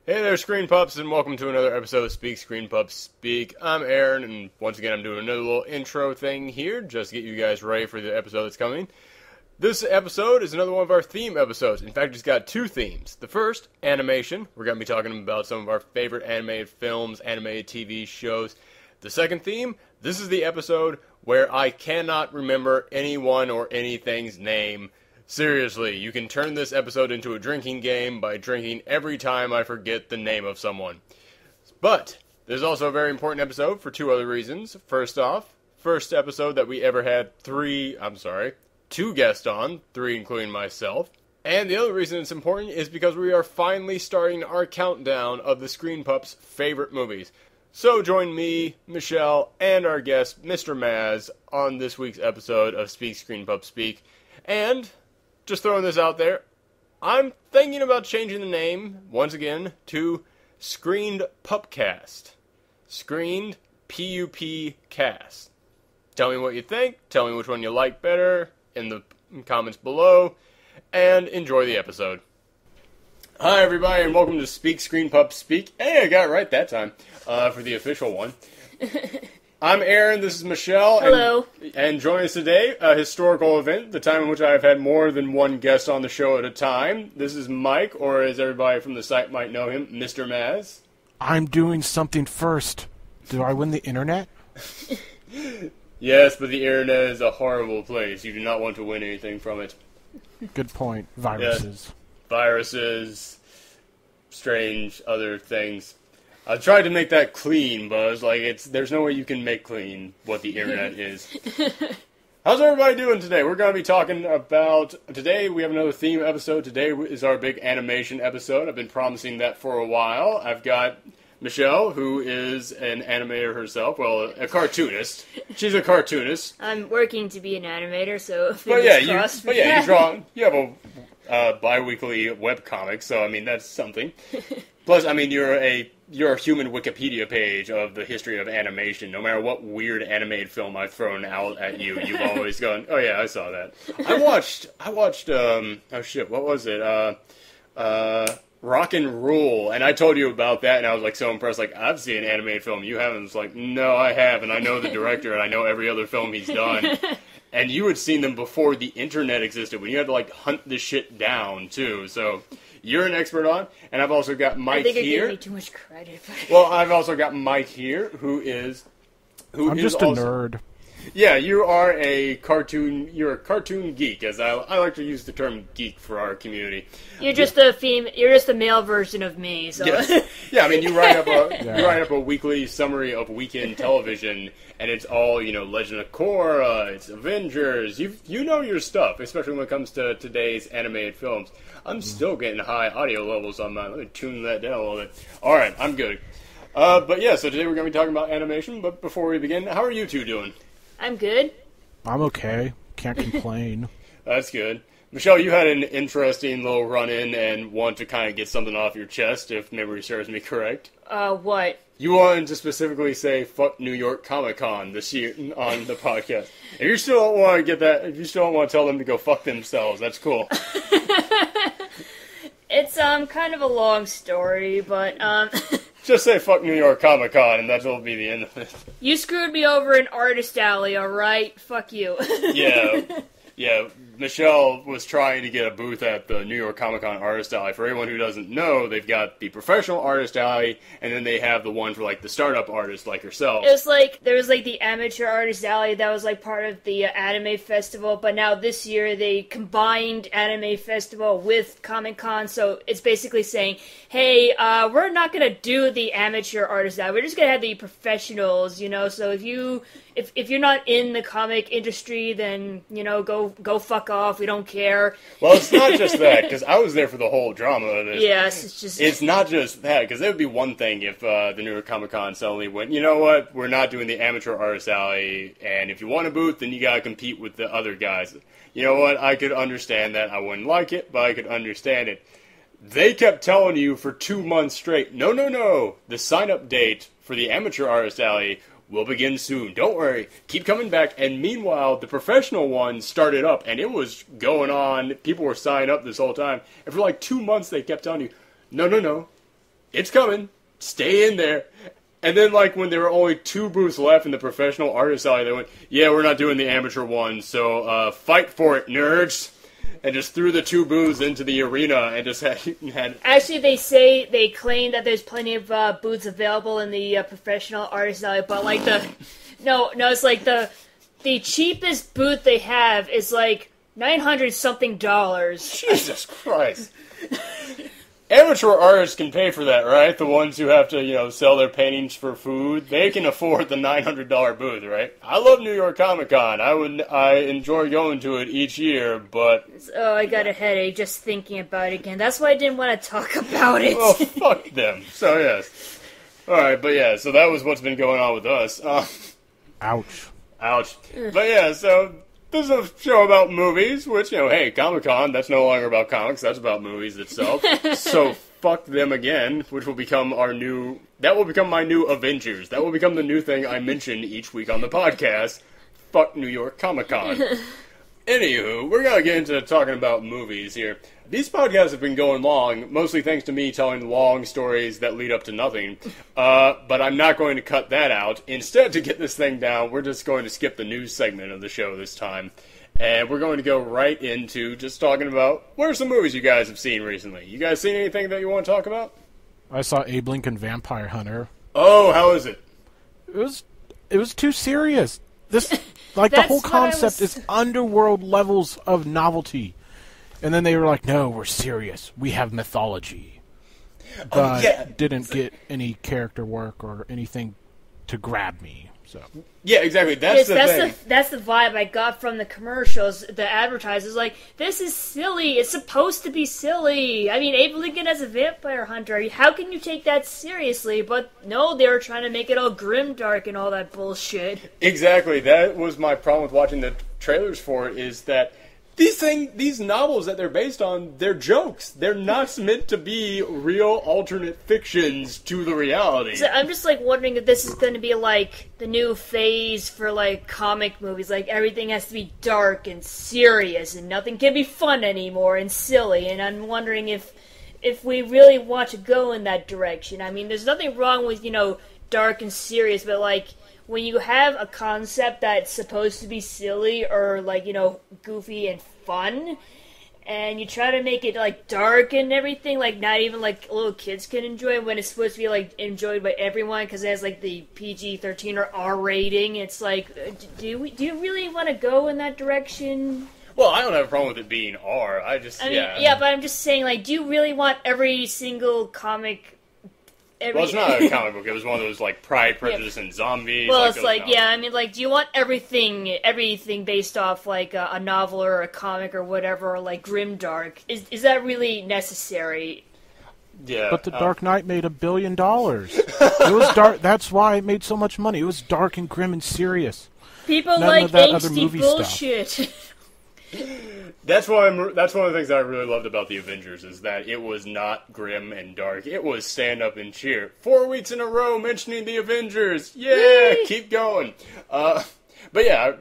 Hey there, Screen Pups, and welcome to another episode of Speak Screen Pups Speak. I'm Aaron, and once again I'm doing another little intro thing here, just to get you guys ready for the episode that's coming. This episode is another one of our theme episodes. In fact, it's got two themes. The first, animation. We're going to be talking about some of our favorite animated films, animated TV shows. The second theme, this is the episode where I cannot remember anyone or anything's name. Seriously, you can turn this episode into a drinking game by drinking every time I forget the name of someone. But, there's also a very important episode for two other reasons. First off, first episode that we ever had two guests on, three including myself. And the other reason it's important is because we are finally starting our countdown of the Screen Pups' favorite movies. So join me, Michelle, and our guest, Mr. Maz, on this week's episode of Speak Screen Pups Speak. And just throwing this out there, I'm thinking about changing the name, once again, to Screened Pupcast. Screened P-U-P cast. Tell me what you think, tell me which one you like better in the comments below, and enjoy the episode. Hi everybody, and welcome to Speak Screen Pups Speak. Hey, I got it right that time, for the official one. I'm Aaron, this is Michelle. Hello. And joining us today, a historical event, the time in which I've had more than one guest on the show at a time. This is Mike, or as everybody from the site might know him, Mr. Maz. I'm doing something first. Do I win the internet? Yes, but the internet is a horrible place. You do not want to win anything from it. Good point. Viruses. Yes. Viruses, strange other things. I tried to make that clean, Buzz. There's no way you can make clean what the internet is. How's everybody doing today? We're going to be talking about... Today, we have another theme episode. Today is our big animation episode. I've been promising that for a while. I've got Michelle, who is an animator herself. Well, a cartoonist. She's a cartoonist. I'm working to be an animator, so crossed. You draw... You have a bi-weekly webcomic, so, I mean, that's something. Plus, I mean, you're a human Wikipedia page of the history of animation. No matter what weird animated film I've thrown out at you, you've always gone, oh yeah, I saw that. I watched, what was it? Rock and Roll, and I told you about that, and I was so impressed, I've seen an animated film, you haven't? It's no, I haven't. I know the director, and I know every other film he's done. And you had seen them before the internet existed, when you had to, hunt this shit down, too, so... You're an expert on, and I've also got Mike here. I think I gave you too much credit. Well, I've also got Mike here, who is just a nerd. Yeah, you are a cartoon. You're a cartoon geek, as I like to use the term geek for our community. You're just the male version of me. So. Yes. Yeah, I mean, you write up a weekly summary of weekend television, and it's all Legend of Korra, it's Avengers. You know your stuff, especially when it comes to today's animated films. I'm still getting high audio levels on mine. Let me tune that down a little bit. All right, I'm good. But yeah, so today we're going to be talking about animation. But before we begin, how are you two doing? I'm good. I'm okay. Can't complain. That's good. Michelle, you had an interesting little run-in and want to kind of get something off your chest, if memory serves me correct. What? You wanted to specifically say, fuck New York Comic-Con this year on the podcast. If you still don't want to get that, if you still don't want to tell them to go fuck themselves, that's cool. It's, kind of a long story, but, Just say fuck New York Comic-Con, and that'll be the end of it. You screwed me over in Artist Alley, alright? Fuck you. Yeah, Michelle was trying to get a booth at the New York Comic-Con Artist Alley. For anyone who doesn't know, they've got the professional Artist Alley, and then they have the one for, the startup artists like yourself. It was there was, the Amateur Artist Alley that was, part of the Anime Festival, but now this year they combined Anime Festival with Comic-Con, so it's basically saying, hey, we're not gonna do the Amateur Artist Alley, we're just gonna have the professionals, so if you're not in the comic industry, then, go fuck off, we don't care. Well, it's not just that, because I was there for the whole drama of this. Yes, it's just... It's not just that, because it would be one thing if the New York Comic Con suddenly went, you know what, we're not doing the Amateur Artist Alley, and if you want a booth, then you gotta compete with the other guys. You know what, I could understand that. I wouldn't like it, but I could understand it. They kept telling you for 2 months straight, no, the sign-up date for the Amateur Artist Alley will begin soon. Don't worry. Keep coming back. And meanwhile, the professional one started up, and it was going on. People were signing up this whole time. And for 2 months, they kept telling you, no. it's coming. Stay in there. And then, like, when there were only 2 booths left in the professional artist alley, they went, yeah, we're not doing the amateur one, so fight for it, nerds. And just threw the 2 booths into the arena and just had... Actually, they claim that there's plenty of booths available in the professional artist alley, but, like, No, it's like the cheapest booth they have is, like, $900-something. Jesus Christ. Amateur artists can pay for that, right? The ones who have to, sell their paintings for food, they can afford the $900 booth, right? I love New York Comic Con. I enjoy going to it each year, but... Oh, I got a headache just thinking about it again. That's why I didn't want to talk about it. Well, fuck them. So, yes. Alright, but yeah, so that was what's been going on with us. Ouch. But yeah, so... This is a show about movies, which, hey, Comic-Con, that's no longer about comics, that's about movies itself. So, fuck them again, which will become that will become my new Avengers. That will become the new thing I mention each week on the podcast. Fuck New York Comic-Con. Anywho, we're gonna get into talking about movies here. These podcasts have been going long, mostly thanks to me telling long stories that lead up to nothing. But I'm not going to cut that out. Instead, to get this thing down, we're just going to skip the news segment of the show this time. And we're going to go right into just talking about what are some movies you guys have seen recently. You guys seen anything that you want to talk about? I saw Abe Lincoln Vampire Hunter. Oh, how is it? It was too serious. This, like, the whole concept is underworld levels of novelty. And then they were like, no, we're serious. We have mythology. But didn't get any character work or anything to grab me. So yeah, exactly. That's the vibe I got from the commercials. The advertisers like, this is silly. It's supposed to be silly. I mean, Abe Lincoln as a vampire hunter. How can you take that seriously? But no, they were trying to make it all grimdark and all that bullshit. Exactly. That was my problem with watching the trailers for it, is that these novels that they're based on, they're jokes. They're not meant to be real alternate fictions to the reality. So I'm just like wondering if this is going to be like the new phase for like comic movies. Like everything has to be dark and serious and nothing can be fun anymore and silly. And I'm wondering if we really want to go in that direction. I mean, there's nothing wrong with, dark and serious, but like when you have a concept that's supposed to be silly or like, goofy and fun, and you try to make it like dark and everything, like not even like little kids can enjoy it when it's supposed to be like enjoyed by everyone because it has like the PG-13 or R rating. It's like, do you really want to go in that direction? Well, I don't have a problem with it being R. But I'm just saying, like, do you really want every single comic? Well, it's not a comic book. It was one of those, like, Pride, Prejudice, and Zombies. Well, it's like, I mean, like, do you want everything based off, like, a novel or a comic or whatever, or, like, grimdark? Is that really necessary? Yeah. But The Dark Knight made $1 billion. It was dark. That's why it made so much money. It was dark and grim and serious. People like angsty bullshit. That's one of the things that I really loved about the Avengers, is that it was not grim and dark. It was stand up and cheer. 4 weeks in a row mentioning the Avengers. Yeah, Yay! Keep going. But yeah,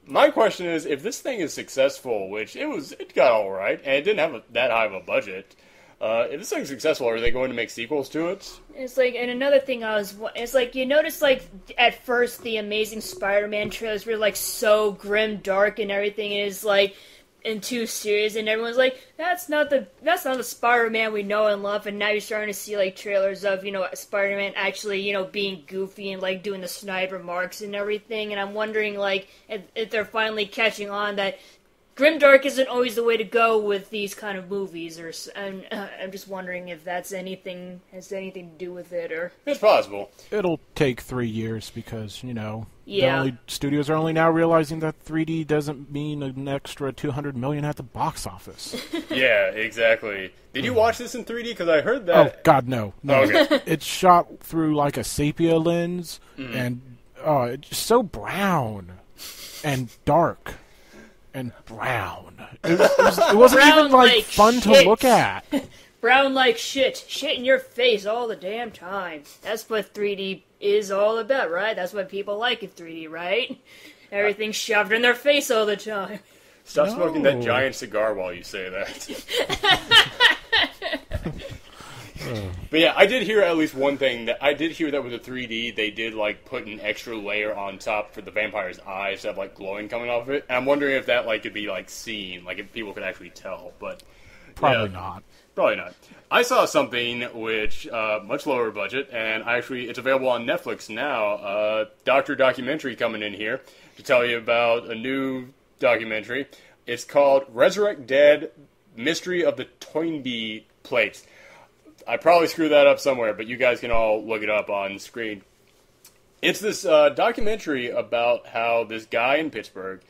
my question is, if this thing is successful, which it got all right, and it didn't have that high of a budget. If this thing's successful, are they going to make sequels to it? It's like, and another thing it's like, you notice, like, at first the Amazing Spider-Man trailers were, like, so grim, dark, and everything is, like, and too serious, and everyone's like, that's not the Spider-Man we know and love, and now you're starting to see, like, trailers of, Spider-Man actually, being goofy and, like, doing the snide remarks and everything, and I'm wondering, like, if they're finally catching on that grimdark isn't always the way to go with these kind of movies, I'm just wondering if has anything to do with it, or... It's possible. It'll take 3 years because, studios are only now realizing that 3D doesn't mean an extra $200 million at the box office. Yeah, exactly. Did you watch this in 3D? Because I heard that... Oh, God, no. Oh, okay. It's shot through, like, a sepia lens, and it's so brown and dark. And brown. It wasn't brown even, like fun shit. to look at. Brown like shit. Shit in your face all the damn time. That's what 3D is all about, right? That's what people like in 3D, right? Everything's shoved in their face all the time. Stop smoking that giant cigar while you say that. But yeah, I did hear at least one thing. That I did hear that with the 3D, they did like put an extra layer on top for the vampire's eyes to have like glowing coming off of it. And I'm wondering if that like could be like seen, like if people could actually tell. But Probably not. Probably not. I saw something which much lower budget, and it's available on Netflix now. Doctor documentary coming in here to tell you about a new documentary. It's called Resurrect Dead: Mystery of the Toynbee Plates. I probably screwed that up somewhere, but you guys can all look it up on screen. It's this documentary about how this guy in Pittsburgh,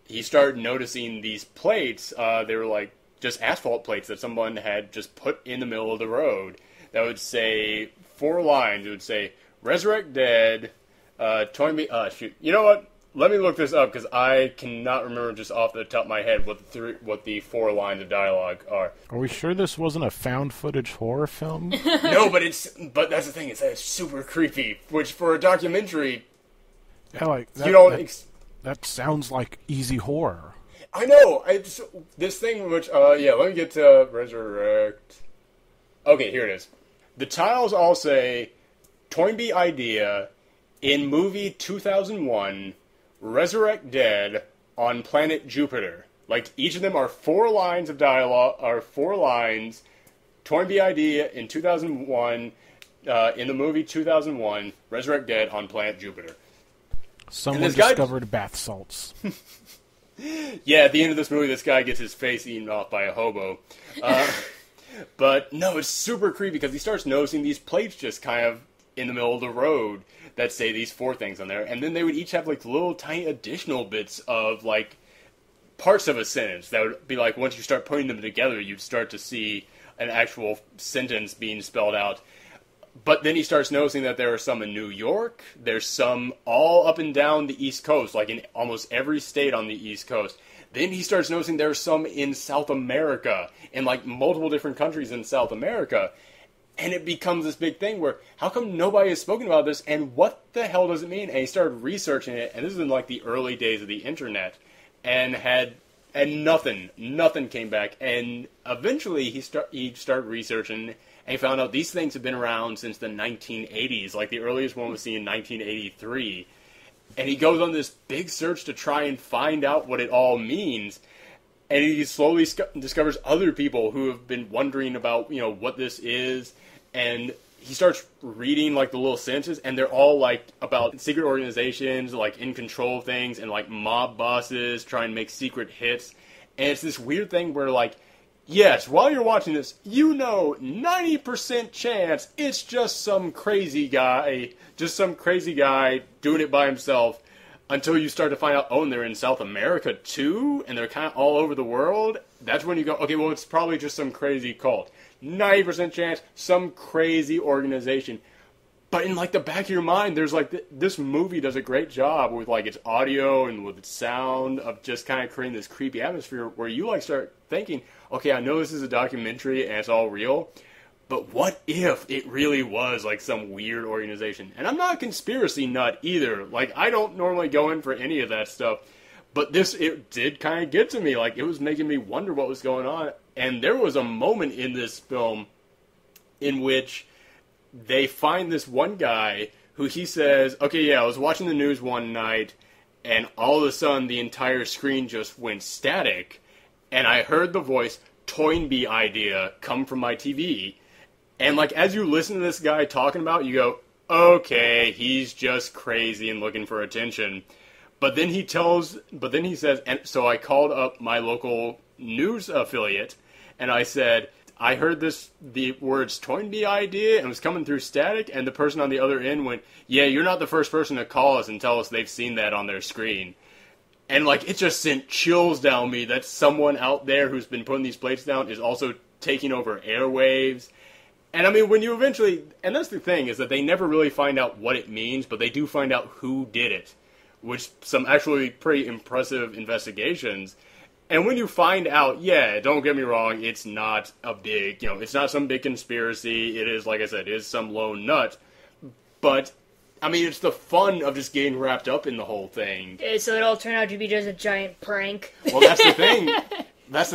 he started noticing these plates. They were like just asphalt plates that someone had just put in the middle of the road that would say 4 lines. It would say, Resurrect Dead, Toynbee... shoot. You know what? Let me look this up, because I cannot remember just off the top of my head what the 4 lines of dialogue are. Are we sure this wasn't a found footage horror film? No, but that's the thing, it's super creepy, which for a documentary, Yeah, like that, you don't... that sounds like easy horror. I know! This thing which, let me get to Resurrect... Okay, here it is. The titles all say, Toynbee Idea, in movie 2001... Resurrect Dead on planet Jupiter. Like, each of them are 4 lines of dialogue, or 4 lines. Toynbee idea in 2001, in the movie 2001, Resurrect Dead on planet Jupiter. Someone discovered bath salts. Yeah, at the end of this movie, this guy gets his face eaten off by a hobo. But, no, it's super creepy, because he starts noticing these plates just kind of in the middle of the road that say these 4 things on there, and then they would each have like little tiny additional bits of like parts of a sentence that would be like, once you start putting them together, you'd start to see an actual sentence being spelled out. But then he starts noticing that there are some in New York, there's some all up and down the East Coast, like in almost every state on the East Coast. Then he starts noticing there's some in South America, in like multiple different countries in South America. And it becomes this big thing where, how come nobody has spoken about this, and what the hell does it mean? And he started researching it, and this is in like the early days of the internet, and nothing came back. And eventually he started researching, and he found out these things have been around since the 1980s. Like the earliest one was seen in 1983. And he goes on this big search to try and find out what it all means. And he slowly discovers other people who have been wondering about, what this is. And he starts reading, like, the little sentences, and they're all, like, about secret organizations, like, in control of things, and, like, mob bosses trying to make secret hits. And it's this weird thing where, like, yes, while you're watching this, 90% chance it's just some crazy guy doing it by himself. Until you start to find out, and they're in South America too, and they're kind of all over the world. That's when you go, okay, well, it's probably just some crazy cult. 90% chance, some crazy organization. But in, like, the back of your mind, there's, like, this movie does a great job with, like, its audio and with its sound of just kind of creating this creepy atmosphere where you, like, start thinking, okay, I know this is a documentary and it's all real, but what if it really was, like, some weird organization? And I'm not a conspiracy nut either. Like, I don't normally go in for any of that stuff. But it did kind of get to me. Like, it was making me wonder what was going on. And there was a moment in this film in which they find this one guy who he says, okay, yeah, I was watching the news one night, and all of a sudden the entire screen just went static. And I heard the voice, Toynbee idea, come from my TV. And, like, as you listen to this guy talking about it, you go, okay, he's just crazy and looking for attention. But then he says, and so I called up my local news affiliate, and I said, I heard the words Toynbee idea, and it was coming through static, and the person on the other end went, yeah, you're not the first person to call us and tell us they've seen that on their screen. And, like, it just sent chills down me that someone out there who's been putting these plates down is also taking over airwaves. And I mean, when you eventually, and that's the thing, is that they never really find out what it means, but they do find out who did it, which some actually pretty impressive investigations. And when you find out, yeah, don't get me wrong, it's not a big, it's not some big conspiracy. It is, like I said, it is some lone nut. But, I mean, it's the fun of just getting wrapped up in the whole thing. So it all turned out to be just a giant prank. Well, that's the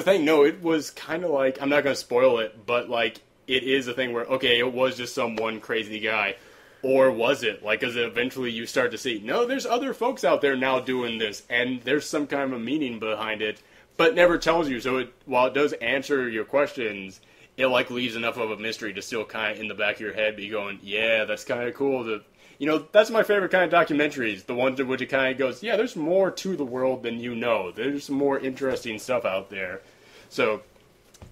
thing. No, it was kind of like, I'm not going to spoil it, but, like, it is a thing where, okay, it was just some one crazy guy. Or was it? Like, because eventually you start to see, no, there's other folks out there now doing this, and there's some kind of a meaning behind it, but never tells you. So while it does answer your questions, it, like, leaves enough of a mystery to still kind of in the back of your head be going, yeah, that's kind of cool. That's my favorite kind of documentaries, the ones in which it kind of goes, yeah, there's more to the world than you know. There's some more interesting stuff out there. So,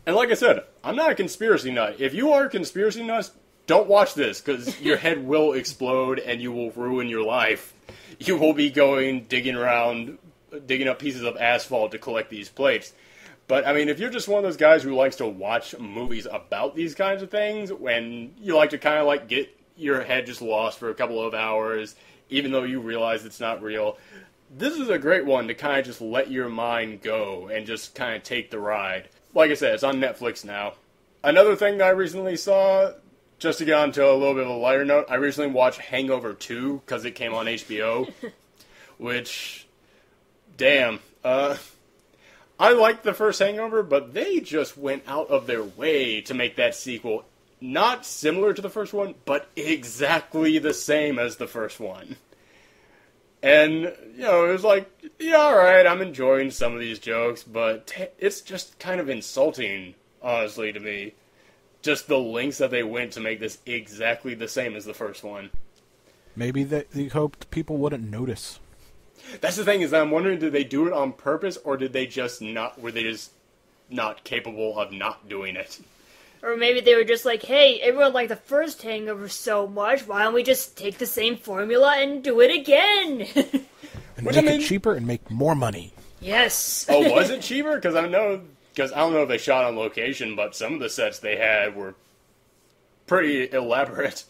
and like I said, I'm not a conspiracy nut. If you are a conspiracy nut, don't watch this, because your head will explode and you will ruin your life. You will be digging up pieces of asphalt to collect these plates. But, I mean, if you're just one of those guys who likes to watch movies about these kinds of things, when you like to kind of, like, get your head just lost for a couple of hours, even though you realize it's not real, this is a great one to kind of just let your mind go and just kind of take the ride. Like I said, it's on Netflix now. Another thing that I recently saw, just to get on to a little bit of a lighter note, I recently watched Hangover 2 because it came on HBO, which, damn, I liked the first Hangover, but they just went out of their way to make that sequel not similar to the first one, but exactly the same as the first one. And, it was like, yeah, alright, I'm enjoying some of these jokes, but it's just kind of insulting, honestly, to me. Just the lengths that they went to make this exactly the same as the first one. Maybe they hoped people wouldn't notice. That's the thing, is that I'm wondering, did they do it on purpose, or were they just not capable of not doing it? Or maybe they were just like, hey, everyone liked the first Hangover so much, why don't we just take the same formula and do it again? And make it cheaper and make more money. Yes. Oh, was it cheaper? Because I don't know if they shot on location, but some of the sets they had were pretty elaborate.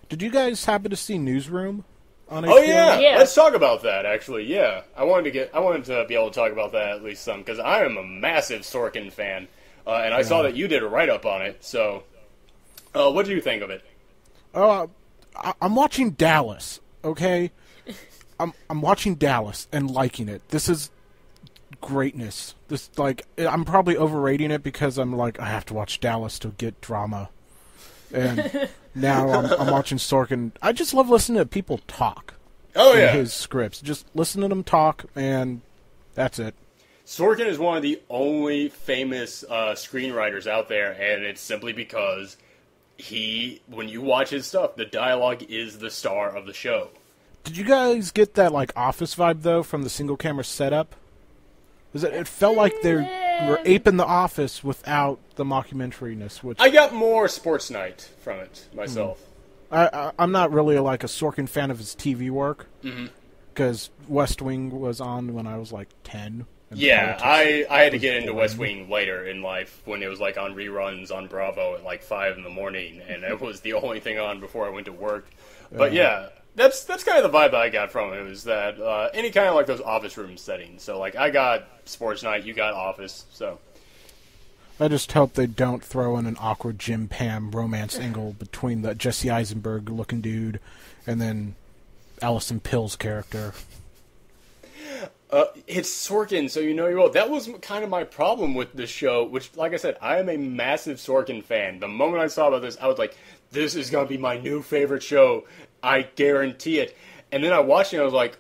Did you guys happen to see Newsroom on HBO? Oh yeah, let's talk about that. Actually, yeah, I wanted to be able to talk about that at least some, because I am a massive Sorkin fan, and I saw that you did a write up on it. So, what do you think of it? I'm watching Dallas. Okay, I'm watching Dallas and liking it. This is greatness. I'm probably overrating it because I'm like, I have to watch Dallas to get drama. And now I'm watching Sorkin. I just love listening to people talk. Oh, yeah. His scripts. Just listen to them talk, and that's it. Sorkin is one of the only famous screenwriters out there, and it's simply because when you watch his stuff, the dialogue is the star of the show. Did you guys get that, like, Office vibe, though, from the single-camera setup? It felt like they were aping The Office without the mockumentariness. Which I got more Sports Night from it myself. I'm not really, like, a Sorkin fan of his TV work. Mm-hmm. Because West Wing was on when I was, like, 10. Yeah, I had to get into West Wing later in life when it was, like, on reruns on Bravo at, like, 5 in the morning. And it was the only thing on before I went to work. But, yeah. That's kind of the vibe I got from it, was that any kind of like those office room settings. So like I got Sports Night, you got Office, so. I just hope they don't throw in an awkward Jim Pam romance angle between the Jesse Eisenberg looking dude and then Allison Pill's character. It's Sorkin, so you know you will. That was kind of my problem with this show, which, like I said, I am a massive Sorkin fan. The moment I saw about this, I was like, this is going to be my new favorite show. I guarantee it. And then I watched it and I was like,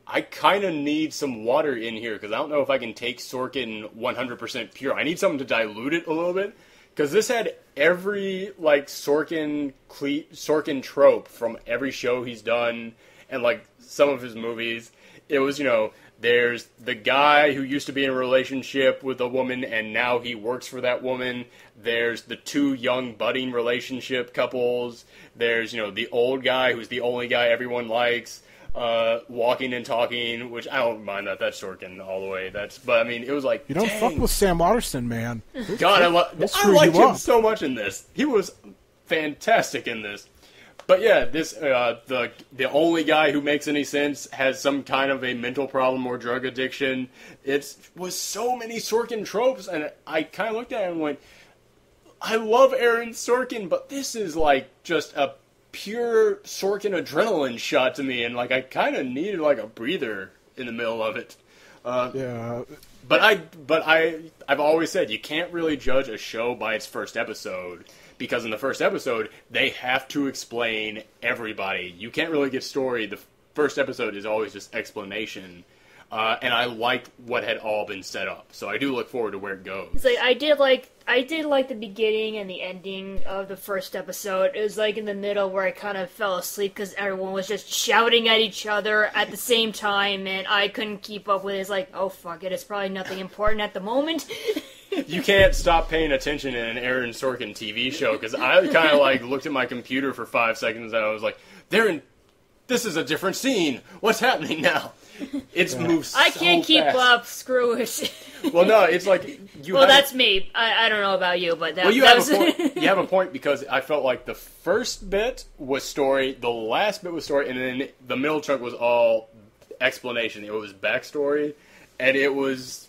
I kind of need some water in here because I don't know if I can take Sorkin 100% pure. I need something to dilute it a little bit, because this had every like Sorkin trope from every show he's done and like some of his movies. It was, there's the guy who used to be in a relationship with a woman and now he works for that woman. There's the two young budding relationship couples. There's, the old guy who's the only guy everyone likes, walking and talking, which I don't mind that. That's Sorkin all the way. But I mean, it was like, you don't fuck with Sam Waterston, man. God, I liked him so much in this. He was fantastic in this. But yeah, this the only guy who makes any sense has some kind of a mental problem or drug addiction. It was so many Sorkin tropes, and I kind of looked at it and went, I love Aaron Sorkin, but this is like just a pure Sorkin adrenaline shot to me, and like I kind of needed like a breather in the middle of it. Yeah, I've always said you can't really judge a show by its first episode, because in the first episode they have to explain everybody. You can't really get story. The first episode is always just explanation. And I liked what had all been set up, so I do look forward to where it goes. It's like I did like the beginning and the ending of the first episode. It was like in the middle where I kind of fell asleep because everyone was just shouting at each other at the same time, and I couldn't keep up with it. It's like, oh fuck it, it's probably nothing important at the moment. You can't stop paying attention in an Aaron Sorkin TV show, because I kind of like looked at my computer for 5 seconds and I was like, this is a different scene. What's happening now? It's moved so fast. I can't keep up. Screw it. Well, no, it's like Well, that's me. I don't know about you, but you have a point. You have a point, because I felt like the first bit was story, the last bit was story, and then the middle chunk was all explanation. It was backstory, and it was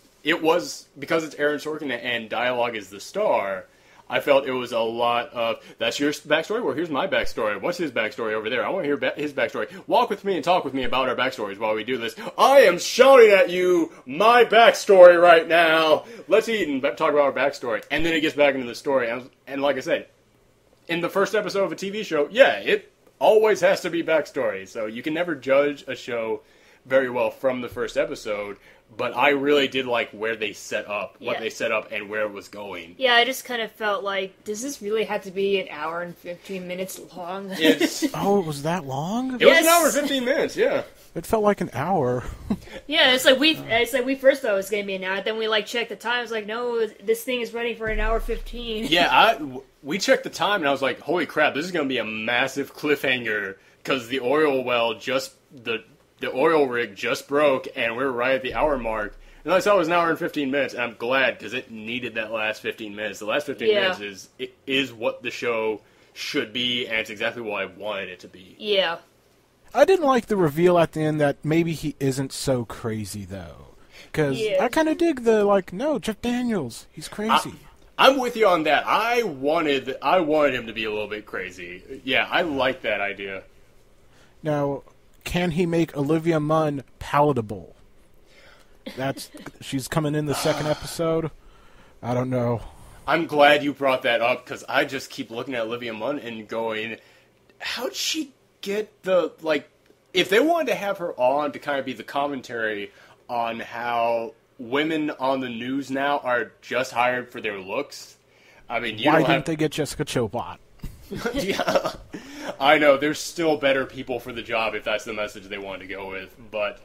because it's Aaron Sorkin and dialogue is the star. I felt it was a lot of, that's your backstory? Well, here's my backstory. What's his backstory over there? I want to hear his backstory. Walk with me and talk with me about our backstories while we do this. I am shouting at you my backstory right now. Let's eat and talk about our backstory. And then it gets back into the story. And like I said, in the first episode of a TV show, yeah, it always has to be backstory. So you can never judge a show very well from the first episode. But I really did like where they set up, what they set up, and where it was going. Yeah, I just kind of felt like, does this really have to be an hour and 15 minutes long? Oh, it was that long? It was an hour and 15 minutes, yeah. It felt like an hour. Yeah, it's like we first thought it was going to be an hour, then we checked the time. It's like, no, this thing is running for an hour 15. Yeah, we checked the time, and I was like, holy crap, this is going to be a massive cliffhanger, because the oil well the oil rig just broke, and we're right at the hour mark. And I saw it was an hour and 15 minutes, and I'm glad, because it needed that last 15 minutes. The last 15 minutes is what the show should be, and it's exactly what I wanted it to be. Yeah. I didn't like the reveal at the end that maybe he isn't so crazy, though. Because I kind of dig no, Jeff Daniels, he's crazy. I'm with you on that. I wanted him to be a little bit crazy. Yeah, I like that idea. Now, can he make Olivia Munn palatable? She's coming in the second episode. I don't know. I'm glad you brought that up, because I just keep looking at Olivia Munn and going, how'd she get if they wanted to have her on to kind of be the commentary on how women on the news now are just hired for their looks. I mean, why didn't they get Jessica Chobot? Yeah, I know, there's still better people for the job if that's the message they wanted to go with, but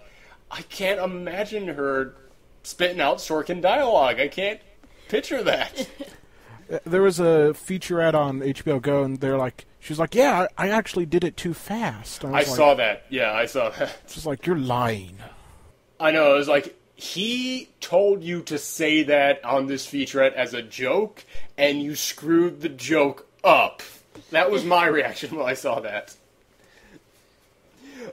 I can't imagine her spitting out Sorkin dialogue. I can't picture that. There was a featurette on HBO Go, and she was like, yeah, I actually did it too fast. I saw that. Yeah, I saw that. It's just like, you're lying. I know, it was like, he told you to say that on this featurette as a joke, and you screwed the joke up. That was my reaction when I saw that.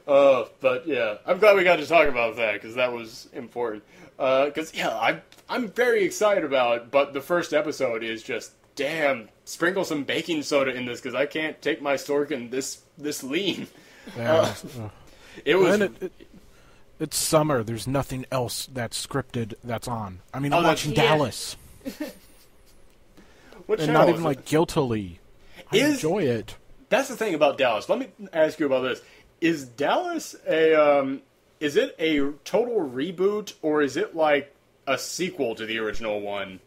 But yeah, I'm glad we got to talk about that, because that was important. Because, yeah, I'm very excited about it, but the first episode is just, damn, sprinkle some baking soda in this, because I can't take my Sorkin this lean. Yeah, it was... It's summer. There's nothing else that's scripted that's on. I mean, I'm watching Dallas. And not even, guiltily. I enjoy it. That's the thing about Dallas. Let me ask you about this. Is Dallas is it a total reboot, or is it like a sequel to the original one?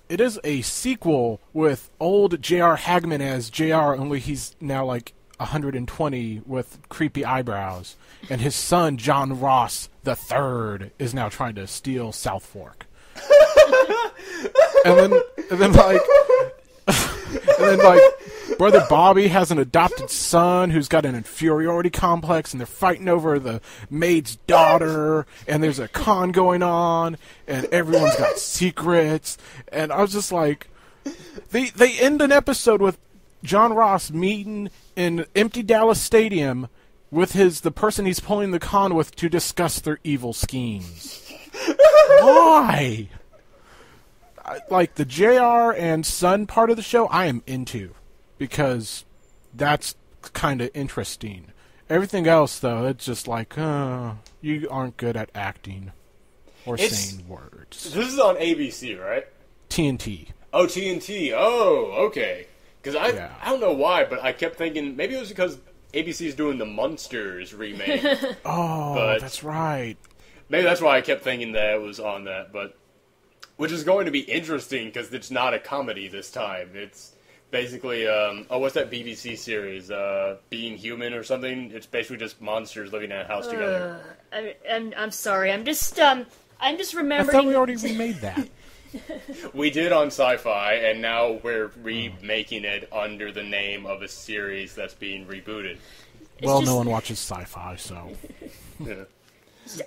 It is a sequel with old J.R. Hagman as J.R., only he's now 120 with creepy eyebrows. And his son, John Ross III, is now trying to steal South Fork. and then Brother Bobby has an adopted son who's got an inferiority complex, and they're fighting over the maid's daughter, and there's a con going on, and everyone's got secrets. And I was just like, they end an episode with John Ross meeting in empty Dallas Stadium with the person he's pulling the con with to discuss their evil schemes. Why? The JR and son part of the show, I am into, because that's kind of interesting. Everything else, though, it's just you aren't good at acting. or saying words. This is on ABC, right? TNT. Oh, TNT. Oh, okay. Because I don't know why, but I kept thinking maybe it was because ABC's doing the Munsters remake. That's right. Maybe that's why I kept thinking that it was on that, but which is going to be interesting because it's not a comedy this time. It's basically, what's that BBC series? Being Human or something? It's basically just monsters living in a house together. I'm sorry. I'm just remembering. I thought we already remade that. We did on Sci-Fi, and now we're remaking it under the name of a series that's being rebooted. Well, no one watches Sci-Fi, so. Yeah.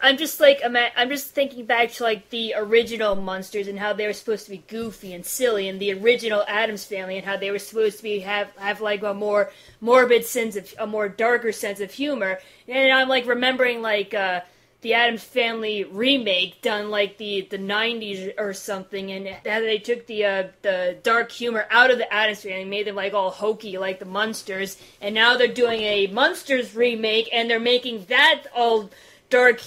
I'm just thinking back to like the original Munsters and how they were supposed to be goofy and silly, and the original Addams Family and how they were supposed to be have like a more morbid sense of a more darker sense of humor. And I'm like remembering like the Addams Family remake done like the 90s or something, and how they took the dark humor out of the Addams Family, made them like all hokey like the Munsters, and now they're doing a Munsters remake and they're making that all dark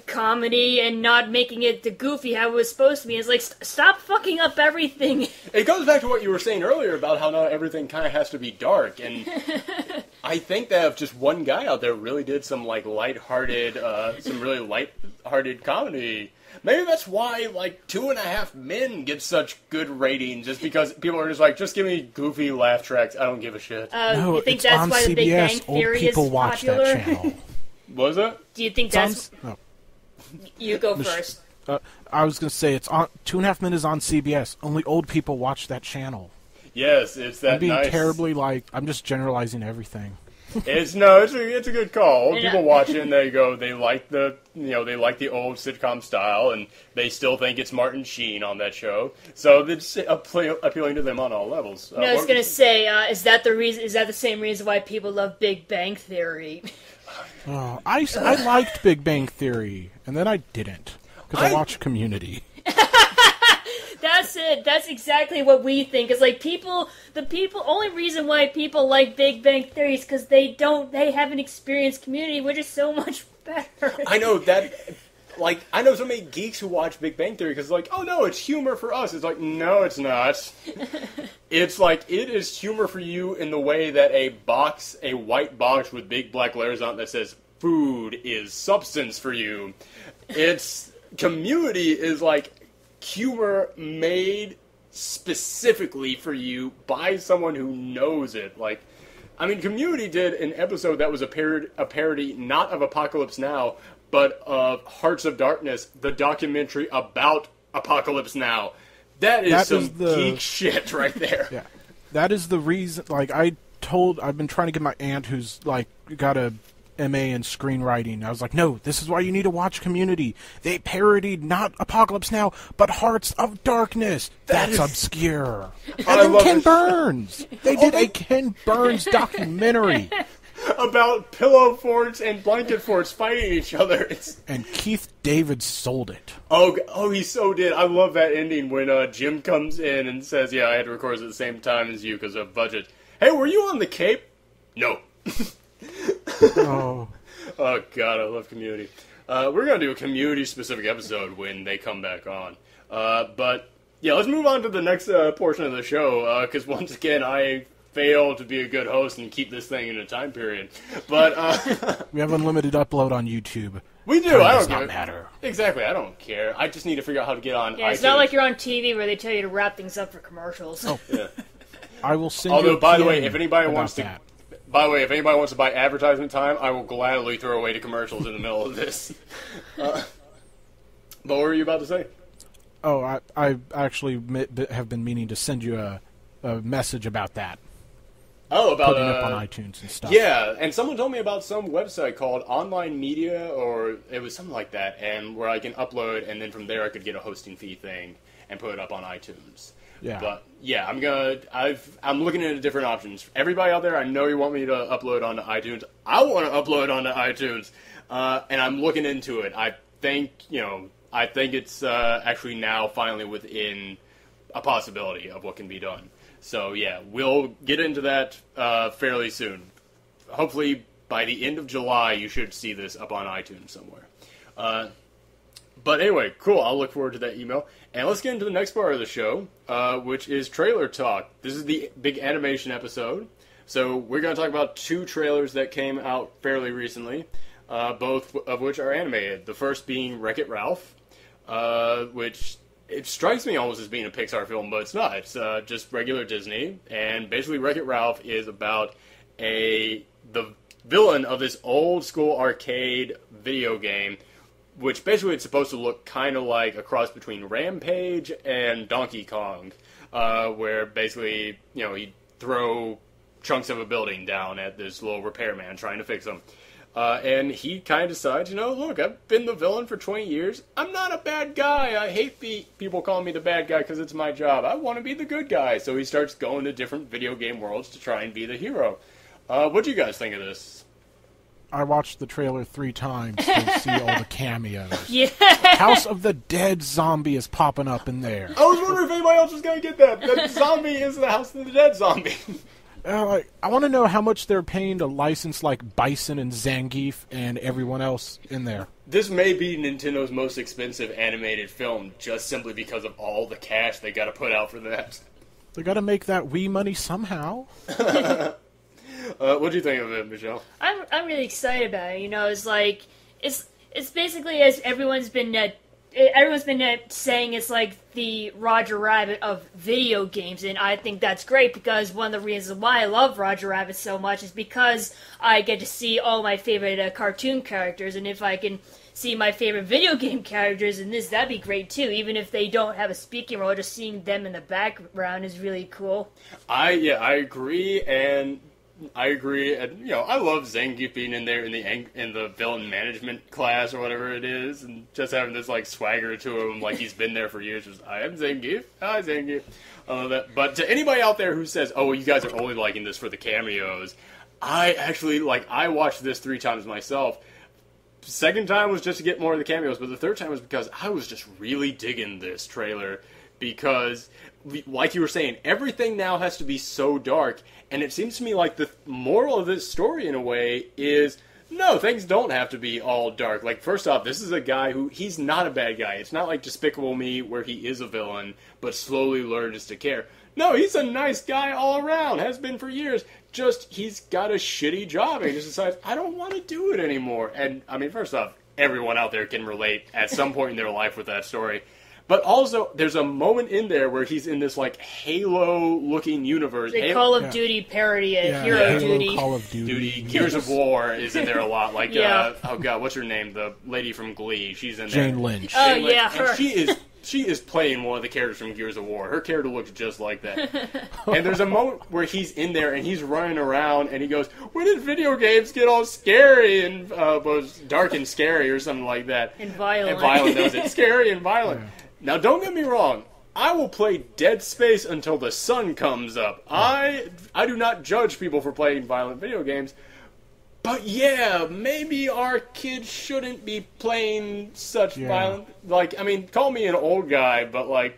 comedy and not making it the goofy how it was supposed to be. It's like, stop fucking up everything. It goes back to what you were saying earlier about how not everything kind of has to be dark, and I think that if just one guy out there really did some like lighthearted comedy, maybe that's why like 2.5 Men gets such good ratings, just because people are just like, just give me goofy laugh tracks, I don't give a shit. No, you think it's that's on why CBS. the Big Bang Theory Old people is watch popular? that channel. Was it? Do you think that's... You go first. I was going to say, it's on 2.5 Men is on CBS. Only old people watch that channel. Yes, it's that I'm being nice. terribly I'm just generalizing everything. It's a good call. Old people watch it and they like the old sitcom style, and they still think it's Martin Sheen on that show. So it's appealing to them on all levels. I was gonna say, is that the reason? Is that the same reason why people love Big Bang Theory? Oh, I liked Big Bang Theory, and then I didn't because I watched Community. That's it. That's exactly what we think. Is like only reason why people like Big Bang Theory is because they haven't experienced Community, which is so much better. I know that. Like, I know so many geeks who watch Big Bang Theory because, like, oh no, it's humor for us. It's like, no, it's not. It's like, it is humor for you in the way that a white box with big black letters on it that says, food is substance for you. Community is like humor made specifically for you by someone who knows it. Like, I mean, Community did an episode that was a parody not of Apocalypse Now, but of Hearts of Darkness, the documentary about Apocalypse Now. That is some geek shit right there. Yeah, that is the reason. Like, I've been trying to get my aunt, who's like got a MA in screenwriting. I was like, no, this is why you need to watch Community. They parodied not Apocalypse Now, but Hearts of Darkness. That's obscure. And then Ken Burns. They did a Ken Burns documentary. About pillow forts and blanket forts fighting each other. And Keith David sold it. Oh, he so did. I love that ending when Jim comes in and says, yeah, I had to record at the same time as you because of budget. Hey, were you on the Cape? No. Oh. Oh, God, I love Community. We're going to do a Community-specific episode when they come back on. But, yeah, let's move on to the next portion of the show, because once again, I failed to be a good host and keep this thing in a time period. But we have unlimited upload on YouTube. We do. Time I does don't not matter. Exactly. I don't care. I just need to figure out how to get on. Yeah, it's iTunes. not like you're on TV where they tell you to wrap things up for commercials. Oh. Yeah. I will send. Although, by the way, if anybody wants to buy advertisement time, I will gladly throw away the commercials in the middle of this. But what were you about to say? Oh, I actually have been meaning to send you a message about that. Oh, about putting up on iTunes and stuff. Yeah, and someone told me about some website called Online Media, or it was something like that, and where I can upload, and then from there I could get a hosting fee thing and put it up on iTunes. Yeah. But yeah, I'm looking into different options. Everybody out there, I know you want me to upload onto iTunes. I want to upload onto iTunes, and I'm looking into it. I think it's actually now finally within a possibility of what can be done. So yeah, we'll get into that fairly soon. Hopefully by the end of July, you should see this up on iTunes somewhere. But anyway, cool. I'll look forward to that email. And let's get into the next part of the show, which is trailer talk. This is the big animation episode. So we're going to talk about 2 trailers that came out fairly recently, both of which are animated. The first being Wreck-It Ralph, which it strikes me almost as being a Pixar film, but it's not. It's just regular Disney. And basically Wreck-It Ralph is about the villain of this old school arcade video game, which basically it's supposed to look kind of like a cross between Rampage and Donkey Kong, where basically, he'd throw chunks of a building down at this little repairman trying to fix them. And he kind of decides, look, I've been the villain for 20 years. I'm not a bad guy. I hate people calling me the bad guy because it's my job. I want to be the good guy. So he starts going to different video game worlds to try and be the hero. What do you guys think of this? I watched the trailer 3 times to see all the cameos. Yeah. House of the Dead zombie is popping up in there. I was wondering if anybody else was going to get that. The zombie is the House of the Dead zombie. I want to know how much they're paying to license like Bison and Zangief and everyone else in there. This may be Nintendo's most expensive animated film, just simply because of all the cash they got to put out for that. They got to make that Wii money somehow. What do you think of it, Michelle? I'm really excited about it. It's like it's basically, as everyone's been saying, it's like the Roger Rabbit of video games, and I think that's great because one of the reasons why I love Roger Rabbit so much is because I get to see all my favorite cartoon characters, and if I can see my favorite video game characters in this, that'd be great too. Even if they don't have a speaking role, just seeing them in the background is really cool. I agree, and I agree. And, I love Zangief being in there in the villain management class or whatever it is, and just having this like swagger to him, like he's been there for years. Just, I am Zangief. Hi, Zangief. I love that. But to anybody out there who says, "Oh, well, you guys are only liking this for the cameos," I actually I watched this 3 times myself. Second time was just to get more of the cameos, but the third time was because I was just really digging this trailer because, like you were saying, everything now has to be so dark, and it seems to me like the moral of this story, in a way, is no, things don't have to be all dark. Like, first off, this is a guy he's not a bad guy. It's not like Despicable Me, where he is a villain, but slowly learns to care. No, he's a nice guy all around, has been for years. Just, he's got a shitty job, and he just decides, I don't want to do it anymore. And, I mean, first off, everyone out there can relate at some point in their life with that story. But also, there's a moment in there where he's in this, like, Halo-looking universe. The Call of Duty parody, Hero Duty. Call of Duty. Gears of War is in there a lot. Like, yeah. Oh god, what's her name? The lady from Glee. She's in there. Jane Lynch. Oh, Jane Lynch. yeah, her. And she is playing one of the characters from Gears of War. Her character looks just like that. And there's a moment where he's in there and he's running around and he goes, when did video games get all scary and was dark and scary or something like that? And violent. And violent, that was it. Scary and violent. Yeah. Now, don't get me wrong. I will play Dead Space until the sun comes up. I do not judge people for playing violent video games. But yeah, maybe our kids shouldn't be playing such violent... Like, I mean, call me an old guy, but like...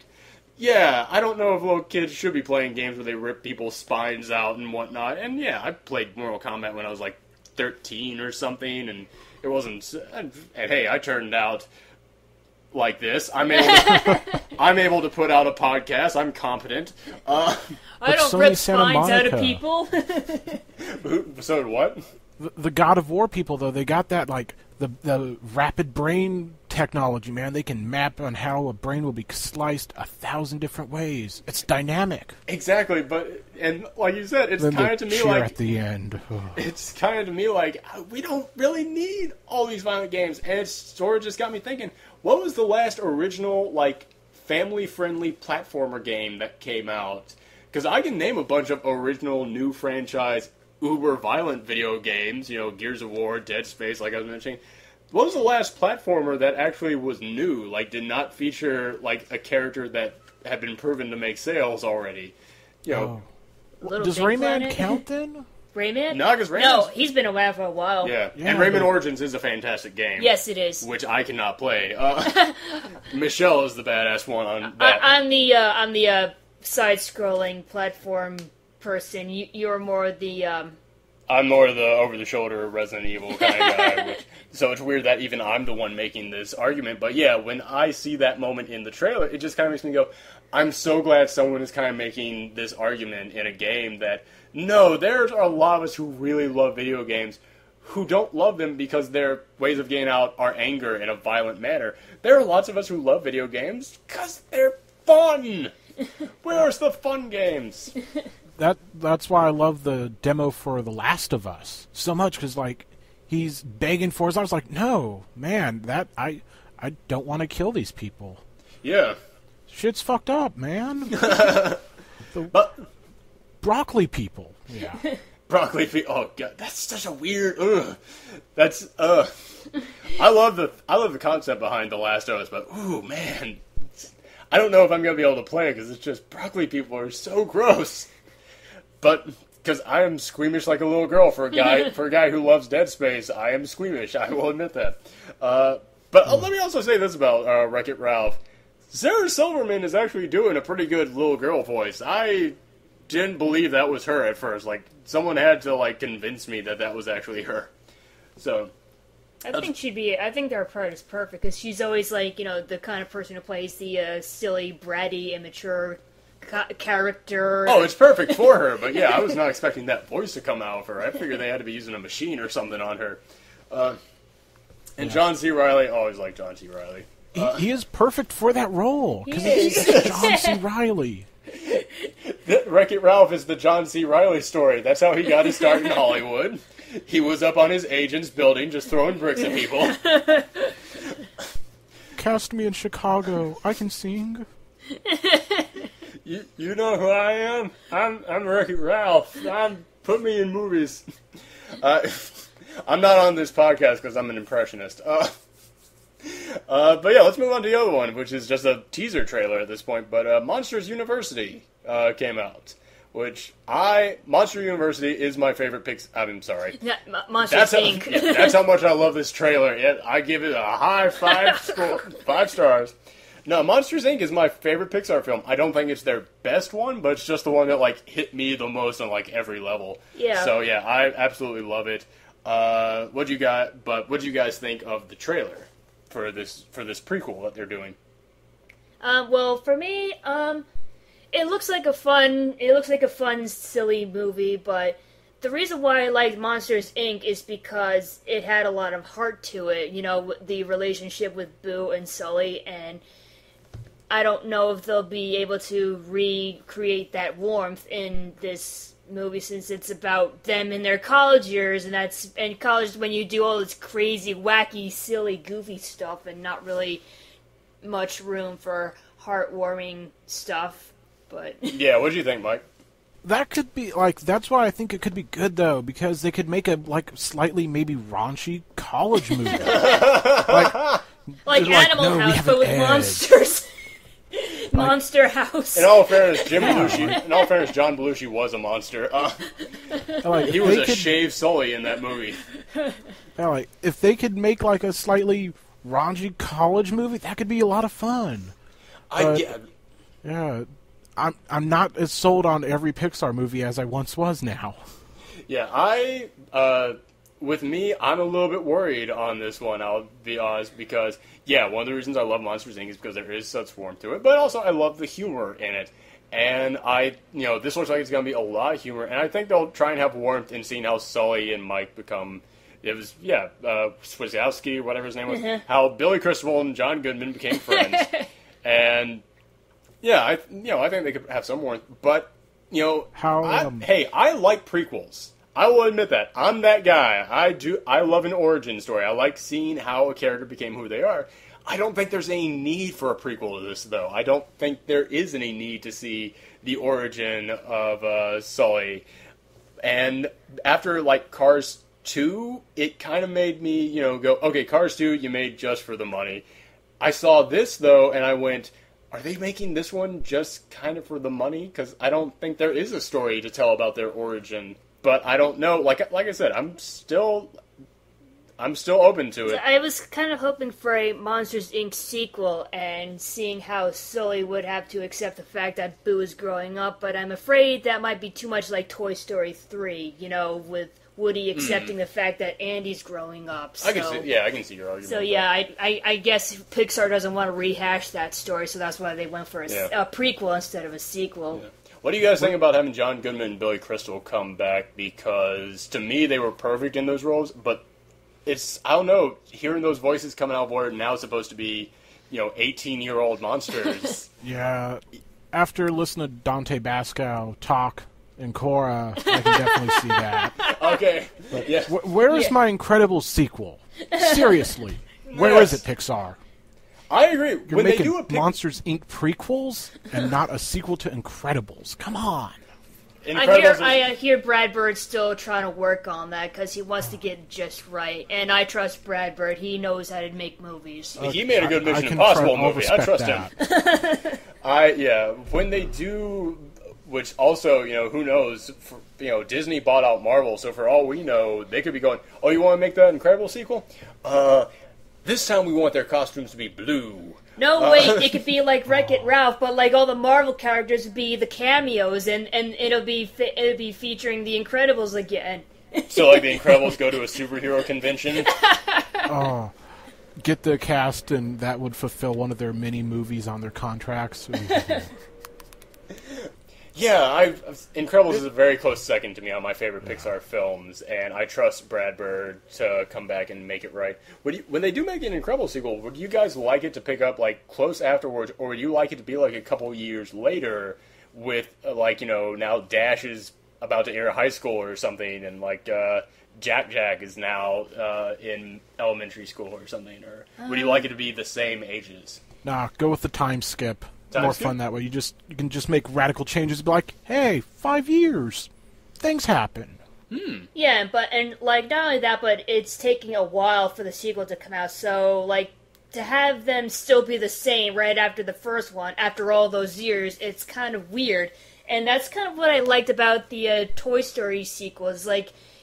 Yeah, I don't know if little kids should be playing games where they rip people's spines out and whatnot. And yeah, I played Mortal Kombat when I was like 13 or something, and it wasn't... And hey, I turned out... like this. I'm able to put out a podcast. I'm competent. I don't rip spines out of people. So what? The God of War people, though, they got that, like, the rapid brain technology, man. They can map on how a brain will be sliced 1,000 different ways. It's dynamic. Exactly, and like you said, it's kind of to me like... at the end. It's kind of to me like, we don't really need all these violent games. And it sort of just got me thinking, what was the last original, like, family-friendly platformer game that came out? Because I can name a bunch of original new franchise uber-violent video games, Gears of War, Dead Space, like I was mentioning. What was the last platformer that actually was new, like, did not feature, like, a character that had been proven to make sales already? Does Rayman count, then? Rayman? No, because Rayman... No, he's been around for a while. Yeah. And Rayman Origins is a fantastic game. Yes, it is. Which I cannot play. Michelle is the badass one on that. I'm the side-scrolling platform person. You're more the I'm more the over-the-shoulder Resident Evil kind of guy, so it's weird that even I'm the one making this argument. But yeah, when I see that moment in the trailer, it just kind of makes me go, I'm so glad someone is kind of making this argument in a game that, no, there's a lot of us who really love video games who don't love them because their ways of getting out our anger in a violent manner. There are lots of us who love video games because they're fun! Where's the fun games? That's why I love the demo for The Last of Us so much, because like he's begging for us. I was like, no, man, I don't want to kill these people. Yeah, shit's fucked up, man. But broccoli people, yeah. Broccoli people. Oh god, that's such a weird. Ugh. That's I love the concept behind The Last of Us, but ooh man, I don't know if I'm gonna be able to play it because it's just broccoli people are so gross. But because I am squeamish like a little girl for a guy who loves Dead Space, I am squeamish. I will admit that. But let me also say this about Wreck-It Ralph. Sarah Silverman is actually doing a pretty good little girl voice. I didn't believe that was her at first. Like someone had to like convince me that was actually her. So I think their part is perfect because she's always like the kind of person who plays the silly, bratty, immature character. Oh, it's perfect for her, but yeah, I was not expecting that voice to come out of her. I figured they had to be using a machine or something on her. And John C. Reilly, always like John C. Reilly. He is perfect for that role, because he's John C. Reilly. Wreck-It Ralph is the John C. Reilly story. That's how he got his start in Hollywood. He was up on his agent's building just throwing bricks at people. Cast me in Chicago. I can sing. You know who I am? I'm Wreck-It Ralph. Put me in movies. I'm not on this podcast because I'm an impressionist. But yeah, let's move on to the other one, which is just a teaser trailer at this point. But Monsters University came out, which Monster University is my favorite I'm sorry. Yeah, Monsters Inc. That's how much I love this trailer. I give it a high 5 stars. No, Monsters, Inc. is my favorite Pixar film. I don't think it's their best one, but it's just the one that, like, hit me the most on, like, every level. Yeah. So, yeah, I absolutely love it. What'd you guys think of the trailer for this prequel that they're doing? Well, for me, it looks like a fun, silly movie, but the reason why I liked Monsters, Inc. is because it had a lot of heart to it. The relationship with Boo and Sully, and I don't know if they'll be able to recreate that warmth in this movie since it's about them in their college years, and college when you do all this crazy, wacky, silly, goofy stuff and not really much room for heartwarming stuff. But yeah, what do you think, Mike? That could be that's why I think it could be good though, because they could make a slightly maybe raunchy college movie, like Animal House, but with monsters. Monster House. In all fairness, John Belushi was a monster. He was a shaved Sully in that movie. If they could make a slightly raunchy college movie, that could be a lot of fun. Yeah, I'm not as sold on every Pixar movie as I once was now. Yeah, with me, I'm a little bit worried on this one, I'll be honest, because, yeah, one of the reasons I love Monsters, Inc. is because there is such warmth to it, but also I love the humor in it. And this looks like it's going to be a lot of humor, and I think they'll try and have warmth in seeing how Sully and Mike become, Swazowski, whatever his name was, how Billy Crystal and John Goodman became friends. And, yeah, I think they could have some warmth, but, I like prequels. I will admit that. I'm that guy. I love an origin story. I like seeing how a character became who they are. I don't think there's any need for a prequel to this, though. I don't think there is any need to see the origin of Sully. And after, Cars 2, it kind of made me, go, okay, Cars 2 you made just for the money. I saw this, though, and I went, are they making this one just kind of for the money? Because I don't think there is a story to tell about their origin. But I don't know. Like I said, I'm still open to it. I was kind of hoping for a Monsters, Inc. sequel and seeing how Sully would have to accept the fact that Boo is growing up, but I'm afraid that might be too much like Toy Story 3, with Woody accepting the fact that Andy's growing up. So, I can see your argument. So yeah, I guess Pixar doesn't want to rehash that story, so that's why they went for a prequel instead of a sequel. Yeah. What do you guys think about having John Goodman and Billy Crystal come back? Because to me, they were perfect in those roles, but I don't know, hearing those voices coming out of where now it's supposed to be, 18-year-old monsters. Yeah, after listening to Dante Basco talk in Korra, I can definitely see that. Okay. But yeah. Where is my Incredibles sequel? Seriously. Where is it, Pixar? I agree. You're when making they do Monsters, Inc. prequels and not a sequel to Incredibles. Come on. I hear Brad Bird's still trying to work on that because he wants to get it just right. And I trust Brad Bird. He knows how to make movies. He made a good Mission Impossible movie. I trust him. When they do... Which also, who knows? Disney bought out Marvel, so for all we know, they could be going, "Oh, you want to make that Incredible sequel? This time we want their costumes to be blue." No, wait, it could be like Wreck-It Ralph, but like all the Marvel characters would be the cameos, and it'll be featuring the Incredibles again. So like the Incredibles go to a superhero convention. Oh, get the cast, and that would fulfill one of their mini movies on their contracts. Yeah, Incredibles is a very close second to me on my favorite Pixar films, and I trust Brad Bird to come back and make it right. When they do make an Incredibles sequel, would you guys like it to pick up like close afterwards, or would you like it to be like a couple years later with now Dash is about to enter high school or something, and Jack is now in elementary school or something, or would you like it to be the same ages? Nah, go with the time skip. More fun that way. You can just make radical changes. Be like, hey, 5 years, things happen. Yeah, not only that, but it's taking a while for the sequel to come out. So to have them still be the same right after the first one, after all those years, it's kind of weird. And that's kind of what I liked about the Toy Story sequels.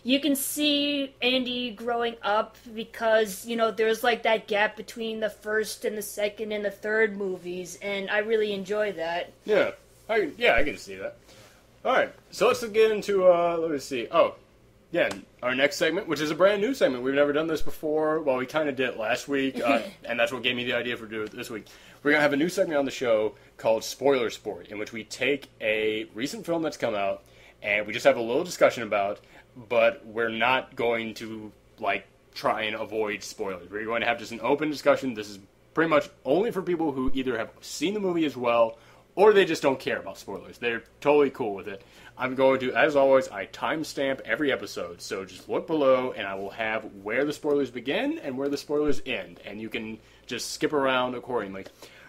You can see Andy growing up because, there's that gap between the first and the second and the third movies, and I really enjoy that. Yeah, I can see that. All right, so let's get into, let me see. Oh, yeah, our next segment, which is a brand new segment. We've never done this before. Well, we kind of did it last week, and that's what gave me the idea for doing it this week. We're going to have a new segment on the show called Spoiler Sport, in which we take a recent film that's come out, and we just have a little discussion about, but we're not going to, try and avoid spoilers. We're going to have just an open discussion. This is pretty much only for people who either have seen the movie as well, or they just don't care about spoilers. They're totally cool with it. I'm going to, as always, I timestamp every episode, so just look below, and I will have where the spoilers begin and where the spoilers end, and you can just skip around accordingly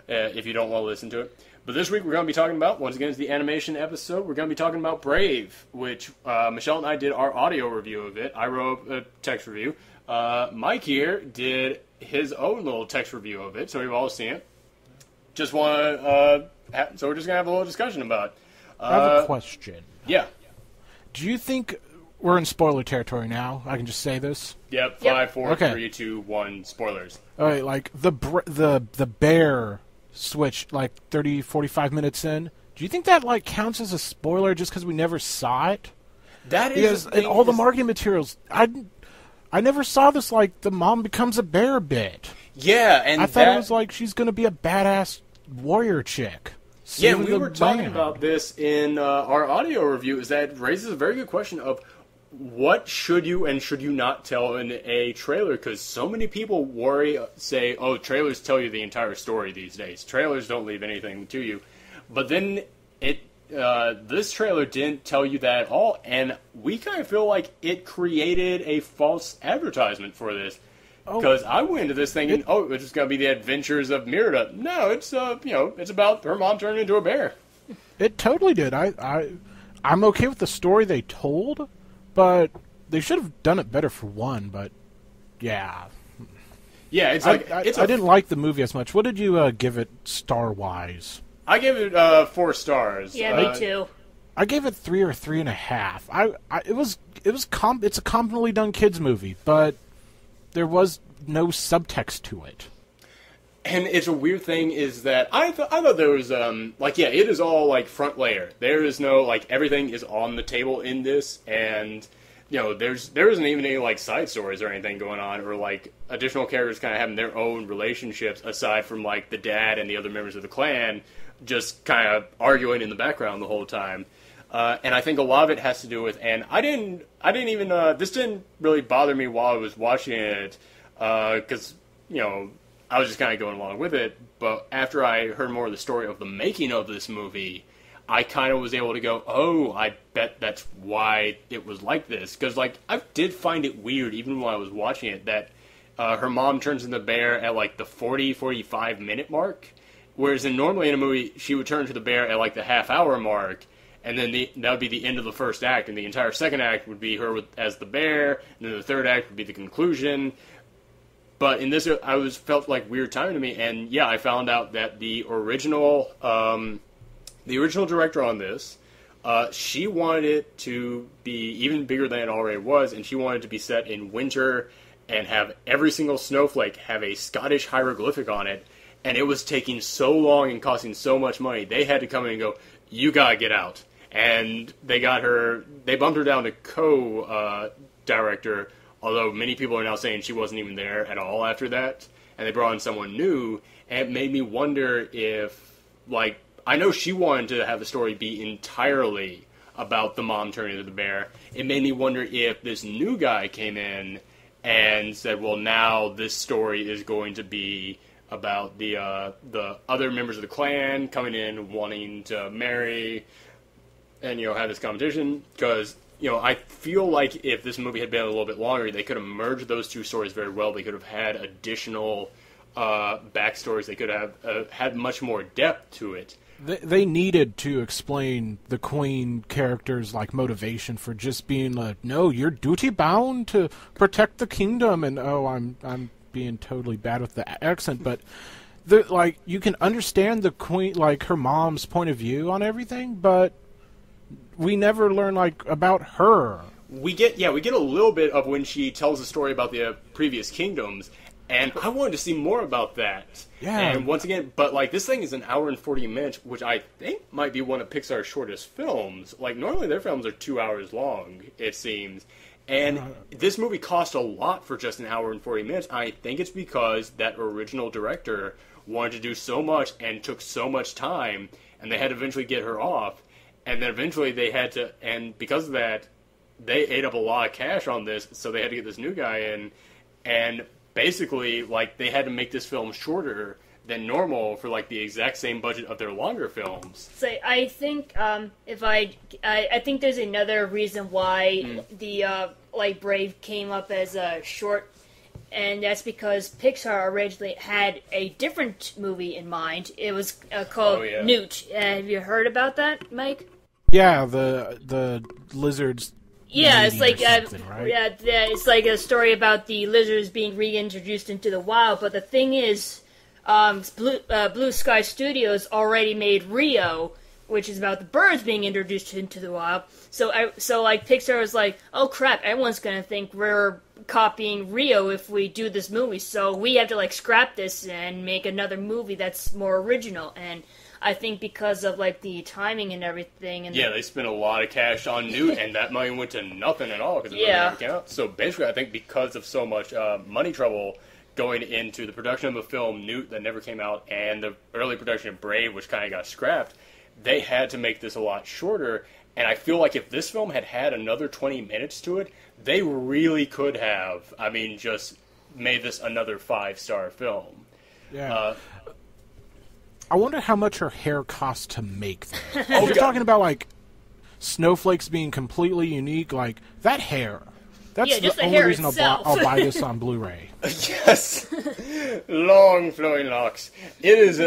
if you don't want to listen to it. But this week we're going to be talking about, once again, it's the animation episode. We're going to be talking about Brave, which Michelle and I did our audio review of it. I wrote a text review. Mike here did his own little text review of it, so we've all seen it. Just want to, so we're just going to have a little discussion about it. I have a question. Yeah. Do you think we're in spoiler territory now? I can just say this? Yep. 5, 4, 3, 2, 1, spoilers. All right, the bear switch 30, 45 minutes in. Do you think that counts as a spoiler just because we never saw it? That is because in all the marketing materials, I never saw this the mom becomes a bear bit. Yeah, and I thought it was she's gonna be a badass warrior chick. Yeah, we were talking about this in our audio review. Is that raises a very good question of what should you and should you not tell in a trailer? Because so many people say, oh, trailers tell you the entire story these days. Trailers don't leave anything to you. But then this trailer didn't tell you that at all, and we kind of feel like it created a false advertisement for this. Because I went into this thinking, it's just going to be the adventures of Merida. No, it's it's about her mom turning into a bear. It totally did. I'm okay with the story they told, but they should have done it better for one. But yeah, it's I didn't like the movie as much. What did you give it star wise? I gave it 4 stars. Yeah, me too. I gave it 3 or 3.5. It's a competently done kids movie, but there was no subtext to it. And it's a weird thing is that I thought there was, it is all, like, front layer. There is no, like, everything is on the table in this, and, you know, there isn't even any, like, side stories or anything going on, or, like, additional characters kind of having their own relationships, aside from, like, the dad and the other members of the clan just kind of arguing in the background the whole time. And I think a lot of it has to do with, and I didn't even, this didn't really bother me while I was watching it, because, you know, I was just kind of going along with it, but after I heard more of the story of the making of this movie, I kind of was able to go, oh, I bet that's why it was like this. Because, like, I did find it weird, even when I was watching it, that her mom turns into the bear at, like, the 45 minute mark, whereas normally in a movie, she would turn to the bear at, like, the half-hour mark, and then that would be the end of the first act, and the entire second act would be her as the bear, and then the third act would be the conclusion. But in this, felt like weird time to me, and yeah, I found out that the original director on this, she wanted it to be even bigger than it already was, and she wanted it to be set in winter and have every single snowflake have a Scottish hieroglyphic on it, and it was taking so long and costing so much money, they had to come in and go, you gotta get out. And they bumped her down to co-director, although many people are now saying she wasn't even there at all after that, and they brought in someone new, and it made me wonder if, like, I know she wanted to have the story be entirely about the mom turning into the bear. It made me wonder if this new guy came in and said, well, now this story is going to be about the other members of the clan coming in wanting to marry and, you know, have this competition, because, you know, I feel like if this movie had been a little bit longer, they could have merged those two stories very well. They could have had additional backstories. They could have had much more depth to it. They needed to explain the Queen character's, like, motivation for just being like, no, you're duty bound to protect the kingdom, and I'm being totally bad with the accent, but like, you can understand the Queen, like, her mom's point of view on everything, but we never learn, like, about her. We get a little bit of when she tells the story about the previous kingdoms, and I wanted to see more about that. Yeah. And once again, but, like, this thing is an hour and 40 minutes, which I think might be one of Pixar's shortest films. Like, normally their films are 2 hours long, it seems. And this movie cost a lot for just an hour and 40 minutes. I think it's because that original director wanted to do so much and took so much time, and they had to eventually get her off. And then eventually they had to, and because of that, they ate up a lot of cash on this, so they had to get this new guy in. And basically, like, they had to make this film shorter than normal for, like, the exact same budget of their longer films. So I think I think there's another reason why the Brave came up as a short, and that's because Pixar originally had a different movie in mind. It was called Newt. Have you heard about that, Mike? Yeah, the lizards. Yeah, it's like right? yeah, it's like a story about the lizards being reintroduced into the wild. But the thing is, Blue Sky Studios already made Rio, which is about the birds being introduced into the wild. So Pixar was like, oh crap, everyone's gonna think we're copying Rio if we do this movie. So we have to, like, scrap this and make another movie that's more original. And I think because of, like, the timing and everything. And they spent a lot of cash on Newt, and that money went to nothing at all because it never came out. So basically, I think because of so much money trouble going into the production of the film Newt that never came out, and the early production of Brave, which kind of got scrapped, they had to make this a lot shorter. And I feel like if this film had had another 20 minutes to it, they really could have, just made this another 5-star film. Yeah. I wonder how much her hair cost to make that. You're talking about, like, snowflakes being completely unique, like, that hair. That's the only reason I'll buy this on Blu-ray. Yes. Long flowing locks. It is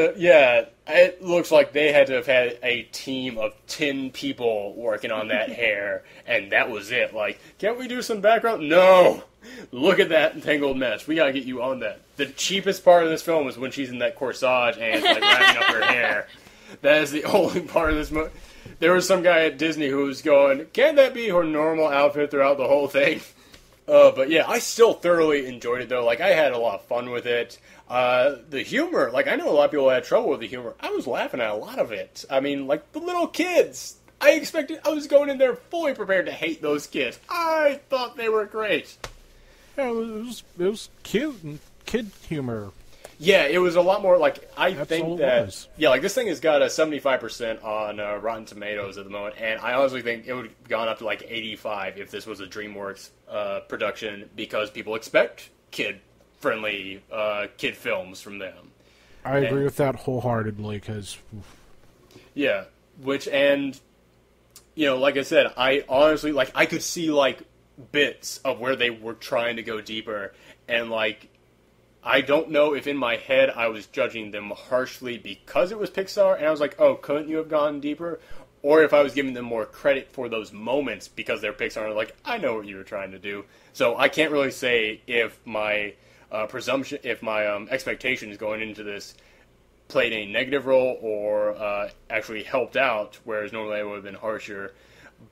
it looks like they had to have had a team of 10 people working on that hair, and that was it. Like, can't we do some background? No! Look at that tangled mess. We gotta get you on that. The cheapest part of this film is when she's in that corsage and, like, wrapping up her hair. That is the only part of this movie. There was some guy at Disney who was going, can't that be her normal outfit throughout the whole thing? But yeah, I still thoroughly enjoyed it though. Like I had a lot of fun with it. The humor, like I know a lot of people had trouble with the humor. I was laughing at a lot of it. I mean, like the little kids. I was going in there fully prepared to hate those kids. I thought they were great. Yeah, it was cute and kid humor. Yeah, it was a lot more like That's think all it that. was. Yeah, like this thing has got a 75% on Rotten Tomatoes at the moment, and I honestly think it would have gone up to like 85 if this was a DreamWorks production because people expect kid-friendly kid films from them. I agree with that wholeheartedly because. Yeah, like I said, I honestly like I could see like bits of where they were trying to go deeper, and like. I don't know if in my head I was judging them harshly because it was Pixar, and I was like, oh, couldn't you have gone deeper? Or if I was giving them more credit for those moments because they're Pixar, and like, I know what you were trying to do. So I can't really say if my expectations going into this played a negative role or actually helped out, whereas normally I would have been harsher.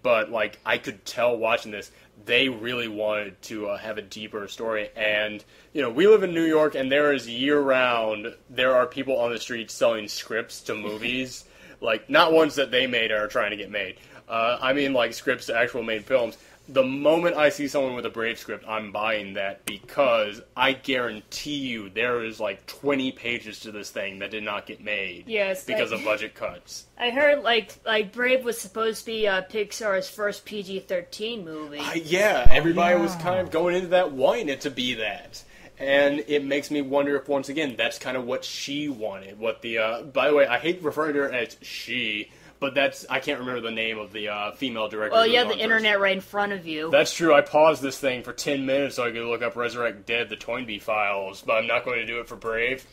But, like, I could tell watching this, they really wanted to have a deeper story. And, we live in New York, and there is year-round, there are people on the street selling scripts to movies. Like, not ones that they made or are trying to get made. I mean, like, scripts to actual made films. The moment I see someone with a Brave script, I'm buying that because I guarantee you there is like 20 pages to this thing that did not get made because of budget cuts. I heard like Brave was supposed to be Pixar's first PG-13 movie. Everybody was kind of going into that wanting it to be that. And it makes me wonder if, once again, that's kind of what she wanted. By the way, I hate referring to her as she, but I can't remember the name of the female director. Well, you have the internet right in front of you. That's true. I paused this thing for 10 minutes so I could look up Resurrect Dead, the Toynbee files, but I'm not going to do it for Brave.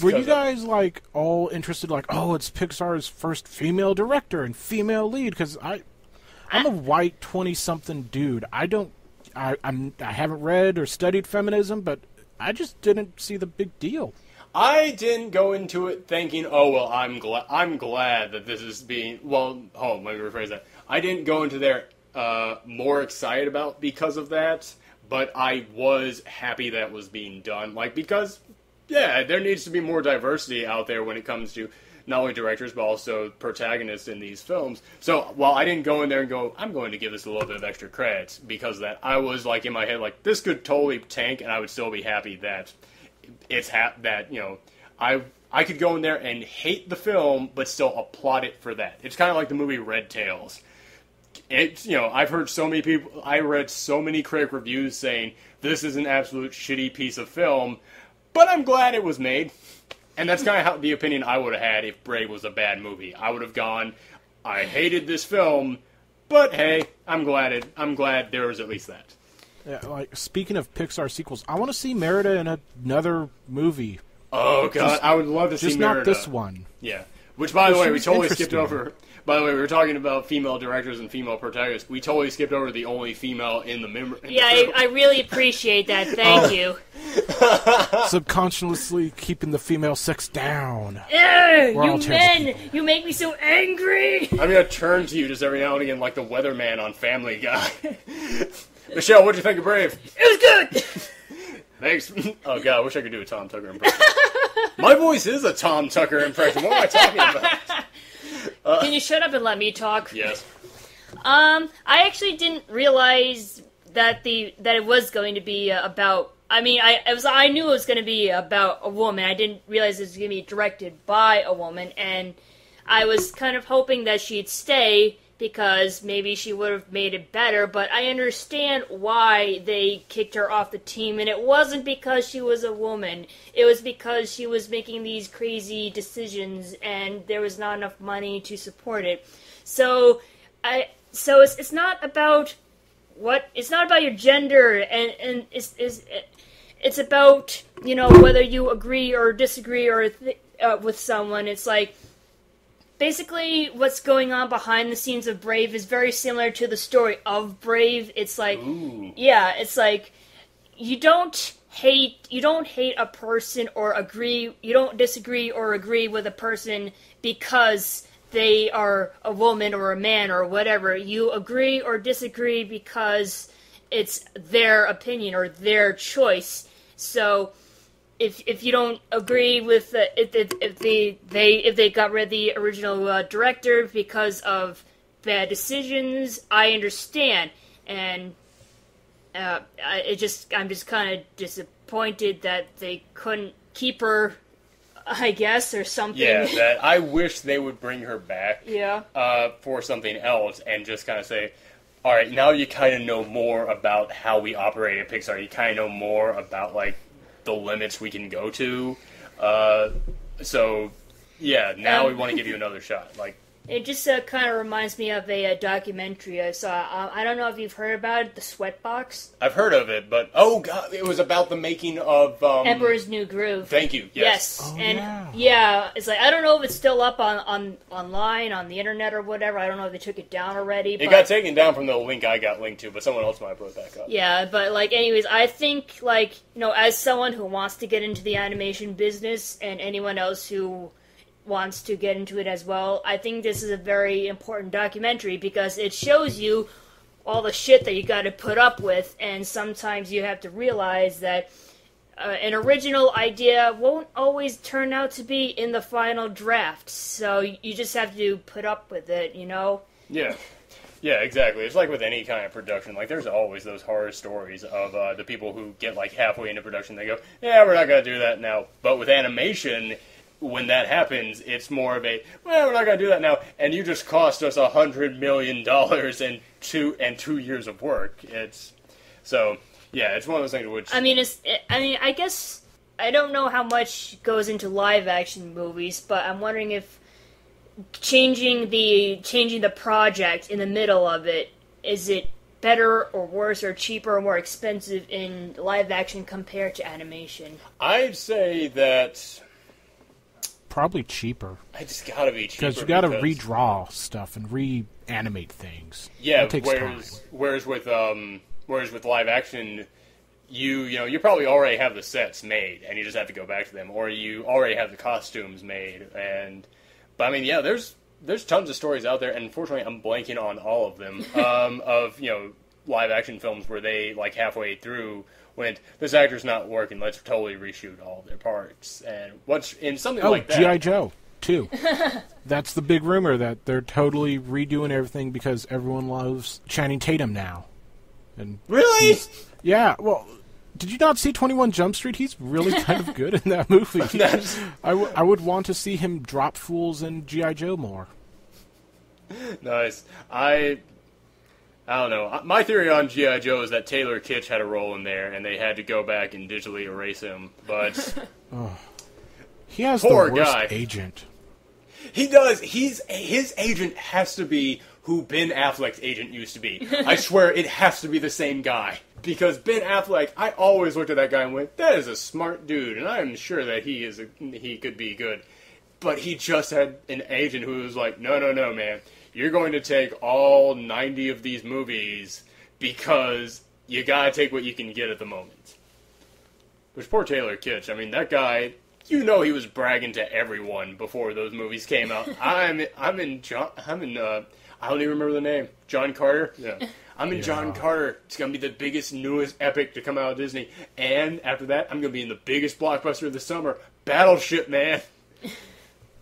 Were you guys, like, all interested, like, oh, it's Pixar's first female director and female lead? Because I'm a white 20-something dude. I haven't read or studied feminism, but I just didn't see the big deal. I didn't go into it thinking, oh, well, I'm glad that this is being... Well, hold on, let me rephrase that. I didn't go into there more excited about because of that, but I was happy that was being done. Like, because, there needs to be more diversity out there when it comes to not only directors, but also protagonists in these films. So, while I didn't go in there and go, I'm going to give this a little bit of extra credit because of that, I was, like, in my head, like, this could totally tank, and I would still be happy that... I could go in there and hate the film, but still applaud it for that. It's kind of like the movie Red Tails. I've heard so many people, I read so many critic reviews saying, this is an absolute shitty piece of film, but I'm glad it was made. And that's kind of the opinion I would have had if Brave was a bad movie. I would have gone, I hated this film, but hey, I'm glad there was at least that. Yeah, like, speaking of Pixar sequels, I want to see Merida in another movie. Oh, God, I would love to see Merida. Just not this one. Yeah. Which, by the way, we totally skipped over... By the way, we were talking about female directors and female protagonists. We totally skipped over the only female in the member. Yeah, I really appreciate that. Thank you. Subconsciously keeping the female sex down. You men! You make me so angry! I'm going to turn to you just every now and again like the weatherman on Family Guy. Michelle, what'd you think of Brave? It was good! Thanks. Oh, God, I wish I could do a Tom Tucker impression. My voice is a Tom Tucker impression. What am I talking about? Can you shut up and let me talk? Yes. I actually didn't realize that it was going to be about... I mean, I knew it was going to be about a woman. I didn't realize it was going to be directed by a woman, and I was kind of hoping that she'd stay... because maybe she would have made it better, but I understand why they kicked her off the team, and it wasn't because she was a woman. It was because she was making these crazy decisions, and there was not enough money to support it. So it's not about it's not about your gender, and it's about, whether you agree or disagree or with someone. It's like, basically, what's going on behind the scenes of Brave is very similar to the story of Brave. It's like, it's like you don't hate a person or you don't disagree or agree with a person because they are a woman or a man or whatever. You agree or disagree because it's their opinion or their choice. So if you don't agree with if they got rid of the original director because of bad decisions, I understand, and I'm just kind of disappointed that they couldn't keep her, I guess, or something. Yeah, that I wish they would bring her back. Yeah. For something else, and just kind of say, all right, now you kind of know more about how we operate at Pixar. You kind of know more about like the limits we can go to. So yeah, now we want to give you another shot. Like, it just kind of reminds me of a documentary I saw. I don't know if you've heard about it, The Sweatbox. I've heard of it, but oh god, it was about the making of Emperor's New Groove. Thank you. Yes. Oh, and yeah, it's like I don't know if it's still up on online on the internet or whatever. I don't know if they took it down already. It got taken down from the link I got linked to, but someone else might put it back up. Yeah, but like, anyways, I think like as someone who wants to get into the animation business and anyone else who wants to get into it as well, I think this is a very important documentary because it shows you all the shit that you got to put up with, and sometimes you have to realize that an original idea won't always turn out to be in the final draft, so you just have to put up with it, Yeah. Yeah, exactly. It's like with any kind of production. Like, there's always those horror stories of the people who get, like, halfway into production. They go, yeah, we're not going to do that now. But with animation, when that happens, it's more of a, well, we're not going to do that now. And you just cost us $100 million and 2 years of work. So, yeah, it's one of those things which... I guess, I don't know how much goes into live-action movies, but I'm wondering if changing the project in the middle of it, is it better or worse or cheaper or more expensive in live action compared to animation? I'd say that probably cheaper. It's gotta be cheaper because you gotta redraw stuff and reanimate things. Yeah, that takes time. Whereas with live action, you probably already have the sets made and you just have to go back to them, or you already have the costumes made. But I mean, yeah, there's tons of stories out there, and unfortunately, I'm blanking on all of them of live action films where they like halfway through went, this actor's not working, let's totally reshoot all their parts. And what's in something like that? G.I. Joe, too. That's the big rumor, that they're totally redoing everything because everyone loves Channing Tatum now. And really? Yeah, well, did you not see 21 Jump Street? He's really kind of good in that movie. I would want to see him drop fools in G.I. Joe more. Nice. I don't know. My theory on G.I. Joe is that Taylor Kitsch had a role in there, and they had to go back and digitally erase him. But he has poor the worst guy. agent. He does. His agent has to be who Ben Affleck's agent used to be. I swear it has to be the same guy. Because Ben Affleck, I always looked at that guy and went, that is a smart dude, and I am sure that he could be good. But he just had an agent who was like, no, man. You're going to take all 90 of these movies because you gotta take what you can get at the moment. Which, poor Taylor Kitsch. I mean, that guy, he was bragging to everyone before those movies came out. I don't even remember the name. John Carter? Yeah. I'm in John Carter. It's going to be the biggest, newest epic to come out of Disney. And after that, I'm going to be in the biggest blockbuster of the summer, Battleship, man.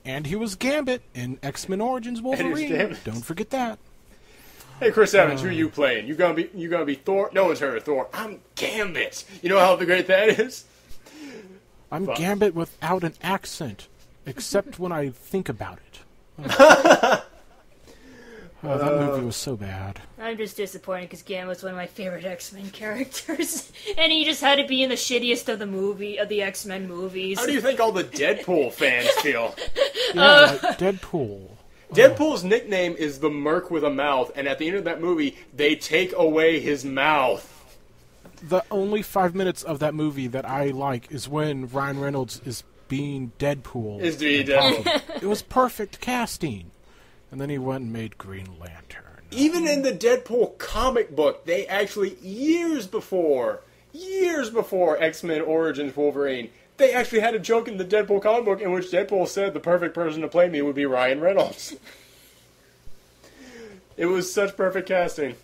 And he was Gambit in X-Men Origins Wolverine. Don't forget that. Hey, Chris Evans, who are you playing? You gonna be Thor? No one's heard of Thor. I'm Gambit. You know how great that is? I'm Gambit without an accent, except when I think about it. Oh, that movie was so bad. I'm just disappointed because Gambit's one of my favorite X-Men characters, and he just had to be in the shittiest of the X-Men movies. How do you think all the Deadpool fans feel? Yeah, like Deadpool. Deadpool's nickname is the Merc with a Mouth, and at the end of that movie, they take away his mouth. The only 5 minutes of that movie that I like is when Ryan Reynolds is being Deadpool. It was perfect casting. And then he went and made Green Lantern. Even in the Deadpool comic book, they actually, years before X-Men Origins Wolverine, they actually had a joke in the Deadpool comic book in which Deadpool said the perfect person to play me would be Ryan Reynolds. It was such perfect casting.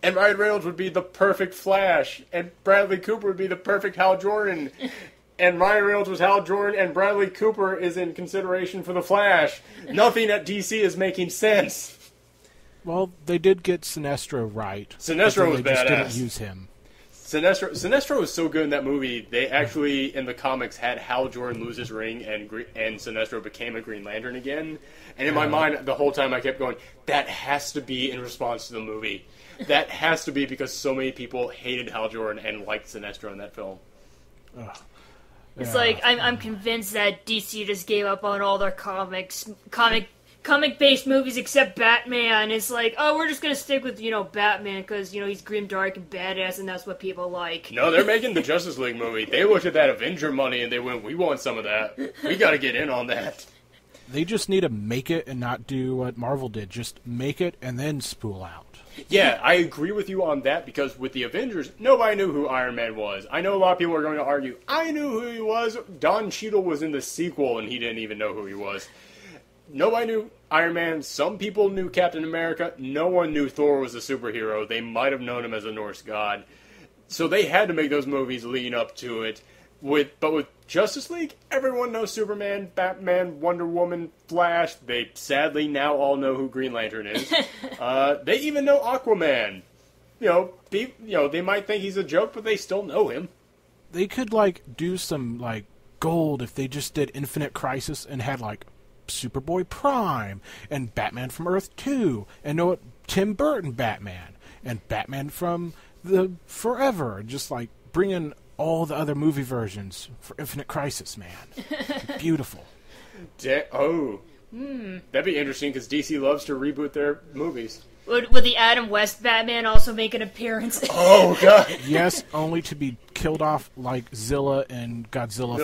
And Ryan Reynolds would be the perfect Flash, and Bradley Cooper would be the perfect Hal Jordan. And Ryan Reynolds was Hal Jordan, and Bradley Cooper is in consideration for the Flash. Nothing at DC is making sense. Well, they did get Sinestro right. Sinestro was badass. They just didn't use him. Sinestro was so good in that movie. They actually, in the comics, had Hal Jordan lose his ring, and Sinestro became a Green Lantern again. And in my mind, the whole time I kept going, that has to be in response to the movie. That has to be because so many people hated Hal Jordan and liked Sinestro in that film. It's like, I'm convinced that DC just gave up on all their comic-based movies except Batman. It's like, oh, we're just gonna stick with, Batman because, he's grim, dark, and badass, and that's what people like. No, they're making the Justice League movie. They looked at that Avenger money and they went, we want some of that. We gotta get in on that. They just need to make it and not do what Marvel did. Just make it and then spool out. Yeah, I agree with you on that, because with the Avengers, nobody knew who Iron Man was. I know a lot of people are going to argue, I knew who he was. Don Cheadle was in the sequel and he didn't even know who he was. Nobody knew Iron Man. Some people knew Captain America. No one knew Thor was a superhero. They might have known him as a Norse god. So they had to make those movies leading up to it. But with Justice League, everyone knows Superman, Batman, Wonder Woman, Flash. They sadly now all know who Green Lantern is. They even know Aquaman. They might think he's a joke, but they still know him. They could do some gold if they just did Infinite Crisis and had Superboy Prime and Batman from Earth 2 and Tim Burton Batman and Batman from the Forever. Just bring in all the other movie versions for Infinite Crisis, man. Beautiful. That'd be interesting because DC loves to reboot their movies. Would the Adam West Batman also make an appearance? Oh, God. Yes, only to be killed off like Zilla and Godzilla.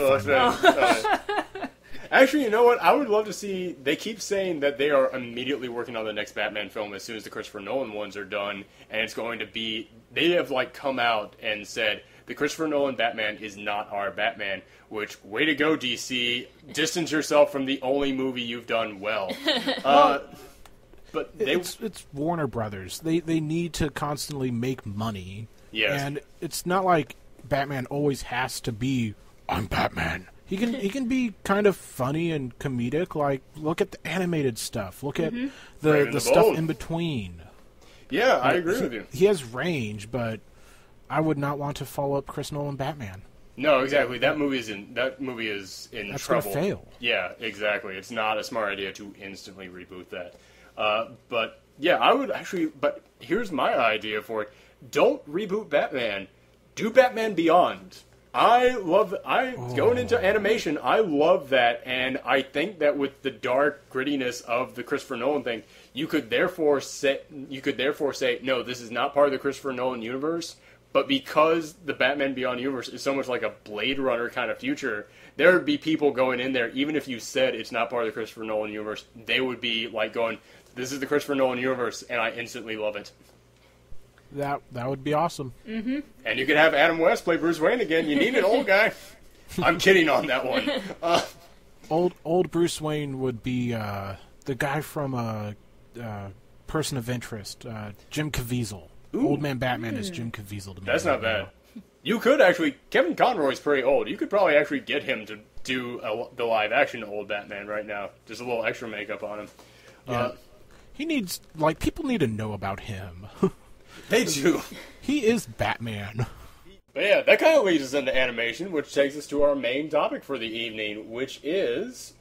Actually, you know what? I would love to see... They keep saying that they are immediately working on the next Batman film as soon as the Christopher Nolan ones are done, and it's going to be... They have, come out and said, the Christopher Nolan Batman is not our Batman, which, way to go, DC. Distance yourself from the only movie you've done well. But it's Warner Brothers. They need to constantly make money. Yes. And it's not like Batman always has to be, I'm Batman. He can be kind of funny and comedic. Look at the animated stuff. Look at the stuff in between. Yeah, I agree with you. He has range, but I would not want to follow up Chris Nolan Batman. No, exactly. That movie is in That's trouble. Gonna fail. Yeah, exactly. It's not a smart idea to instantly reboot that. But yeah, I would actually. But here's my idea for it: don't reboot Batman. Do Batman Beyond. Going into animation, I love that, and I think that with the dark grittiness of the Christopher Nolan thing, you could therefore say, no, this is not part of the Christopher Nolan universe. But because the Batman Beyond universe is so much like a Blade Runner kind of future, there would be people going in there, even if you said it's not part of the Christopher Nolan universe, they would be going, this is the Christopher Nolan universe, and I instantly love it. That would be awesome. Mm-hmm. And you could have Adam West play Bruce Wayne again. You need an old guy. I'm kidding on that one. Old Bruce Wayne would be the guy from Person of Interest, Jim Caviezel. Ooh. Old Man Batman is Jim Caviezel to me. That's not bad. You could actually... Kevin Conroy's pretty old. You could probably actually get him to do the live-action old Batman right now. Just a little extra makeup on him. Yeah. He needs... people need to know about him. They do. He is Batman. But yeah, that kind of leads us into animation, which takes us to our main topic for the evening, which is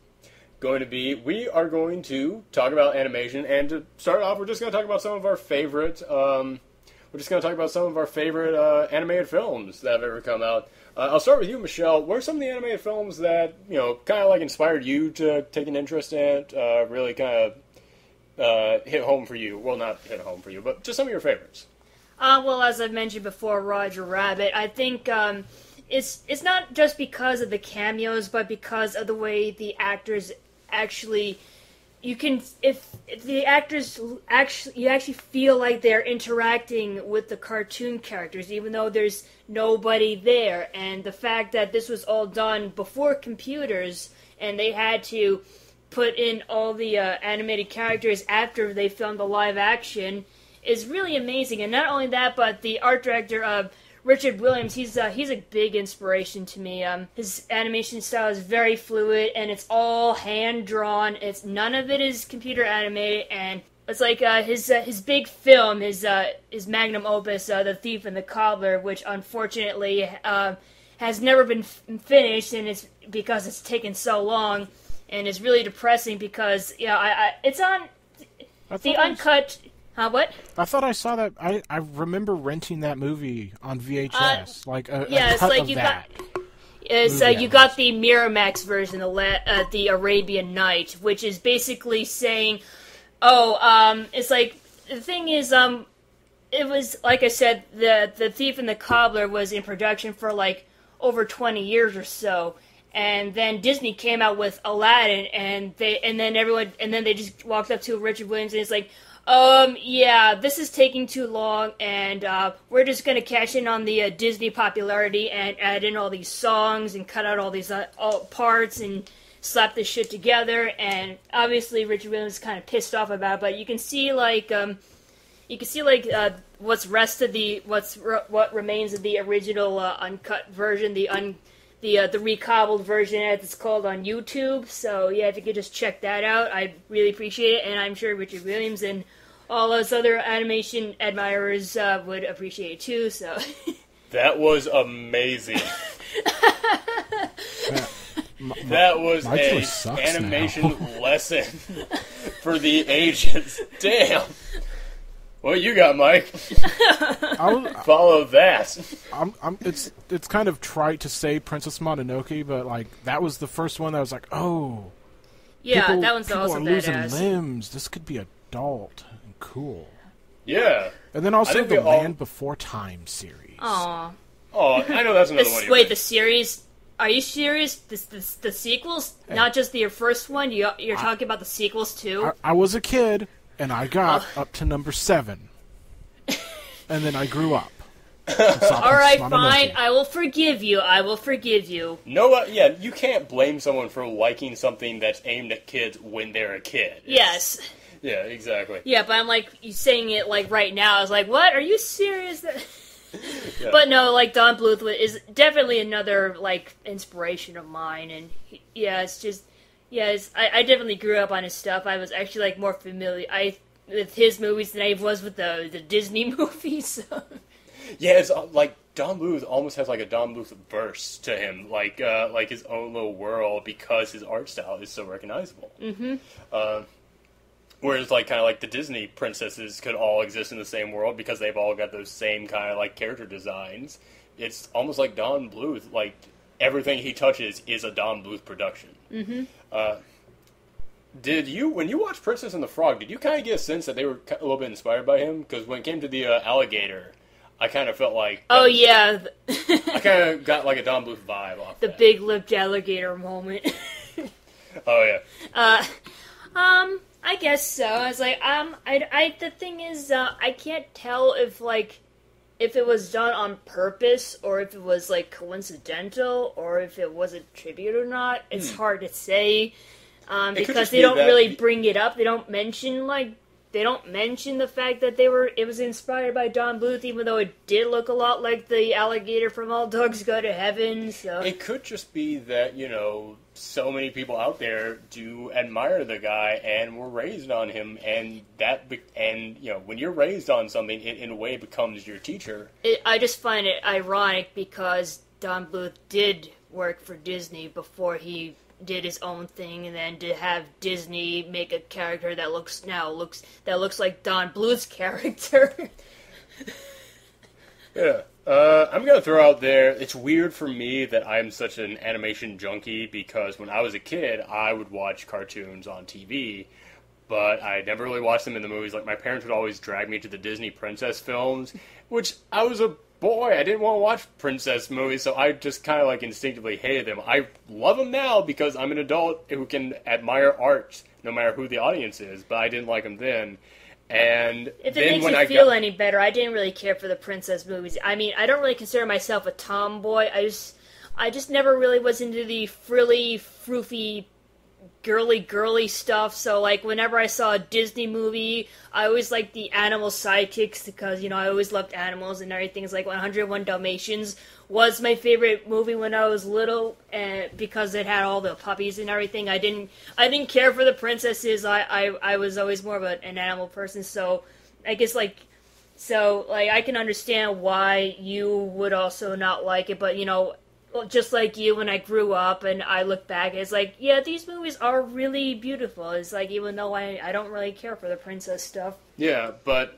going to be, we are going to talk about animation, and to start off, we're just going to talk about some of our favorite, animated films that have ever come out. I'll start with you, Michelle. What are some of the animated films that, kind of inspired you to take an interest in, really kind of hit home for you? Well, not hit home for you, but just some of your favorites. Well, as I've mentioned before, Roger Rabbit. I think it's not just because of the cameos, but because of the way the actors actually. If the actors actually feel like they're interacting with the cartoon characters, even though there's nobody there, and the fact that this was all done before computers, and they had to put in all the animated characters after they filmed the live action. is really amazing. And not only that, but the art director, Richard Williams, he's a big inspiration to me. His animation style is very fluid, and it's all hand drawn. It's none of it is computer animated, and it's like his big film, his magnum opus, The Thief and the Cobbler, which unfortunately has never been finished, and it's because it's taken so long, and it's really depressing because it's on the uncut. What? I thought I saw that. I remember renting that movie on VHS. It's like you got. You got the Miramax version, the Arabian Night, which is basically saying, it's like the thing is, it was like I said, the Thief and the Cobbler was in production for like over 20 years or so. And then Disney came out with Aladdin, and then they just walked up to Richard Williams and it's like, this is taking too long, and we're just gonna cash in on the Disney popularity and add in all these songs and cut out all these parts and slap this shit together. And obviously Richard Williams is kind of pissed off about it, but you can see what remains of the original uncut version, the recobbled version, as it's called, on YouTube. So yeah, if you could just check that out, I'd really appreciate it, and I'm sure Richard Williams and all those other animation admirers would appreciate it too. So that was amazing. That was an animation lesson for the ages. Damn. What you got, Mike? Follow that. It's kind of trite to say Princess Mononoke, but like that was the first one that was like, oh, yeah, that one's people also are losing badass. limbs. This could be adult and cool. Yeah, and then also the Land Before Time series. Aww. Oh, I know that's another one. Wait, the series? Are you serious? The sequels, not just the first one. You're talking about the sequels too. I was a kid. And I got up to number 7. And then I grew up. Alright, fine. I will forgive you. No, you can't blame someone for liking something that's aimed at kids when they're a kid. Yes. Yeah, exactly. Yeah, but I'm like, you saying it like right now. I was like, what? Are you serious? Yeah. But no, like Don Bluth is definitely another like inspiration of mine. And it's just... Yes, I definitely grew up on his stuff. I was actually like more familiar with his movies than I was with the Disney movies. So. Yeah, it's like Don Bluth almost has like a Don Bluth verse to him, like his own little world, because his art style is so recognizable. Mm-hmm. Whereas like kind of like the Disney princesses could all exist in the same world because they've all got those same kind of like character designs. It's almost like Don Bluth, like everything he touches is a Don Bluth production. Mm-hmm. When you watched Princess and the Frog, did you kind of get a sense that they were a little bit inspired by him? Because when it came to the alligator, I kind of felt like... I kind of got like a Don Bluth vibe off the big-lipped alligator moment. Oh, yeah. I guess so. I was like, the thing is, I can't tell if it was done on purpose, or if it was, like, coincidental, or if it was a tribute or not. It's hard to say, because they don't really bring it up. They don't mention, the fact that it was inspired by Don Bluth, even though it did look a lot like the alligator from All Dogs Go to Heaven, so... It could just be that, so many people out there do admire the guy and were raised on him, and when you're raised on something, it in a way becomes your teacher. I just find it ironic because Don Bluth did work for Disney before he did his own thing, and then to have Disney make a character that looks like Don Bluth's character. Yeah. I'm going to throw out there, it's weird for me that I'm such an animation junkie, because when I was a kid, I would watch cartoons on TV, but I never really watched them in the movies. Like, my parents would always drag me to the Disney princess films, which I was a boy. I didn't want to watch princess movies, so I just kind of, instinctively hated them. I love them now because I'm an adult who can admire art, no matter who the audience is, but I didn't like them then. And if it makes you feel any better, I didn't really care for the princess movies. I mean, I don't really consider myself a tomboy. I just never really was into the frilly, froofy girly stuff. So like whenever I saw a Disney movie, I always liked the animal sidekicks because I always loved animals and everything. It's like 101 Dalmatians was my favorite movie when I was little, and because it had all the puppies and everything. I didn't care for the princesses. I was always more of an animal person. So I guess I can understand why you would also not like it, but just like you, when I grew up and I look back, it's like, yeah, these movies are really beautiful. It's like, even though I don't really care for the princess stuff. Yeah, but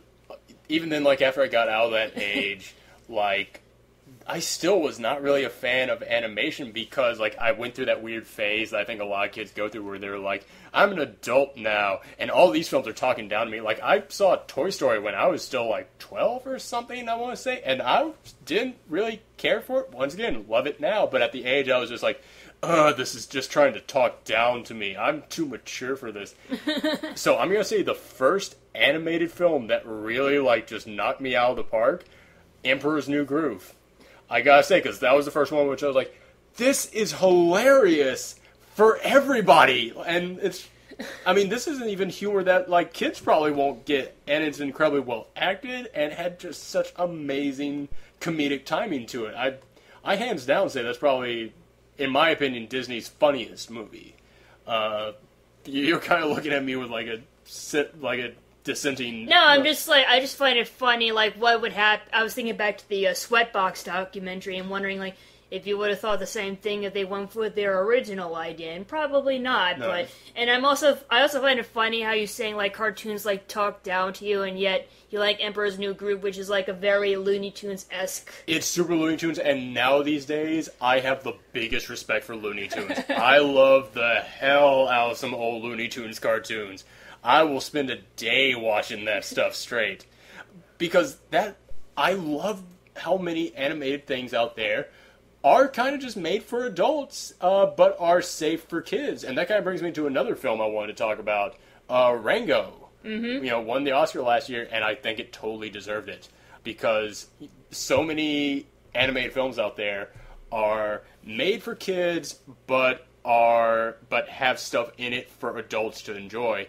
even then, like, after I got out of that age, like, I still was not really a fan of animation because, like, I went through that weird phase that I think a lot of kids go through where they're like, I'm an adult now, and all these films are talking down to me. Like, I saw Toy Story when I was still, like, 12 or something, I want to say, and I didn't really care for it. Once again, love it now, but at the age I was just like, this is just trying to talk down to me. I'm too mature for this. So I'm going to say the first animated film that really, like, just knocked me out of the park, Emperor's New Groove. I gotta say, because that was the first one which I was like, this is hilarious for everybody. And this isn't even humor that, like, kids probably won't get, and it's incredibly well acted, and had just such amazing comedic timing to it. I hands down say that's probably, in my opinion, Disney's funniest movie. You're kind of looking at me with, like, a dissenting... No, I just find it funny, like, what would happen... I was thinking back to the Sweatbox documentary and wondering, like, if you would have thought the same thing if they went with their original idea, and probably not, no. But... And I also find it funny how you're saying, like, cartoons, like, talk down to you, and yet you like Emperor's New Groove, which is, like, a very Looney Tunes-esque... It's super Looney Tunes, and now these days, I have the biggest respect for Looney Tunes. I love the hell out of some old Looney Tunes cartoons. I will spend a day watching that stuff straight. Because I love how many animated things out there are kind of just made for adults, but are safe for kids. And that kind of brings me to another film I wanted to talk about, Rango. Mm-hmm. Won the Oscar last year, and I think it totally deserved it. Because so many animated films out there are made for kids, but have stuff in it for adults to enjoy.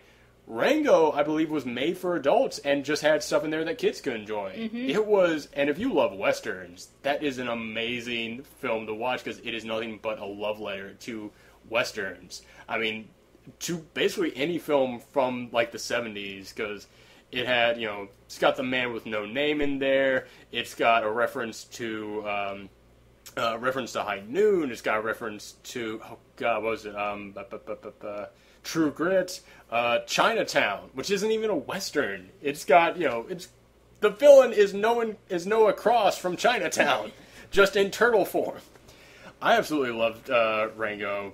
Rango, I believe, was made for adults and just had stuff in there that kids could enjoy. Mm-hmm. It was, and if you love Westerns, that is an amazing film to watch because it is nothing but a love letter to Westerns. I mean, to basically any film from, like, the 70s, because it had, it's got The Man with No Name in there, it's got a reference to High Noon, it's got a reference to, oh god, what was it, True Grit, Chinatown, which isn't even a Western. It's got, the villain is Noah Cross from Chinatown, just in turtle form. I absolutely loved Rango.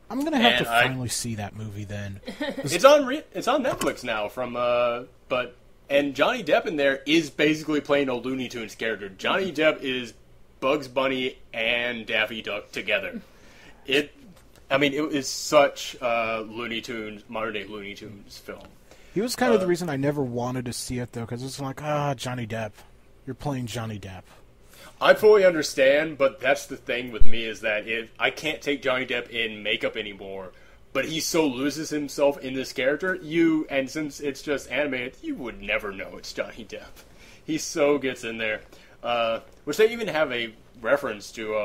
I'm gonna have to finally see that movie then. It's on Netflix now. And Johnny Depp in there is basically playing a Looney Tunes character. Johnny Depp is Bugs Bunny and Daffy Duck together. It is such a Looney Tunes, modern-day Looney Tunes film. He was kind of the reason I never wanted to see it, though, because it's like, Johnny Depp. You're playing Johnny Depp. I fully understand, but that's the thing with me, is that I can't take Johnny Depp in makeup anymore, but he so loses himself in this character, and since it's just animated, you would never know it's Johnny Depp. He so gets in there. Which they even have a reference to,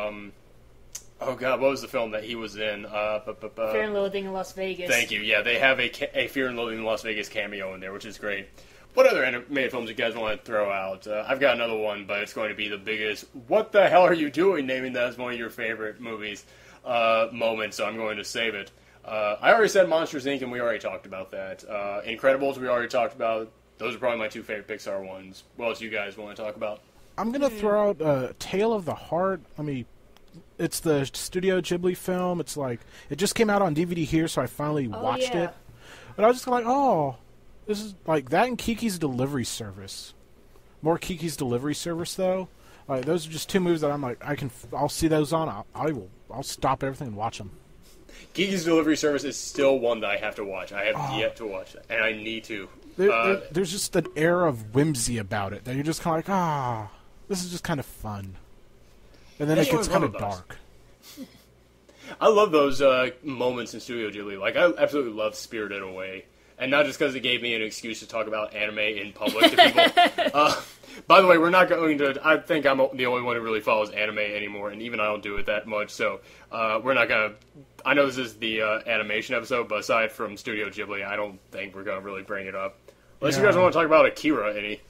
oh god, what was the film that he was in? Fear and Loathing in Las Vegas. Thank you. Yeah, they have a Fear and Loathing in Las Vegas cameo in there, which is great. What other animated films you guys want to throw out? I've got another one, but it's going to be the biggest, what the hell are you doing, naming that as one of your favorite movies moments, so I'm going to save it. I already said Monsters, Inc., and we already talked about that. Incredibles, we already talked about. Those are probably my two favorite Pixar ones. What else you guys want to talk about? I'm going to throw out Tale of the Heart. It's the Studio Ghibli film. It's like, it just came out on DVD here, so I finally watched it. But I was just like, this is like that and Kiki's Delivery Service. More Kiki's Delivery Service, though. Like, those are just two movies that I'm like, I'll see those on. I'll stop everything and watch them. Kiki's Delivery Service is still one that I have to watch. I have yet to watch that, and I need to. There's just an air of whimsy about it that you're just kind of like, this is just kind of fun. And then it gets kind of dark. I love those moments in Studio Ghibli. Like, I absolutely love Spirited Away. And not just because it gave me an excuse to talk about anime in public to people. By the way, we're not going to... I think I'm the only one who really follows anime anymore, and even I don't do it that much, so we're not going to... I know this is the animation episode, but aside from Studio Ghibli, I don't think we're going to really bring it up. Unless you guys want to talk about Akira any.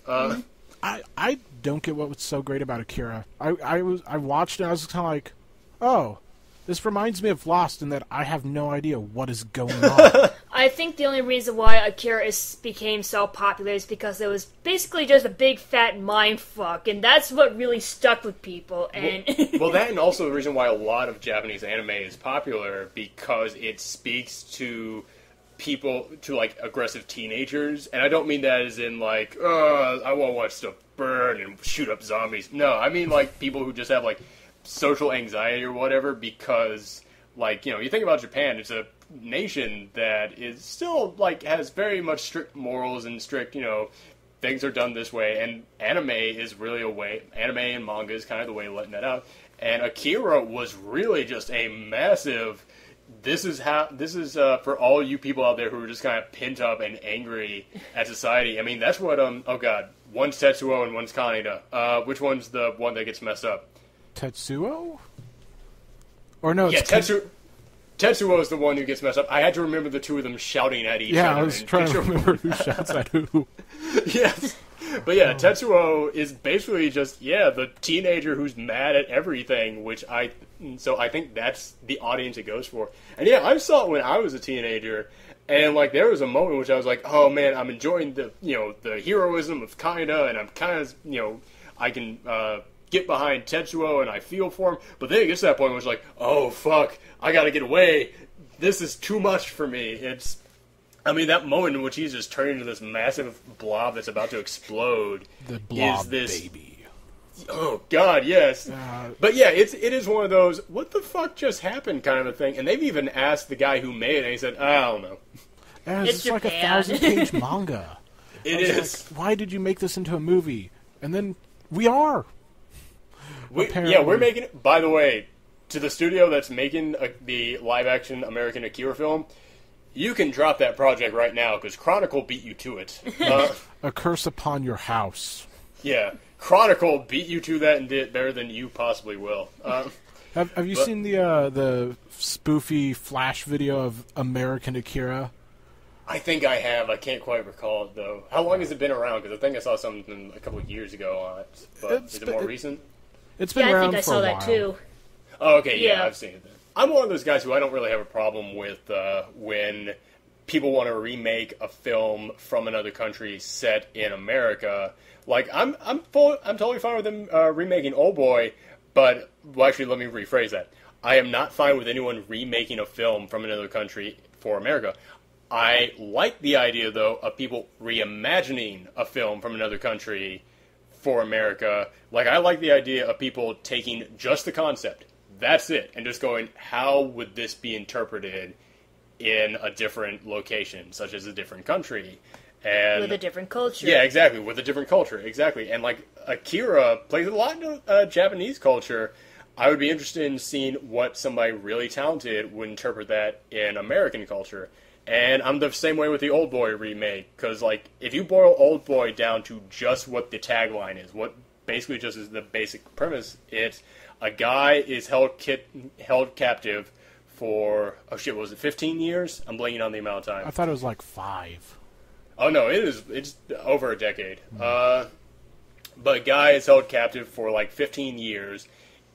I don't get what was so great about Akira. I watched it and I was kind of like, oh, this reminds me of Lost in that I have no idea what is going on. I think the only reason why Akira became so popular is because it was basically just a big fat mindfuck, and that's what really stuck with people. And well, that and also the reason why a lot of Japanese anime is popular, because it speaks to people, to like aggressive teenagers, and I don't mean that as in like, I want to watch stuff burn and shoot up zombies. No, I mean like people who just have like social anxiety or whatever, because like, you know, you think about Japan, it's a nation that is still like has very much strict morals and strict, you know, things are done this way, and anime is really a way, anime and manga is kind of the way of letting that out. And Akira was really just a massive, this is for all you people out there who are just kind of pent up and angry at society. I mean, that's what oh god, one's Tetsuo and one's Kaneda. Which one's the one that gets messed up? Tetsuo? Or no, it's Tetsuo is the one who gets messed up. I had to remember the two of them shouting at each other. Yeah, I was trying to remember who shouts at who. Yes. But yeah, Tetsuo is basically just, the teenager who's mad at everything, so I think that's the audience it goes for. And yeah, I saw it when I was a teenager, and like there was a moment in which I was like, oh man, I'm enjoying the heroism of Kaneda, and I'm kind of, I can get behind Tetsuo and I feel for him, but then it gets to that point where it's like, oh fuck, I gotta get away. This is too much for me. That moment in which he's just turning into this massive blob that's about to explode. The blob baby. Oh god, yes. But yeah, it is one of those, what the fuck just happened kind of a thing. And they've even asked the guy who made it, and he said, I don't know. It's like a 1,000-page manga. It is. Like, why did you make this into a movie? And then we are. We're making it. By the way, to the studio that's making the live-action American Akira film, you can drop that project right now, because Chronicle beat you to it. A curse upon your house. Yeah, Chronicle beat you to that and did it better than you possibly will. Have you seen the spoofy Flash video of American Akira? I think I have. I can't quite recall it, though. How long has it been around? Because I think I saw something a couple of years ago on it. But is it more recent? It's been around for a while. I think I saw that, too. Oh, okay, yeah, I've seen it then. I'm one of those guys who I don't really have a problem with when people want to remake a film from another country set in America. Like, I'm totally fine with them remaking Oldboy, but, well, actually, let me rephrase that. I am not fine with anyone remaking a film from another country for America. I like the idea, though, of people reimagining a film from another country for America. Like, I like the idea of people taking just the concept, that's it, and just going, how would this be interpreted in a different location, such as a different country? And with a different culture. Yeah, exactly, with a different culture, exactly. And, like, Akira plays a lot into Japanese culture. I would be interested in seeing what somebody really talented would interpret that in American culture. And I'm the same way with the Oldboy remake, because, like, if you boil Oldboy down to just what the tagline is, what basically just is the basic premise, it's a guy is held captive for, oh shit, what was it, 15 years? I'm blanking on the amount of time. I thought it was like 5. Oh no, it's over a decade. But a guy is held captive for like 15 years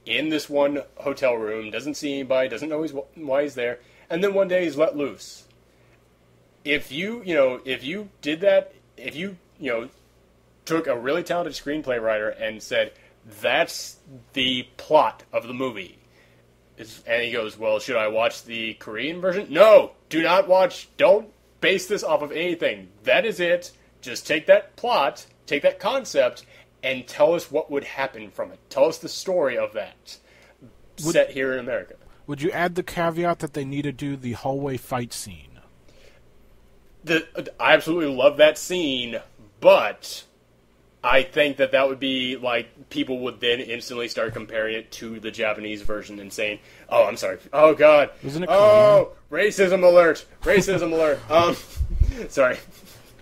in this one hotel room, doesn't see anybody, doesn't know why he's there, and then one day he's let loose. If you did that, if you took a really talented screenplay writer and said, that's the plot of the movie, and he goes, well, should I watch the Korean version? No, don't base this off of anything. That is it. Just take that plot, take that concept, and tell us what would happen from it. Tell us the story of that, set here in America. Would you add the caveat that they need to do the hallway fight scene? I absolutely love that scene, but I think that would be, like, people would then instantly start comparing it to the Japanese version and saying, oh, I'm sorry, oh, God. Isn't it oh, racism alert, racism alert. Sorry.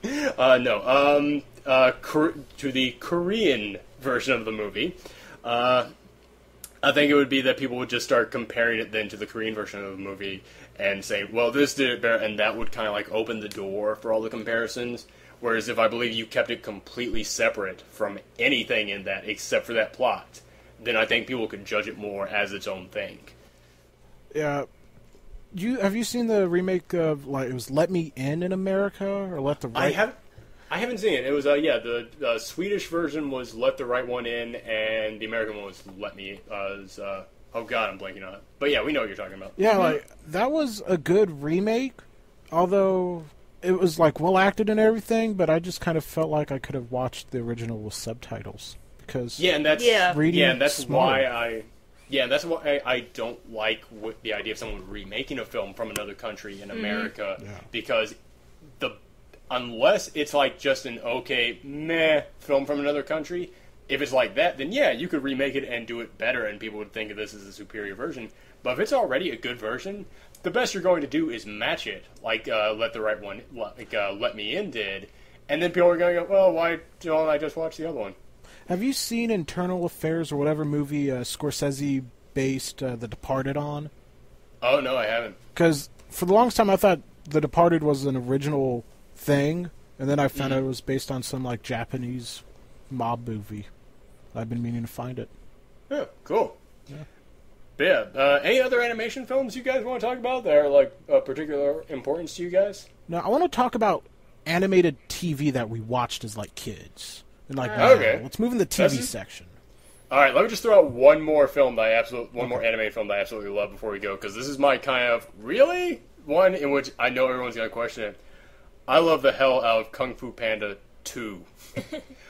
No, to the Korean version of the movie. I think it would be that people would just start comparing it then to the Korean version of the movie and say, well, this did it better, and that would kind of, like, open the door for all the comparisons. Whereas if I believe you kept it completely separate from anything in that except for that plot, then I think people could judge it more as its own thing. Yeah. Have you seen the remake of, like, it was Let Me In America, or Let the Right... I haven't seen it. It was, the Swedish version was Let the Right One In, and the American one was Let Me, oh god, I'm blanking on it. But yeah, we know what you're talking about. Yeah, like, that was a good remake, although it was, like, well acted and everything, but I just kind of felt like I could have watched the original with subtitles, because that's why I don't like the idea of someone remaking a film from another country in America, because unless it's like just an okay, meh film from another country, if it's like that, then yeah, you could remake it and do it better and people would think of this as a superior version. But if it's already a good version, the best you're going to do is match it, like Let the Right One, like Let Me In did, and then people are going to go, well, why don't I just watch the other one? Have you seen Internal Affairs or whatever movie Scorsese based The Departed on? Oh, no, I haven't. Because for the longest time I thought The Departed was an original thing, and then I found out it was based on some, like, Japanese mob movie. I've been meaning to find it. Yeah, cool. Yeah. But yeah, any other animation films you guys want to talk about that are, like, of particular importance to you guys? No, I want to talk about animated TV that we watched as, like, kids. And, like, okay. Let's move in the TV section. All right, let me just throw out one more film that more animated film that I absolutely love before we go, because this is my kind of really one in which I know everyone's going to question it. I love the hell out of Kung Fu Panda 2.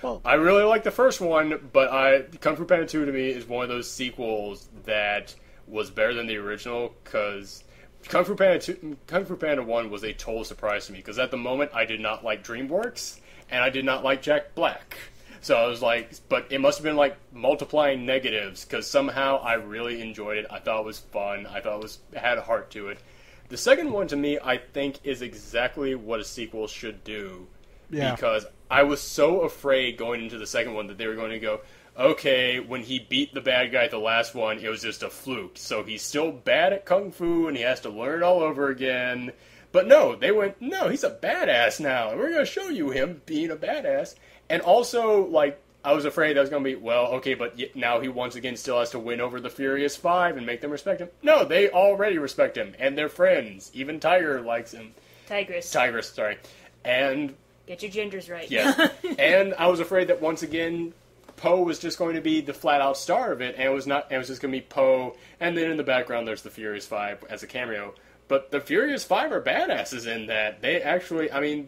Well, I really like the first one, but Kung Fu Panda 2 to me is one of those sequels that was better than the original, because Kung Fu Panda 1 was a total surprise to me, because at the moment I did not like DreamWorks, and I did not like Jack Black. So I was like, but it must have been like multiplying negatives, because somehow I really enjoyed it. I thought it was fun. I thought it had a heart to it. The second one, to me, I think is exactly what a sequel should do. Yeah. Because I was so afraid going into the second one that they were going to go, okay, when he beat the bad guy at the last one, it was just a fluke. So he's still bad at Kung Fu, and he has to learn it all over again. But no, they went, no, he's a badass now. And we're going to show you him being a badass. And also, like, I was afraid that was going to be, well, okay, but now he once again still has to win over the Furious Five and make them respect him. No, they already respect him, and they're friends. Even Tiger likes him. Tigress, sorry. And... get your gingers right. Yeah. And I was afraid that once again, Poe was just going to be the flat-out star of it, and it was just going to be Poe, and then in the background there's the Furious Five as a cameo. But the Furious Five are badasses in that. They actually, I mean...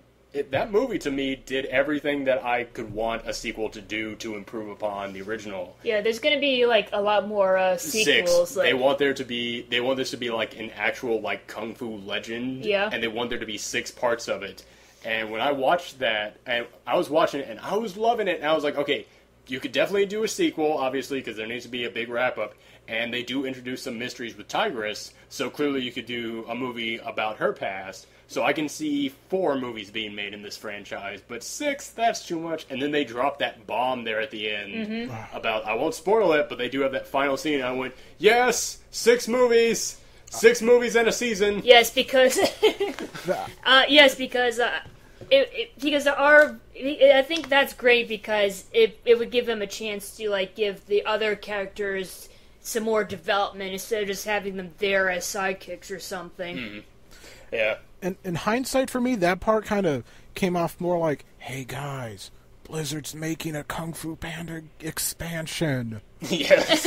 that movie, to me, did everything that I could want a sequel to do to improve upon the original. Yeah, there's going to be, like, a lot more sequels. 6. Like... They want this to be, like, an actual, like, Kung Fu legend. Yeah. And they want there to be 6 parts of it. And when I watched that, and I was watching it, and I was loving it, and I was like, okay, you could definitely do a sequel, obviously, because there needs to be a big wrap-up. And they do introduce some mysteries with Tigress, so clearly you could do a movie about her past. So I can see 4 movies being made in this franchise, but 6, that's too much. And then they drop that bomb there at the end about, I won't spoil it, but they do have that final scene, and I went, yes, 6 movies! 6 movies and a season! Yes, because... I think that's great, because it would give them a chance to, like, give the other characters some more development, instead of just having them there as sidekicks or something. Mm-hmm. Yeah. In hindsight, for me, that part kind of came off more like, hey guys, Blizzard's making a Kung Fu Panda expansion. Yes.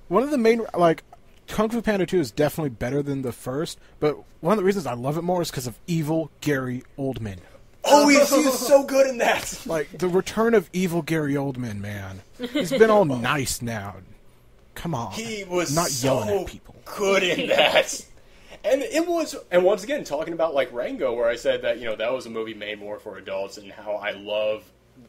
One of the main, like, Kung Fu Panda 2 is definitely better than the first, but one of the reasons I love it more is because of evil Gary Oldman. Oh, he's so good in that! Like, the return of evil Gary Oldman, man. He's been all nice now. Come on. He was not so yelling at people. Good in that. And it was, and once again, talking about like Rango, where I said that, that was a movie made more for adults, and how I love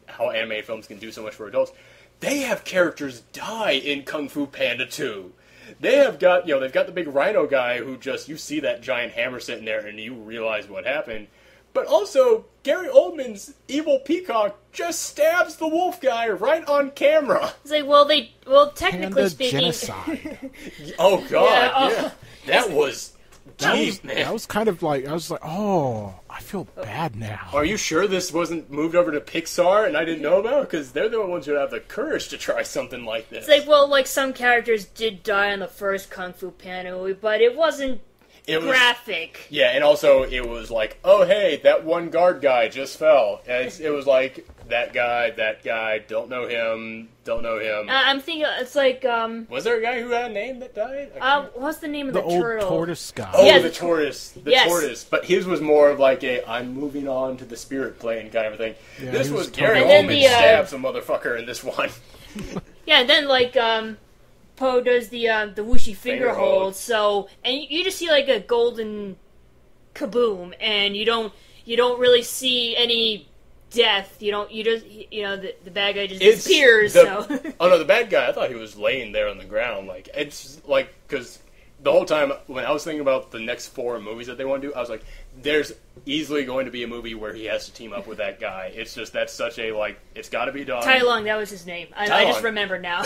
how anime films can do so much for adults. They have characters die in Kung Fu Panda 2. They have got, they've got the big rhino guy who just, you see that giant hammer sitting there and you realize what happened. But also, Gary Oldman's evil peacock just stabs the wolf guy right on camera. It's like, technically Panda speaking... genocide. Oh, God, yeah. That was deep, man. That was kind of like, I was like, oh, I feel bad now. Are you sure this wasn't moved over to Pixar and I didn't know about? Because they're the ones who have the courage to try something like this. It's like, some characters did die in the first Kung Fu Panda movie, but it wasn't graphic. Yeah, and also it was like, oh, hey, that one guard guy just fell. And it was like, that guy, don't know him. I'm thinking, it's like, Was there a guy who had a name that died? what's the name of the old turtle? tortoise guy. Oh, Yeah, the tortoise. Tortoise. But his was more of like I'm moving on to the spirit plane kind of thing. Yeah, this was totally... Gary Oldman stabs a motherfucker in this one. Yeah, and then, like, Poe does the whooshy finger hold, so, and you just see, like, a golden kaboom, and you don't really see any death. The bad guy just disappears, so. Oh, no, the bad guy, I thought he was laying there on the ground. Like, it's, like, because the whole time, when I was thinking about the next 4 movies that they want to do, I was like, there's easily going to be a movie where he has to team up with that guy. It's just, that's such a, like, it's got to be done. Tai Lung, that was his name. I just remembered now.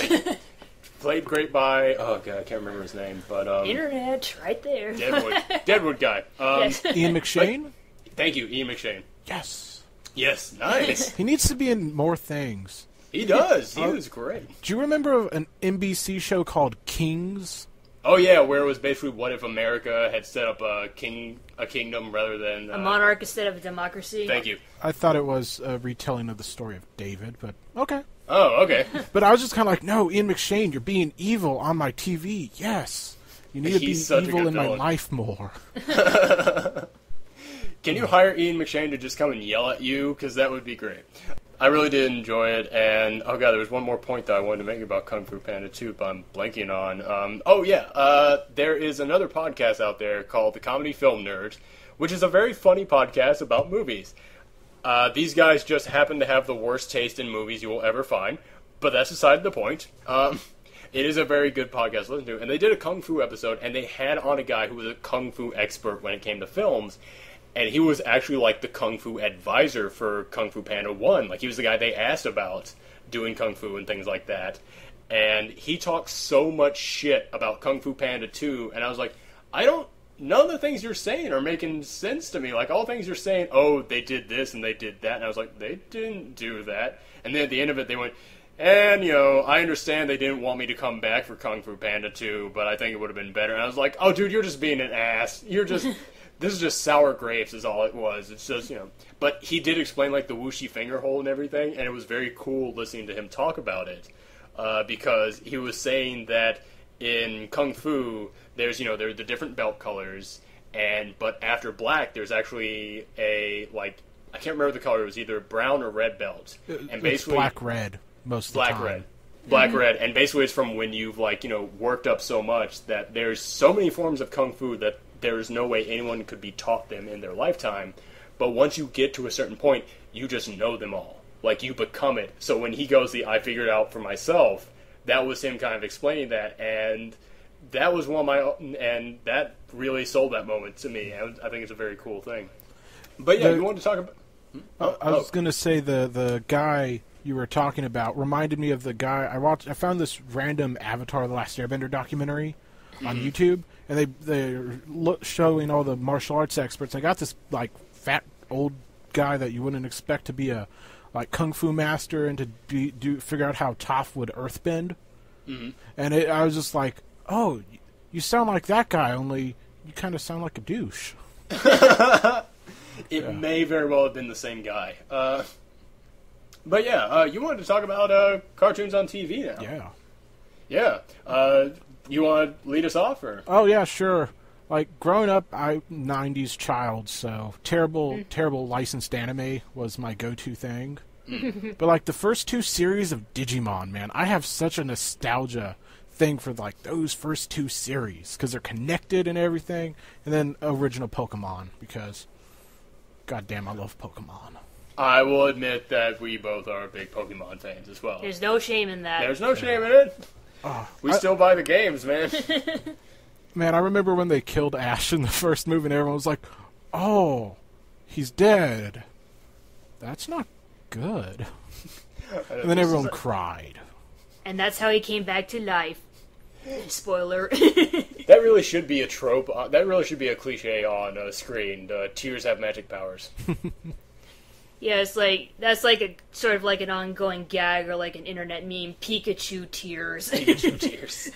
Played great by, oh god, I can't remember his name, but Internet, right there. Deadwood guy. Yes. Ian McShane? Thank you, Ian McShane. Yes, nice. He needs to be in more things. He does. He was great. Do you remember an NBC show called Kings? Oh yeah, where it was basically what if America had set up a kingdom rather than a monarch instead of a democracy. Thank you. I thought it was a retelling of the story of David, but okay. Oh, okay. But I was just kind of like, no, Ian McShane, you're being evil on my TV. Yes. You need to be evil in my life more. Can you hire Ian McShane to just come and yell at you? Because that would be great. I really did enjoy it, and oh god, there was one more point that I wanted to make about Kung Fu Panda 2, but I'm blanking on. There is another podcast out there called The Comedy Film Nerds, which is a very funny podcast about movies. These guys just happen to have the worst taste in movies you will ever find, but that's aside the point. It is a very good podcast to listen to, and they did a Kung Fu episode, and they had on a guy who was a Kung Fu expert when it came to films, and he was actually like the Kung Fu advisor for Kung Fu Panda 1. Like, he was the guy they asked about doing Kung Fu and things like that. And he talked so much shit about Kung Fu Panda 2, and I was like, none of the things you're saying are making sense to me. Like, all the things you're saying, oh, they did this and they did that, and I was like, they didn't do that. And then at the end of it, they went, and, I understand they didn't want me to come back for Kung Fu Panda 2, but I think it would have been better. And I was like, oh, dude, you're just being an ass. You're just... This is just sour grapes is all it was. It's just, But he did explain, like, the whooshy finger hole and everything, and it was very cool listening to him talk about it. Because he was saying that in Kung Fu, there's, there are the different belt colors, but after black, there's actually a, like, I can't remember the color, it was either brown or red belt. And basically black-red most of the time. Black-red. And basically it's from when you've, like, worked up so much that there's so many forms of Kung Fu that there's no way anyone could be taught them in their lifetime. But once you get to a certain point, you just know them all. Like, you become it. So when he goes, I figured it out for myself, that was him kind of explaining that. And that was and that really sold that moment to me. I think it's a very cool thing. But yeah, you wanted to talk about... I was going to say the guy you were talking about reminded me of the guy I found this random Avatar: The Last Airbender documentary on YouTube, and they're showing all the martial arts experts. I got this like fat old guy that you wouldn't expect to be a like kung fu master and to figure out how Toph would earthbend. And I was just like, oh, you sound like that guy, only you kind of sound like a douche. It may very well have been the same guy. But yeah, you wanted to talk about cartoons on TV now. Yeah. You want to lead us off, or? Oh, yeah, sure. Like, growing up, I'm 90s child, so terrible licensed anime was my go-to thing. But, like, the first 2 series of Digimon, man, I have such a nostalgia thing for like those first 2 series because they're connected and everything, and then original Pokemon because, goddamn, I love Pokemon. I will admit that we both are big Pokemon fans as well. There's no shame in that. There's no shame in it. We still buy the games, man. Man, I remember when they killed Ash in the first movie, and everyone was like, "Oh, he's dead. That's not good." And then everyone cried. And that's how he came back to life. Spoiler. That really should be a trope. That really should be a cliche on screen. Tears have magic powers. Yeah, it's like that's like a sort of like an ongoing gag or like an internet meme. Pikachu tears. Pikachu tears.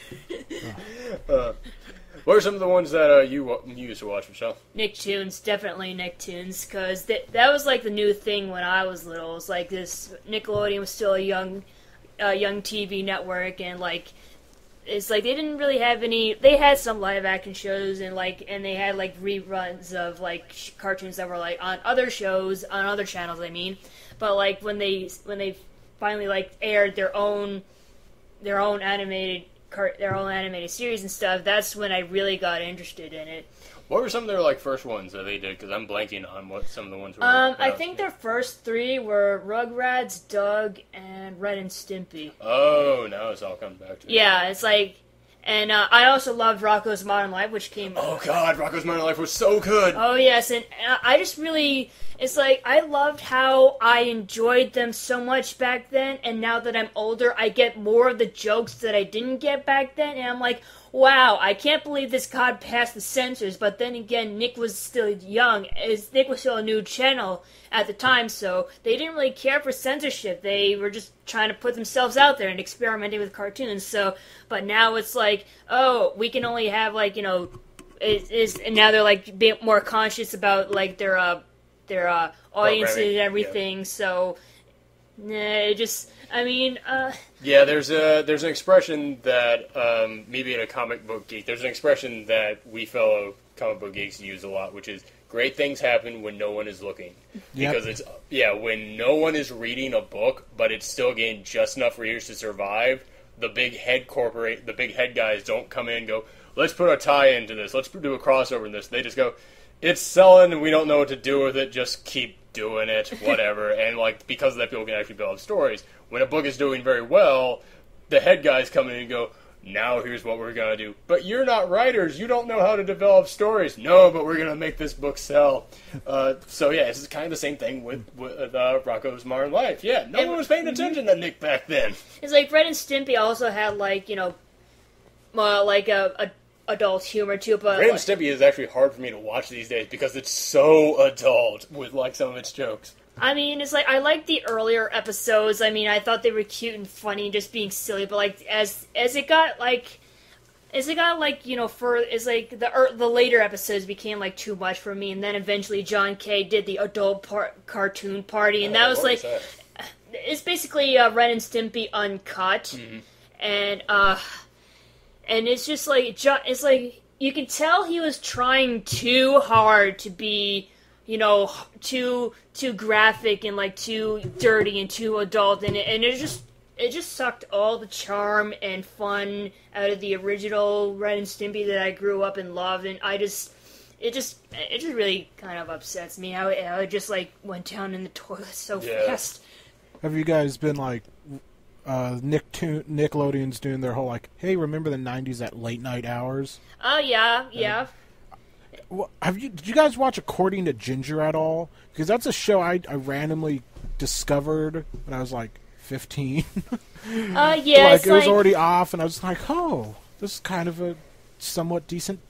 What are some of the ones that you used to watch, Michelle? Nicktoons, definitely Nicktoons, because that was like the new thing when I was little. It was like this Nickelodeon was still a young TV network, and like it's like they didn't really have any. They had some live action shows and they had like reruns of like cartoons that were like on other shows on other channels. I mean, but like when they finally like aired their own animated series and stuff, that's when I really got interested in it. What were some of their like first ones that they did? Because I'm blanking on what some of the ones were. I think their first 3 were Rugrats, Doug, and Ren and Stimpy. Oh, now it's all coming back to it. Yeah, it's like, and I also loved Rocko's Modern Life, which came. Oh God, Rocko's Modern Life was so good. Oh yes, and I just really, it's like I loved how I enjoyed them so much back then, and now that I'm older, I get more of the jokes that I didn't get back then, and I'm like, wow, I can't believe this got past the censors. But then again, Nick was still young. Nick was still a new channel at the time, so they didn't really care for censorship. They were just trying to put themselves out there and experimenting with cartoons. So, but now it's like, oh, we can only have like, you know, and now they're like being more conscious about like their audiences and everything. Yeah. So, it just. I mean, yeah, there's an expression that me being a comic book geek, there's an expression that we fellow comic book geeks use a lot, which is great things happen when no one is looking. Yep. Because when no one is reading a book, but it's still getting just enough readers to survive. The big head guys don't come in and go, let's put a tie into this, let's do a crossover in this. They just go, it's selling and we don't know what to do with it, just keep doing it, whatever. And like because of that, people can actually build up stories. When a book is doing very well, the head guys come in and go, now here's what we're going to do. But you're not writers. You don't know how to develop stories. No, but we're going to make this book sell. So yeah, it's kind of the same thing with Rocko's Modern Life. Yeah, no one was paying attention to Nick back then. It's like Ren and Stimpy also had like, you know, like a adult humor too. But Ren and Stimpy is actually hard for me to watch these days because it's so adult with like some of its jokes. I mean, it's like I like the earlier episodes. I mean, I thought they were cute and funny, just being silly. But like as it got you know, it's like the later episodes became like too much for me. And then eventually John Kay did the adult cartoon party, and that was like it's basically Ren and Stimpy uncut, and it's just like it's like you can tell he was trying too hard to be, you know, too graphic and like too dirty and too adult, and it just sucked all the charm and fun out of the original Ren and Stimpy that I grew up and loved, and it just really kind of upsets me how it just like went down in the toilet so fast. Have you guys been like Nickelodeon's doing their whole like, hey, remember the 90s at late night hours? Oh yeah. Well, did you guys watch According to Ginger at all? Because that's a show I randomly discovered when I was like 15. Yeah, like it was already off, and I was like, oh, this is kind of a somewhat decent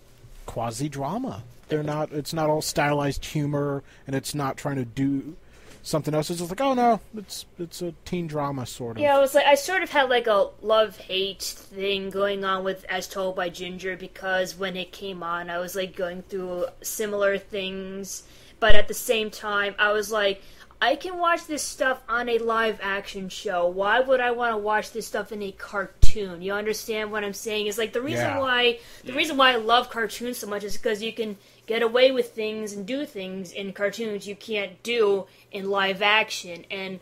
quasi-drama. It's not all stylized humor, and it's not trying to do something else. It's just like, oh no, it's a teen drama sort of. Yeah, it was like I sort of had like a love-hate thing going on with As Told by Ginger, because when it came on, I was like going through similar things, but at the same time, I was like, I can watch this stuff on a live-action show. Why would I want to watch this stuff in a cartoon? You understand what I'm saying? It's like the reason why I love cartoons so much is because you can get away with things and do things in cartoons you can't do in live action. And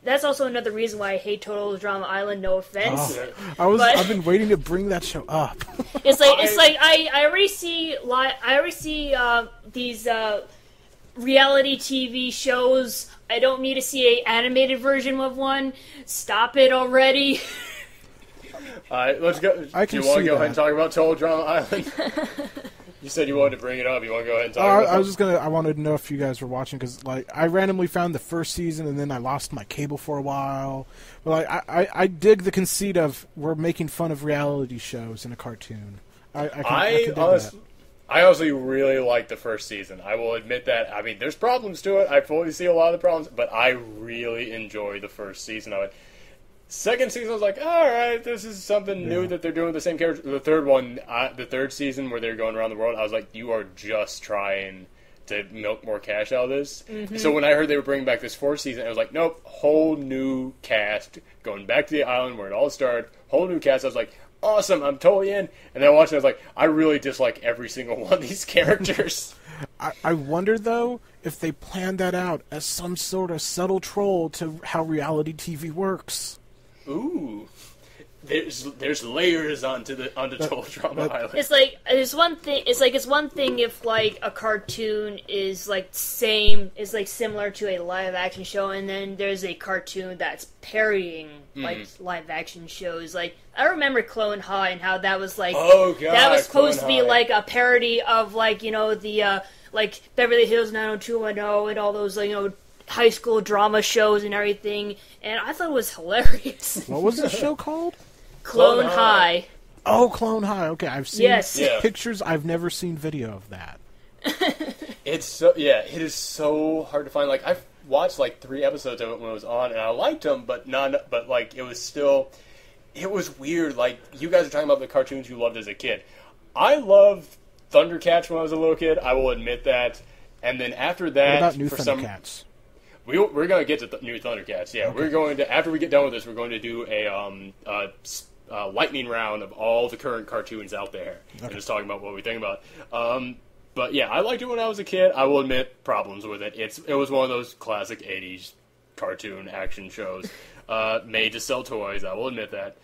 that's also another reason why I hate Total Drama Island. No offense. I've been waiting to bring that show up. It's like I already see these reality TV shows. I don't need to see an animated version of one. Stop it already. Alright, let's go. Do you want to go ahead and talk about Total Drama Island? You said you wanted to bring it up. You want to go ahead and talk about it? I wanted to know if you guys were watching, because, like, I randomly found the first season, and then I lost my cable for a while. But, like, I dig the conceit of we're making fun of reality shows in a cartoon. I can dig that. I honestly really like the first season. I will admit that. I mean, there's problems to it. I fully see a lot of the problems, but I really enjoy the first season of it. Second season, I was like, all right, this is something new that they're doing with the same character. The third one, the third season where they're going around the world, I was like, you are just trying to milk more cash out of this. Mm-hmm. So when I heard they were bringing back this fourth season, I was like, nope, whole new cast, going back to the island where it all started, whole new cast. I was like, awesome, I'm totally in. And then I watched it, I was like, I really dislike every single one of these characters. I wonder, though, if they planned that out as some sort of subtle troll to how reality TV works. Ooh, there's layers onto Total Drama Island. It's one thing if like a cartoon is like similar to a live action show, and then there's a cartoon that's parodying like live action shows. Like I remember Clone High and how that was like that was supposed to be like a parody of like the like Beverly Hills 90210 and all those high school drama shows and everything, and I thought it was hilarious. What was the show called? Clone High. Oh, Clone High. Okay, I've seen pictures. I've never seen video of that. It is so hard to find. Like I've watched like 3 episodes of it when it was on, and I liked them, but like it was weird. Like you guys are talking about the cartoons you loved as a kid. I loved Thundercats when I was a little kid. I will admit that. And then after that, what about New Thundercats? We're going to get to New Thundercats. Yeah, okay. We're going to, after we get done with this, we're going to do a lightning round of all the current cartoons out there, and just talking about what we think about. But yeah, I liked it when I was a kid. I will admit problems with it. It was one of those classic '80s cartoon action shows made to sell toys. I will admit that.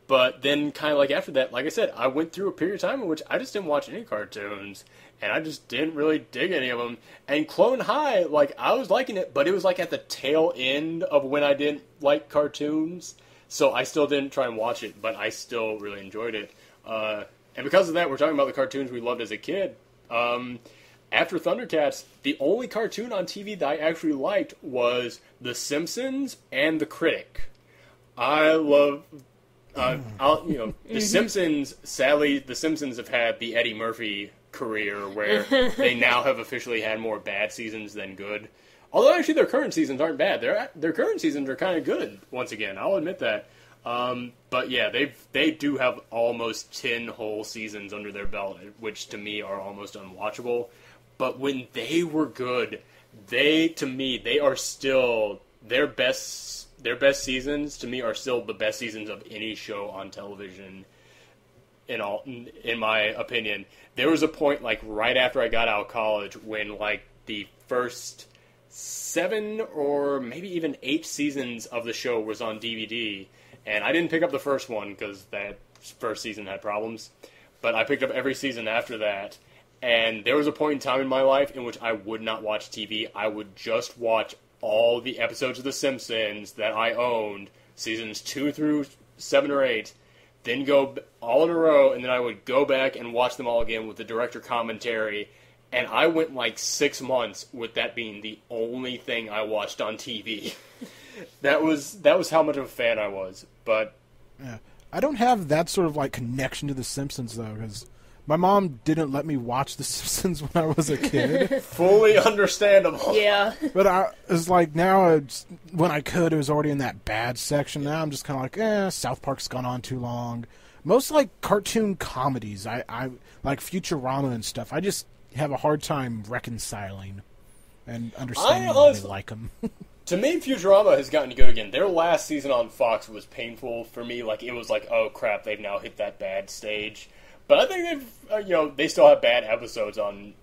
But then, kind of like after that, like I said, I went through a period of time in which I just didn't watch any cartoons. And I just didn't really dig any of them. And Clone High, like, I was liking it, but it was, like, at the tail end of when I didn't like cartoons. So I still didn't try and watch it, but I still really enjoyed it. And because of that, we're talking about the cartoons we loved as a kid. After Thundercats, the only cartoon on TV that I actually liked was The Simpsons and The Critic. I love... The Simpsons, sadly, The Simpsons have had the Eddie Murphy career where they now have officially had more bad seasons than good. Although actually their current seasons aren't bad. Their current seasons are kind of good. Once again, I'll admit that. But yeah, they do have almost 10 whole seasons under their belt, which to me are almost unwatchable. But when they were good, they are still their best seasons. To me, are still the best seasons of any show on television. In my opinion, there was a point like right after I got out of college when like the first 7 or maybe even 8 seasons of the show was on DVD, and I didn't pick up the first one because that first season had problems, but I picked up every season after that, and there was a point in time in my life in which I would not watch TV. I would just watch all the episodes of The Simpsons that I owned, seasons 2 through 7 or 8, then go all in a row, and then I would go back and watch them all again with the director commentary, and I went like 6 months with that being the only thing I watched on TV. That was how much of a fan I was, but... Yeah. I don't have that sort of like connection to The Simpsons, though, because my mom didn't let me watch The Simpsons when I was a kid. Fully understandable. Yeah. But I was like, now, when I could, it was already in that bad section. Now I'm just kind of like, South Park's gone on too long. Most like cartoon comedies, I like Futurama and stuff, I just have a hard time reconciling and understanding why they like them. To me, Futurama has gotten good again. Their last season on Fox was painful for me. Like, it was like, oh crap, they've now hit that bad stage. But I think they've, they still have bad episodes on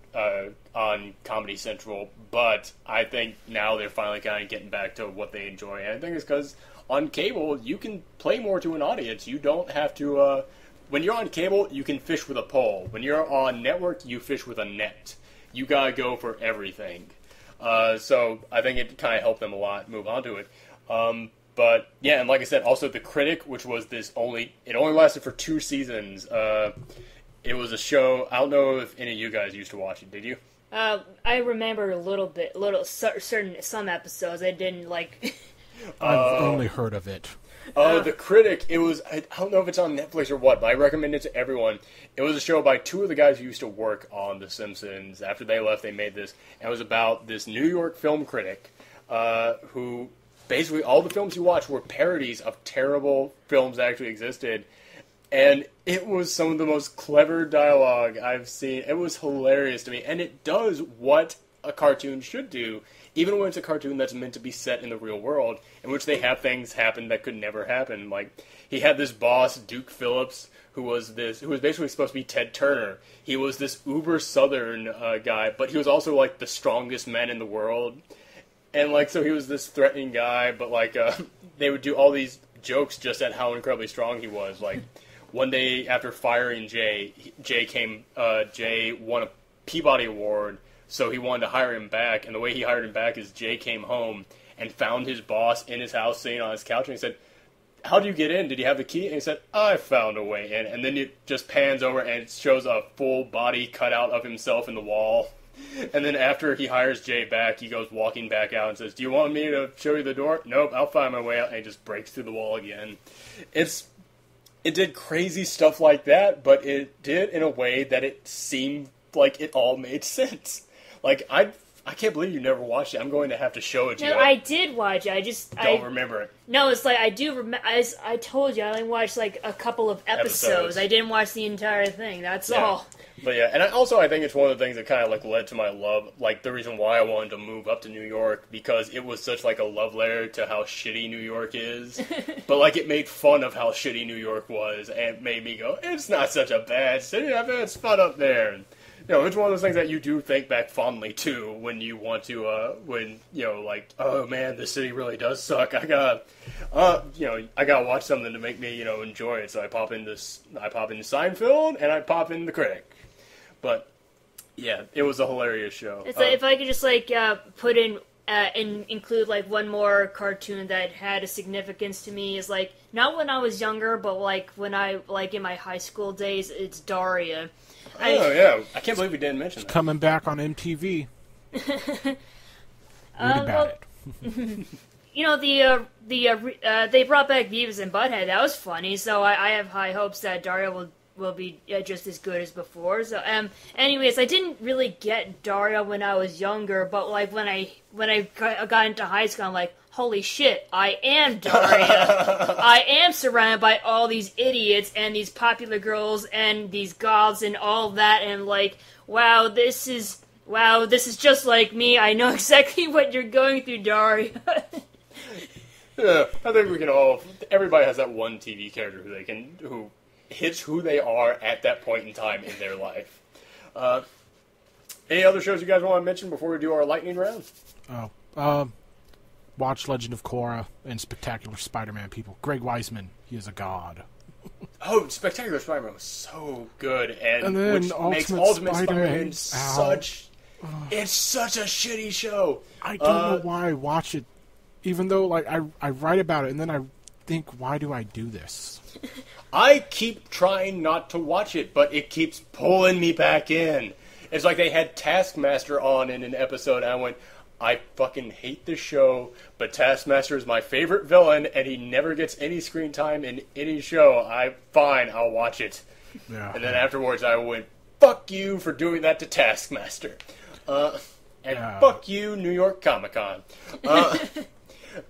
on Comedy Central, but I think now they're finally kind of getting back to what they enjoy. And I think it's because on cable, you can play more to an audience. You don't have to... when you're on cable, you can fish with a pole. When you're on network, you fish with a net. You gotta go for everything. So I think it kind of helped them a lot move on to it. But yeah, and like I said, also The Critic, which was it only lasted for 2 seasons. It was a show. I don't know if any of you guys used to watch it. Did you? I remember some episodes. I didn't like. I've only heard of it. The Critic, it was, I don't know if it's on Netflix or what, but I recommend it to everyone. It was a show by 2 of the guys who used to work on The Simpsons. After they left, they made this, and it was about this New York film critic, who, basically all the films he watched were parodies of terrible films that actually existed, and it was some of the most clever dialogue I've seen. It was hilarious to me, and it does what a cartoon should do, even when it's a cartoon that's meant to be set in the real world, in which they have things happen that could never happen. Like, he had this boss, Duke Phillips, who was basically supposed to be Ted Turner. He was this uber southern guy, but he was also, like, the strongest man in the world. And, like, so he was this threatening guy, but, like, they would do all these jokes just at how incredibly strong he was. Like, one day after firing Jay won a Peabody Award, so he wanted to hire him back, and the way he hired him back is Jay came home and found his boss in his house sitting on his couch, and he said, "How do you get in? Did you have the key?" And he said, "I found a way in." And then it just pans over and it shows a full body cutout of himself in the wall. And then after he hires Jay back, he goes walking back out and says, "Do you want me to show you the door?" "Nope, I'll find my way out." And he just breaks through the wall again. It did crazy stuff like that, but it did in a way that it seemed like it all made sense. Like, I can't believe you never watched it. I'm going to have to show it to you. No, I did watch it. I just don't remember it. No, it's like I do remember. As I told you, I only watched like a couple of episodes. I didn't watch the entire thing. That's all. But yeah, and I think it's one of the things that kind of like led to my love, like the reason why I wanted to move up to New York, because it was such like a love letter to how shitty New York is. But like it made fun of how shitty New York was, and it made me go, it's not such a bad city. I bet it's fun up there. And, you know, it's one of those things that you do think back fondly to when you want to, when, you know, like, oh man, this city really does suck. I gotta watch something to make me, you know, enjoy it. So I pop into Seinfeld and I pop in The Critic. But yeah, it was a hilarious show. It's like, if I could just like put in and include like one more cartoon that had a significance to me is like not when I was younger, but like when I like in my high school days. It's Daria. Yeah, I can't believe we didn't mention that. Coming back on MTV. What about it? You know, they brought back Beavis and Butthead. That was funny. So I have high hopes that Daria will be just as good as before. So anyways, I didn't really get Daria when I was younger, but like when I got into high school, I'm like, holy shit, I am Daria. I am surrounded by all these idiots and these popular girls and these goths and all that, and like, wow, this is just like me. I know exactly what you're going through, Daria. Yeah, I think we can all. Everybody has that one TV character who hits who they are at that point in time in their life. Any other shows you guys want to mention before we do our lightning round? Watch Legend of Korra and Spectacular Spider-Man, people. Greg Weisman, he is a god. Oh, Spectacular Spider-Man was so good, and then which makes Ultimate Spider-Man such... It's such a shitty show. I don't know why I watch it, even though like I write about it, and then I think, why do I do this? I keep trying not to watch it, but it keeps pulling me back in. It's like they had Taskmaster on in an episode, and I went, I fucking hate this show, but Taskmaster is my favorite villain, and he never gets any screen time in any show. I'll watch it. Yeah. And then afterwards I went, fuck you for doing that to Taskmaster. Fuck you, New York Comic-Con.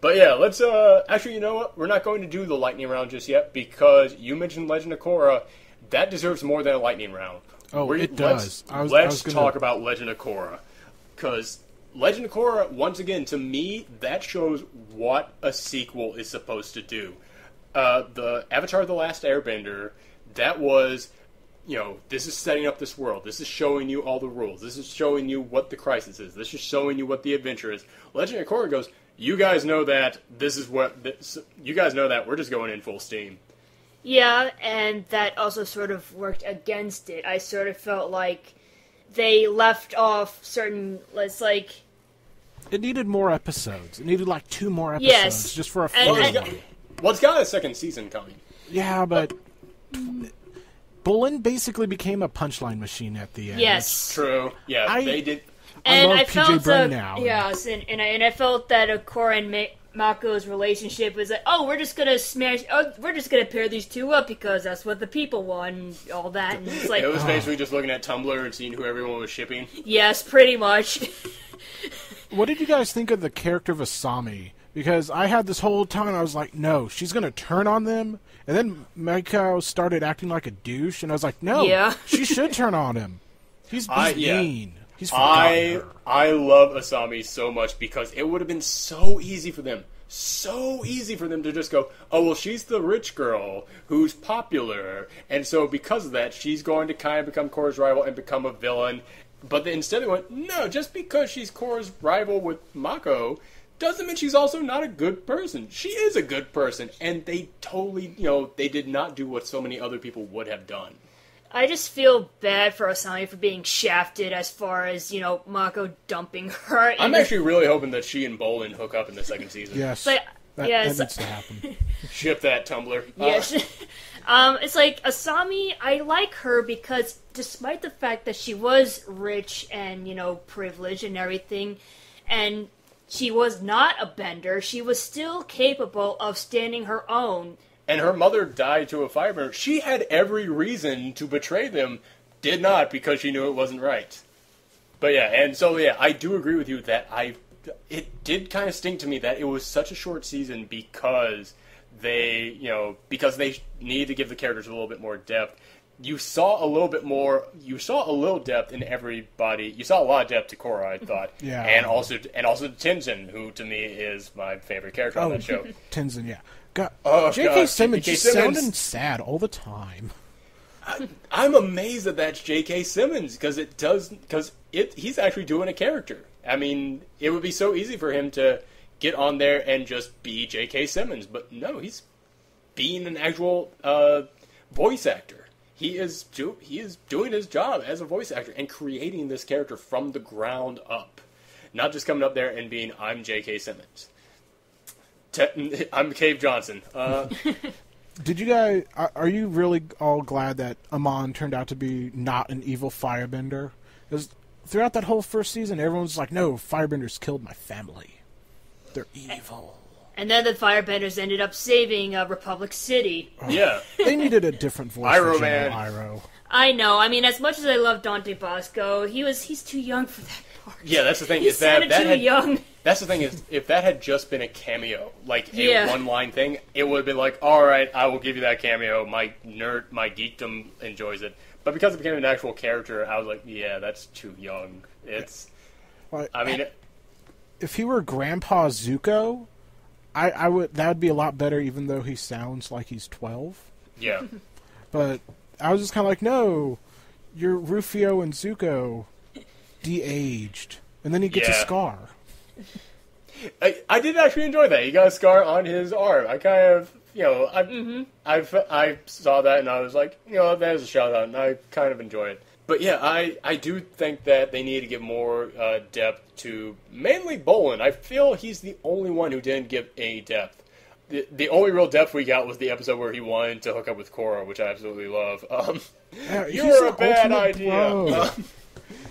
But yeah, let's, actually, you know what? We're not going to do the lightning round just yet, because you mentioned Legend of Korra. That deserves more than a lightning round. Oh, it does. Let's talk about Legend of Korra. Because Legend of Korra, once again, to me, that shows what a sequel is supposed to do. The Avatar: The Last Airbender, that was this is setting up this world. This is showing you all the rules. This is showing you what the crisis is. This is showing you what the adventure is. Legend of Korra goes, you guys know that you guys know that we're just going in full steam. Yeah, and that also sort of worked against it. I sort of felt like they left off certain, it needed more episodes. It needed 2 more episodes just for a fun. It's got a second season coming. Yeah, but Bullen basically became a punchline machine at the end. Yes, true. Yeah, they did. And I love PJ Byrne now. now. Yes, and I felt that Korra and Mako's relationship was like, we're just gonna pair these two up because that's what the people want and all that. And it's like, it was basically just looking at Tumblr and seeing who everyone was shipping. Yes, pretty much. What did you guys think of the character of Asami? Because I had this whole time, I was like, no, she's going to turn on them. And then Mako started acting like a douche, and I was like, no, she should turn on him. He's mean. He's forgotten her. I love Asami so much because it would have been so easy for them to just go, oh, well, she's the rich girl who's popular, and so because of that, she's going to kind of become Korra's rival and become a villain. But instead they went, no, just because she's Korra's rival with Mako doesn't mean she's also not a good person. She is a good person, and they totally, they did not do what so many other people would have done. I just feel bad for Asami for being shafted as far as, Mako dumping her. I'm actually really hoping that she and Bolin hook up in the second season. Yes. But, that needs to happen. Ship that Tumblr. Yes. It's like, Asami, I like her because despite the fact that she was rich and, privileged and everything, and she was not a bender, she was still capable of standing her own. And her mother died to a firebender. She had every reason to betray them, did not because she knew it wasn't right. But I do agree with you that it did kind of stink to me that it was such a short season because they needed to give the characters a little bit more depth. You saw a little depth in everybody. You saw a lot of depth to Korra, I thought. Yeah. And also to Tenzin, who to me is my favorite character on that show. Tenzin, yeah. God, J.K. Simmons just sounding sad all the time. I'm amazed that that's J.K. Simmons because he's actually doing a character. I mean, it would be so easy for him to get on there and just be J.K. Simmons, but no, he's being an actual voice actor. He is doing his job as a voice actor and creating this character from the ground up, not just coming up there and being I'm J.K. Simmons. I'm Cave Johnson. Did you guys? Are you really all glad that Amon turned out to be not an evil firebender? Because throughout that whole first season, everyone's like, "No, firebenders killed my family. They're evil." And then the firebenders ended up saving Republic City. Oh, yeah, they needed a different voice for General Iroh. I know. I mean, as much as I love Dante Bosco, he's too young for that part. Yeah, that's the thing. He's young. That's the thing is, if that had just been a cameo, like a one-line thing, it would have been like, all right, I will give you that cameo. My geekdom enjoys it. But because it became an actual character, I was like, yeah, that's too young. It's, if he were Grandpa Zuko, I would. That would be a lot better, even though he sounds like he's 12. Yeah. But I was just kind of like, no, you're Rufio and Zuko, de-aged, and then he gets a scar. I did actually enjoy that. He got a scar on his arm. I kind of, I saw that and I was like, that is a shout out, and I kind of enjoy it. But yeah, I do think that they need to give more depth to mainly Bolin. I feel he's the only one who didn't give any depth. The only real depth we got was the episode where he wanted to hook up with Korra, which I absolutely love. You're a bad idea.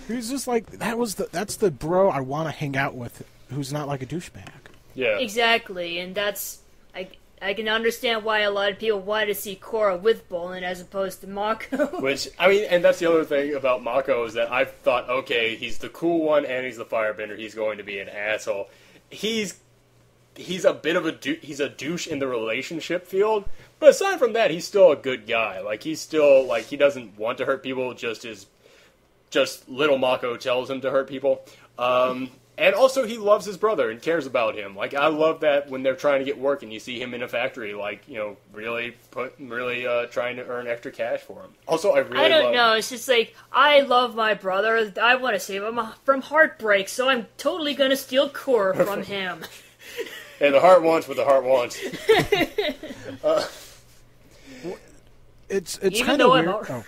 He's just like, that's the bro I want to hang out with, who's not like a douchebag. Yeah, exactly, and that's I can understand why a lot of people wanted to see Korra with Bolin as opposed to Mako. Which, I mean, and that's the other thing about Mako is that I thought, okay, he's the cool one and he's the firebender. He's going to be an asshole. He's a bit of he's a douche in the relationship field, but aside from that, he's still a good guy. Like, he's still, like, he doesn't want to hurt people, just little Mako tells him to hurt people. And also, he loves his brother and cares about him. Like, I love that when they're trying to get work and you see him in a factory, like, you know, really trying to earn extra cash for him. Also, I don't know. It's just like, I love my brother. I want to save him from heartbreak, so I'm totally going to steal core from him. And the heart wants what the heart wants. It's kind of weird.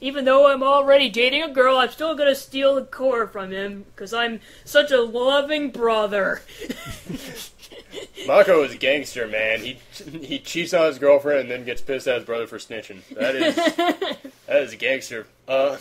Even though I'm already dating a girl, I'm still gonna steal the core from him because I'm such a loving brother. Mako is a gangster, man. He cheats on his girlfriend and then gets pissed at his brother for snitching. That is a gangster. But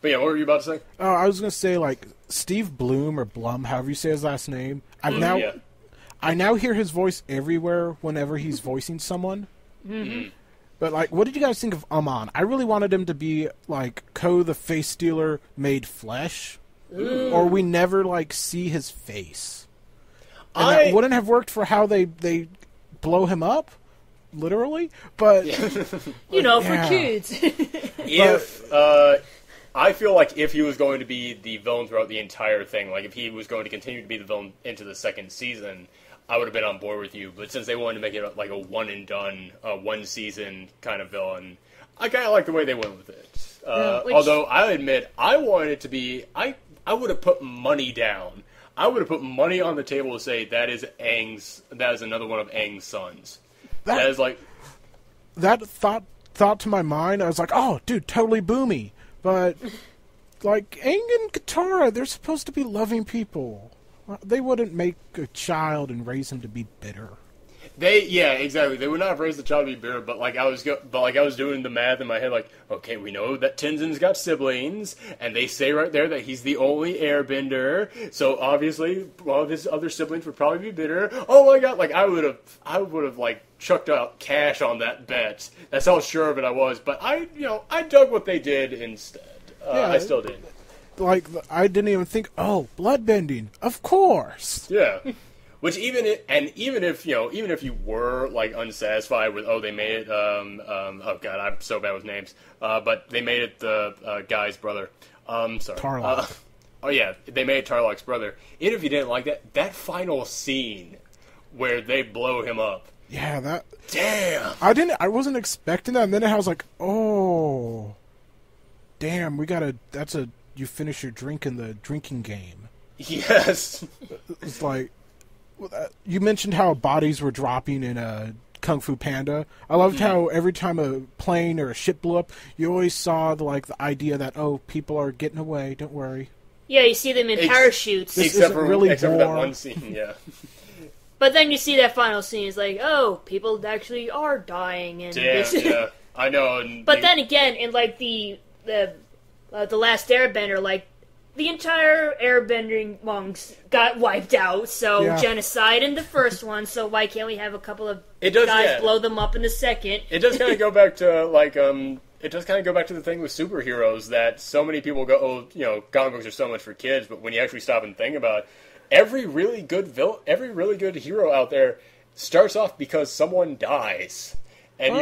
yeah, what were you about to say? Oh, I was gonna say like Steve Bloom or Blum, however you say his last name. I now hear his voice everywhere whenever he's voicing someone. Mm-hmm. But, like, what did you guys think of Amon? I really wanted him to be, like, Ko the Face Stealer made flesh. Ooh. Or we never, like, see his face. And that wouldn't have worked for how they blow him up, literally. But, you know, for kids. I feel like if he was going to be the villain throughout the entire thing, like, if he was going to continue to be the villain into the second season, I would have been on board with you, but since they wanted to make it like a one-and-done, one-season kind of villain, I kind of like the way they went with it. Although, I'll admit, I wanted it to be... I would have put money down. I would have put money on the table to say that is another one of Aang's sons. That is like... That thought to my mind, I was like, oh, dude, totally boomy. But, like, Aang and Katara, they're supposed to be loving people. They wouldn't make a child and raise him to be bitter. Exactly. They would not have raised the child to be bitter, but I was doing the math in my head, like, okay, we know that Tenzin's got siblings, and they say right there that he's the only airbender, so obviously one of his other siblings would probably be bitter. Oh my god, like, I would have like chucked out cash on that bet. That's how sure of it I was, but I dug what they did instead. I still did. Like, I didn't even think, oh, bloodbending, of course. Yeah. Which even if you were like unsatisfied with they made it oh god, I'm so bad with names. But they made it the guy's brother. Sorry. Tarlok. They made it Tarlok's brother. Even if you didn't like that final scene where they blow him up. Yeah, that damn. I wasn't expecting that, and then I was like, oh damn, you finish your drink in the drinking game. Yes. It's like, you mentioned how bodies were dropping in Kung Fu Panda. I loved how every time a plane or a ship blew up, you always saw the idea that, people are getting away, don't worry. Yeah, you see them in parachutes. Except for that one scene, yeah. But then you see that final scene, it's like, people actually are dying. And yeah, I know. But then again, in like the Last Airbender, like, the entire airbending monks got wiped out, so genocide in the first one, so why can't we have a couple of guys blow them up in the second? It does kind of go back to, the thing with superheroes, that so many people go, comic books are so much for kids, but when you actually stop and think about it, every really good hero out there starts off because someone dies. And,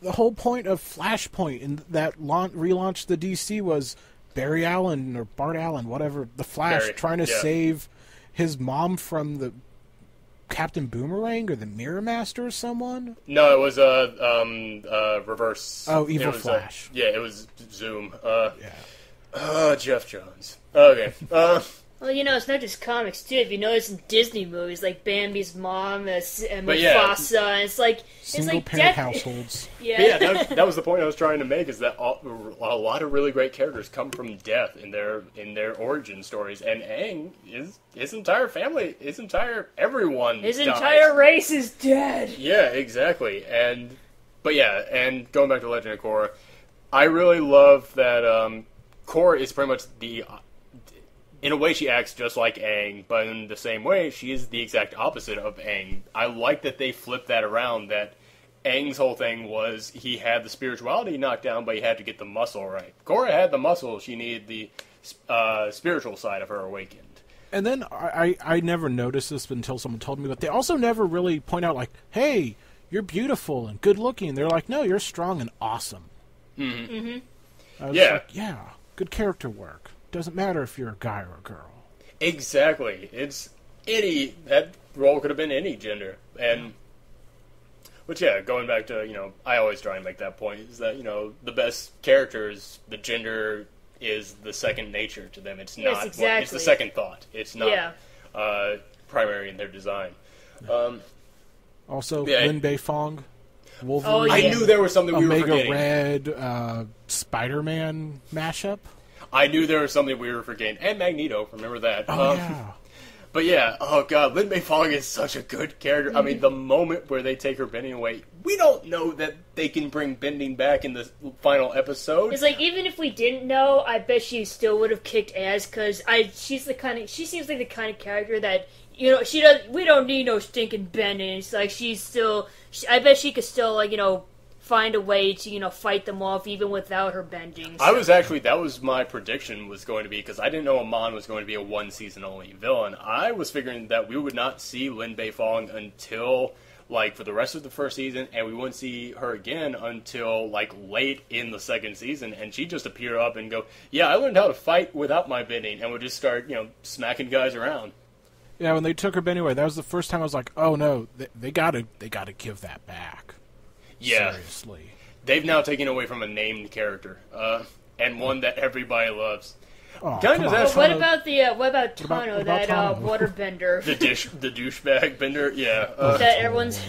the whole point of Flashpoint and that relaunch the DC was Barry Allen or Bart Allen, whatever, the Flash, trying to save his mom from the Captain Boomerang or the Mirror Master or someone. No, it was reverse. Oh, Evil Flash. It was Zoom. Jeff Johns. Okay. Well, it's not just comics, too. If you notice in Disney movies, like Bambi's mom and Mufasa, and it's like... Single-parent households. Yeah. That was the point I was trying to make, is that a lot of really great characters come from death in their origin stories, and Aang, his entire family, everyone His dies. entire race is dead! Yeah, exactly. And going back to Legend of Korra, I really love that Korra is pretty much in a way, she acts just like Aang, but in the same way, she is the exact opposite of Aang. I like that they flipped that around, that Aang's whole thing was he had the spirituality knocked down, but he had to get the muscle right. Korra had the muscle, she needed the spiritual side of her awakened. And then I never noticed this until someone told me, but they also never really point out, like, hey, you're beautiful and good looking. They're like, no, you're strong and awesome. Mm-hmm. Mm-hmm. I was like, good character work. Doesn't matter if you're a guy or a girl. Exactly. That role could have been any gender. And, which, yeah, going back to, I always try and make that point, is that, the best characters, the gender is the second nature to them. It's not, exactly. It's the second thought. It's not primary in their design. Also, Lin Beifong, Wolverine. Oh, yeah. I knew there was something we were forgetting. Omega Red, Spider-Man mashup. I knew there was something we were forgetting. And Magneto, remember that. Oh, yeah. But yeah, oh god, Lin Beifong is such a good character. I mean, the moment where they take her bending away, we don't know that they can bring bending back in the final episode. It's like, even if we didn't know, I bet she still would have kicked ass, because she seems like the kind of character that, we don't need no stinking bending. It's like, I bet she could still, find a way to, fight them off even without her bending. So. That was my prediction was going to be, because I didn't know Amon was going to be a one-season-only villain. I was figuring that we would not see Lin Beifong until, for the rest of the first season, and we wouldn't see her again until, late in the second season, and she'd just appear up and go, yeah, I learned how to fight without my bending, and would just start, smacking guys around. Yeah, when they took her bending away, that was the first time I was like, oh no, they gotta give that back. Yeah. Seriously. They've now taken away from a named character, and one that everybody loves. Oh, what about Tano, that Tano? waterbender? the douchebag bender? Yeah. That everyone's...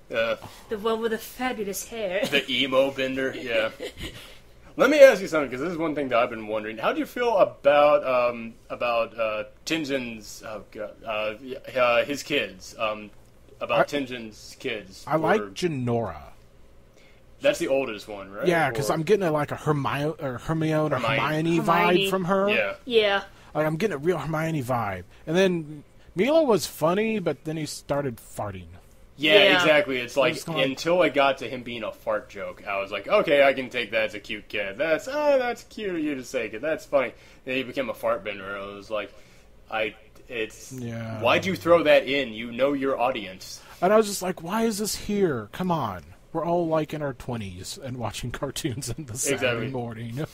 the one with the fabulous hair. The emo bender? Yeah. Let me ask you something, because this is one thing that I've been wondering. How do you feel about Tenjin's... his kids? Tenjin's kids. I like Jinora. That's the oldest one, right? Yeah, because I'm getting a Hermione vibe from her. Yeah. Yeah. I'm getting a real Hermione vibe. And then Milo was funny, but then he started farting. Yeah, exactly. It's until it got to him being a fart joke, I was like, okay, I can take that as a cute kid. That's cute of you to say, kid. That's funny. Then he became a fart bender. I was like, why'd you throw that in? You know your audience. And I was just like, why is this here? Come on. We're all in our 20s and watching cartoons in the Saturday morning.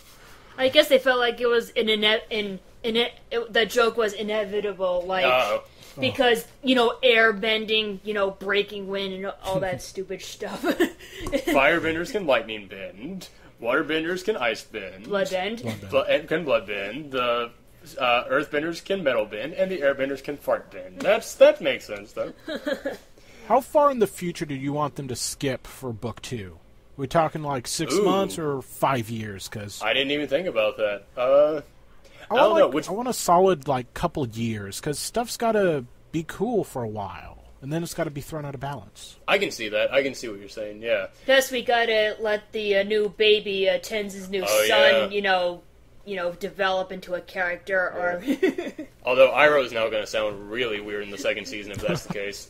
I guess they felt like it was that joke was inevitable, because, air bending, breaking wind and all that stupid stuff. Firebenders can lightning bend. Waterbenders can ice bend. Blood bend. Can blood bend. The earthbenders can metal bend, and the airbenders can fart bend. That makes sense, though. How far in the future do you want them to skip for book 2? We talking 6 months or 5 years? Cause I didn't even think about that. I don't know. I want a solid couple years, because stuff's got to be cool for a while, and then it's got to be thrown out of balance. I can see that. I can see what you're saying. Yeah. Plus, we gotta let the new baby Tenz's new son, develop into a character. Or although Iroh is now going to sound really weird in the second season if that's the case.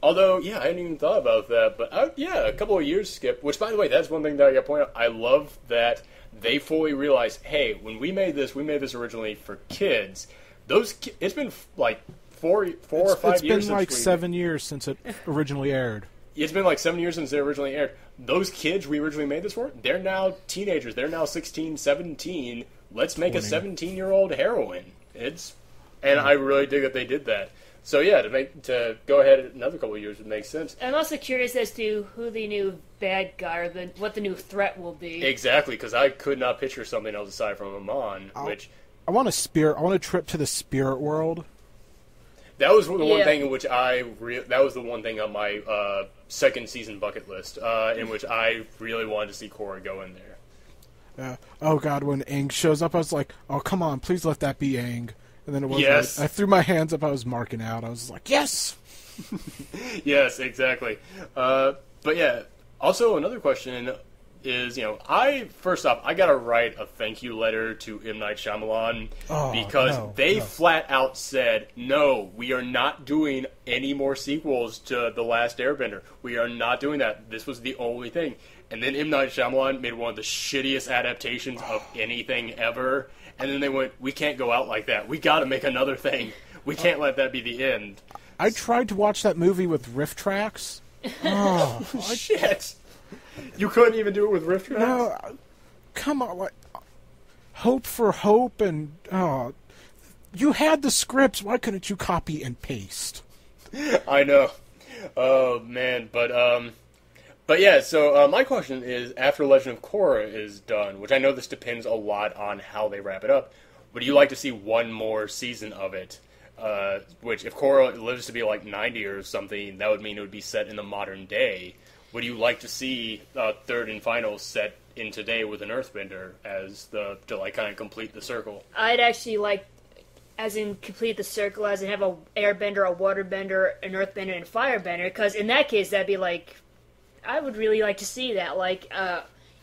Although, I hadn't even thought about that. But, a couple of years skip. Which, by the way, that's one thing that I got to point out. I love that they fully realized, hey, when we made this originally for kids. It's been, 4 or 5 years. It's been 7 years since it originally aired. It's been 7 years since it originally aired. Those kids we originally made this for, they're now teenagers. They're now 16, 17. Let's make 20. A 17-year-old heroine. And I really dig that they did that. So yeah, to go ahead another couple of years would make sense. I'm also curious as to who the new bad guy or what the new threat will be. Exactly, because I could not picture something else aside from Amon. I want a trip to the spirit world. That was the one thing in which that was the one thing on my second season bucket list, in which I really wanted to see Korra go in there. Oh god, when Aang shows up, I was like, oh come on, please let that be Aang. And then it was yes. I threw my hands up, I was marking out. I was like, yes! Yes, exactly. But yeah, also another question is, first off, I gotta write a thank you letter to M. Night Shyamalan because they flat out said, no, we are not doing any more sequels to The Last Airbender. We are not doing that. This was the only thing. And then M. Night Shyamalan made one of the shittiest adaptations of anything ever. And then they went, we can't go out like that. We gotta make another thing. We can't let that be the end. I tried to watch that movie with riff tracks. Oh, shit. You couldn't even do it with riff tracks? No, come on. hope for hope, and you had the scripts. Why couldn't you copy and paste? I know. Oh man, but yeah. So my question is, after Legend of Korra is done, which I know this depends a lot on how they wrap it up, would you like to see one more season of it? Which, if Korra lives to be like 90 or something, that would mean it would be set in the modern day. Would you like to see third and final set in today with an Earthbender to like kind of complete the circle? I'd actually like, as in complete the circle, as in have a airbender, a waterbender, an earthbender, and a firebender, because in that case, that'd be like, I would really like to see that, like,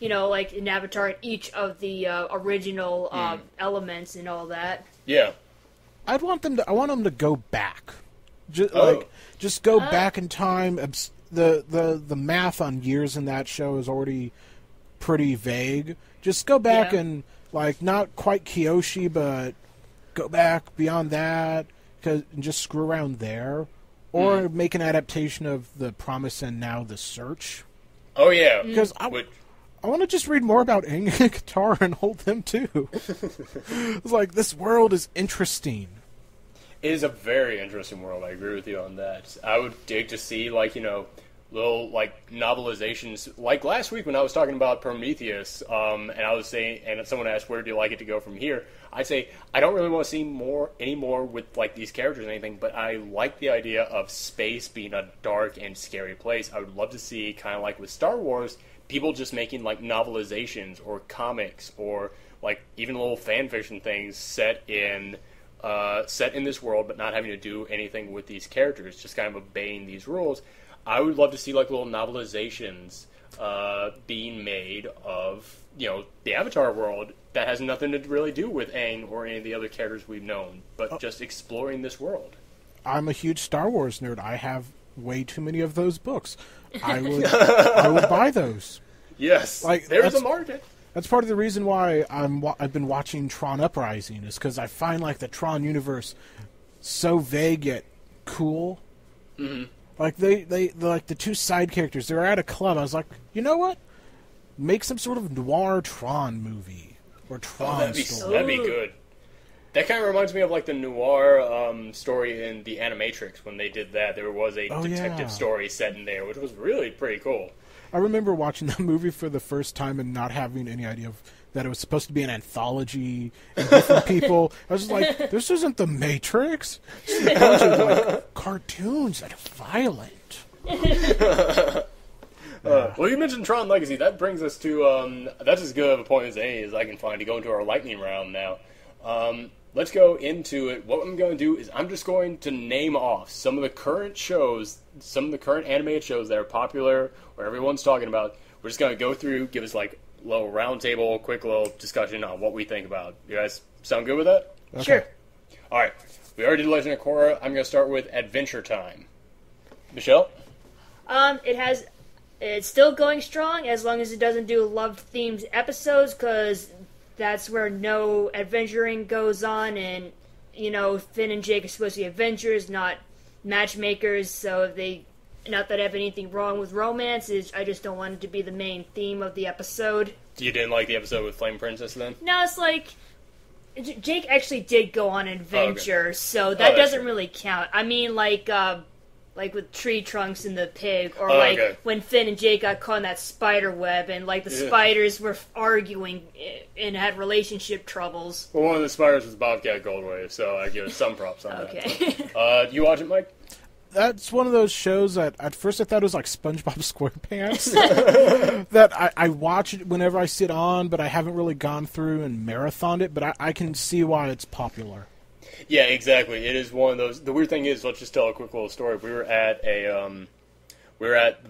like in Avatar, each of the original elements and all that. Yeah. I want them to go back. Just go back in time. The math on years in that show is already pretty vague. Just go back and, like, not quite Kyoshi, but go back beyond that, and just screw around there. Or make an adaptation of The Promise and Now The Search. Oh, yeah. Because I want to just read more about Aang and Katara and hold them, too. It's like, this world is interesting. It is a very interesting world. I agree with you on that. I would dig to see, like, little, like, novelizations. Like last week when I was talking about Prometheus, and I was saying, and someone asked, where do you like it to go from here? I'd say, I don't really want to see any more with, like, these characters or anything, but I like the idea of space being a dark and scary place. I would love to see, kind of like with Star Wars, people just making, like, novelizations or comics or, like, even little fan fiction things set in this world, but not having to do anything with these characters, just kind of obeying these rules. I would love to see, like, little novelizations being made of, the Avatar world that has nothing to really do with Aang or any of the other characters we've known, but just exploring this world. I'm a huge Star Wars nerd. I have way too many of those books. I would buy those. Yes, like, there's a market. That's part of the reason why I've been watching Tron Uprising, is because I find, like, the Tron universe so vague yet cool. Mm-hmm. Like, they like, the two side characters, they were at a club. I was like, you know what? Make some sort of noir Tron movie. Or Tron story. That'd be good. That kind of reminds me of, like, the noir story in The Animatrix. When they did that, there was a detective story set in there, which was really pretty cool. I remember watching that movie for the first time and not having any idea that it was supposed to be an anthology and different people. I was just like, this isn't The Matrix. It's a bunch of, like, cartoons that are violent. Well, you mentioned Tron Legacy. That brings us to, that's as good of a point as any as I can find to go into our lightning round now. Let's go into it. What I'm going to do is I'm just going to name off some of the current shows, some of the current animated shows that are popular or everyone's talking about. We're just going to go through, give us, like, a little round table, quick little discussion on what we think about. You guys sound good with that? Okay. Sure. All right. We already did Legend of Korra. I'm going to start with Adventure Time. Michelle? It's still going strong as long as it doesn't do love-themed episodes, because that's where no adventuring goes on, and, Finn and Jake are supposed to be adventurers, not matchmakers, so not that I have anything wrong with romance, I just don't want it to be the main theme of the episode. You didn't like the episode with Flame Princess, then? No, it's like, Jake actually did go on an adventure, so that doesn't really count. I mean, like with Tree Trunks and the pig, or when Finn and Jake got caught in that spider web, and, like, the spiders were arguing and had relationship troubles. Well, one of the spiders was Bobcat Goldthwait, so I give it some props on that. But, you watch it, Mike? That's one of those shows that at first I thought it was like SpongeBob SquarePants. That I watch it whenever I sit on, but I haven't really gone through and marathoned it, but I can see why it's popular. Yeah, exactly. It is one of those. The weird thing is, let's just tell a quick little story. We were at the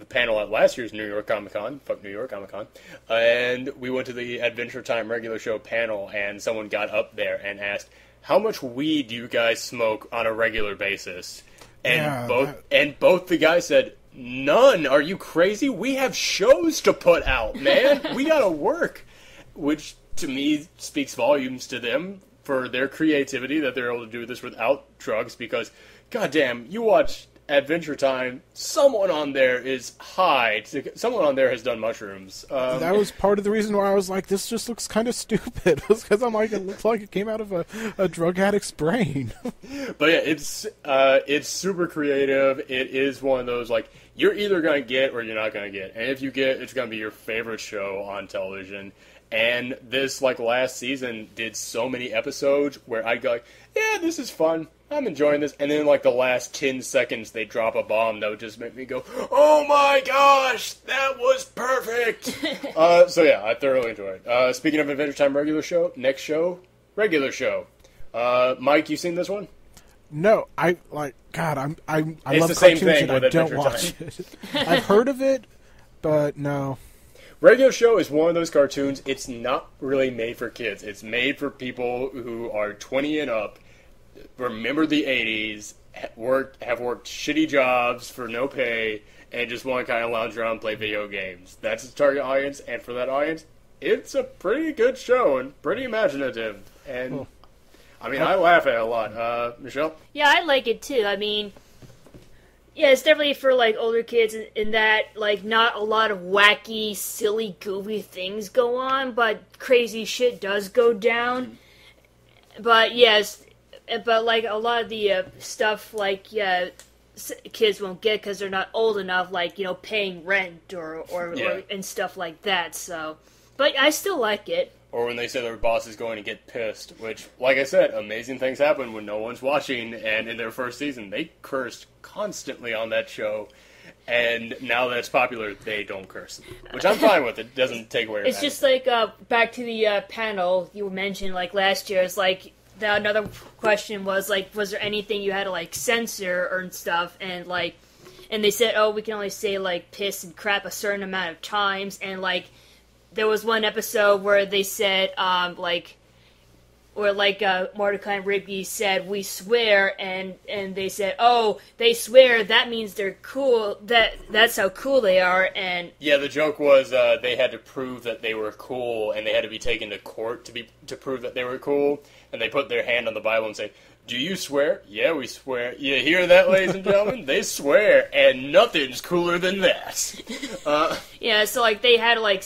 panel at last year's New York Comic Con. Fuck New York Comic Con. And we went to the Adventure Time regular show panel, and someone got up there and asked, "How much weed do you guys smoke on a regular basis?" And both the guys said, "None. Are you crazy? We have shows to put out, man. We gotta work." Which to me speaks volumes to them for their creativity, that they're able to do this without drugs, because, goddamn, you watch Adventure Time, someone on there is high. Someone on there has done mushrooms. That was part of the reason why I was like, this just looks kind of stupid. Because I'm like, it looks like it came out of a drug addict's brain. But yeah, it's super creative. It is one of those, like, you're either going to get or you're not going to get. And if you get, it's going to be your favorite show on television. And this, like, last season did so many episodes where I'd go, like, yeah, this is fun. I'm enjoying this. And then, like, the last 10 seconds, they drop a bomb that would just make me go, oh my gosh, that was perfect. So, yeah, I thoroughly enjoyed it. Speaking of Adventure Time regular show, next show, regular show. Mike, you seen this one? No, I love the cartoons same thing and with I don't Adventure watch Time. it. I've heard of it, but no. Regular show is one of those cartoons, it's not really made for kids. It's made for people who are 20 and up, remember the 80s, have worked shitty jobs for no pay, and just want to kind of lounge around and play video games. That's its target audience, and for that audience, it's a pretty good show and pretty imaginative. And, I mean, I laugh at it a lot. Michelle? Yeah, I like it too. I mean, yeah, it's definitely for, like, older kids in that, like, not a lot of wacky, silly, goofy things go on, but crazy shit does go down. But, yes, but, like, a lot of the stuff, like, yeah, kids won't get because they're not old enough, like, you know, paying rent or and stuff like that, so. But I still like it. Or when they say their boss is going to get pissed, which, like I said, amazing things happen when no one's watching, and in their first season, they cursed constantly on that show, and now that it's popular, they don't curse. Which I'm fine with. It doesn't take away from It's just like, back to the panel you mentioned, like, last year, it's like, another question was, like, was there anything you had to, like, censor or stuff, and, like, and they said, oh, we can only say, like, piss and crap a certain amount of times, and, like, there was one episode where they said, Mordecai and Rigby said, we swear, and they said, oh, they swear, that means they're cool, that's how cool they are, and... Yeah, the joke was they had to prove that they were cool, and they had to be taken to court to prove that they were cool, and they put their hand on the Bible and say, do you swear? Yeah, we swear. You hear that, ladies and gentlemen? They swear, and nothing's cooler than that. Yeah, so, like, they had to, like...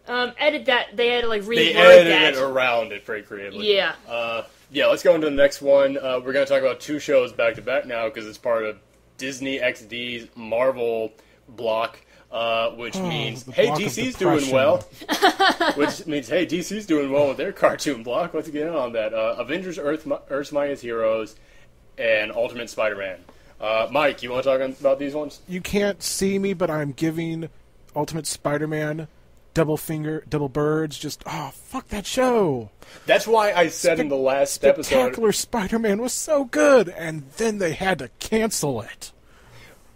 edit that. They had to like reword they edited that. it around it pretty creatively. Yeah. Yeah. Let's go into the next one. We're going to talk about two shows back to back now because it's part of Disney XD's Marvel block, which means hey, DC's doing well. Which means hey, DC's doing well with their cartoon block. Let's get in on that. Avengers: Earth's Mightiest Heroes and Ultimate Spider-Man. Mike, you want to talk about these ones? You can't see me, but I'm giving Ultimate Spider-Man double birds, just, fuck that show. That's why I said in the last episode... Spectacular Spider-Man was so good, and then they had to cancel it.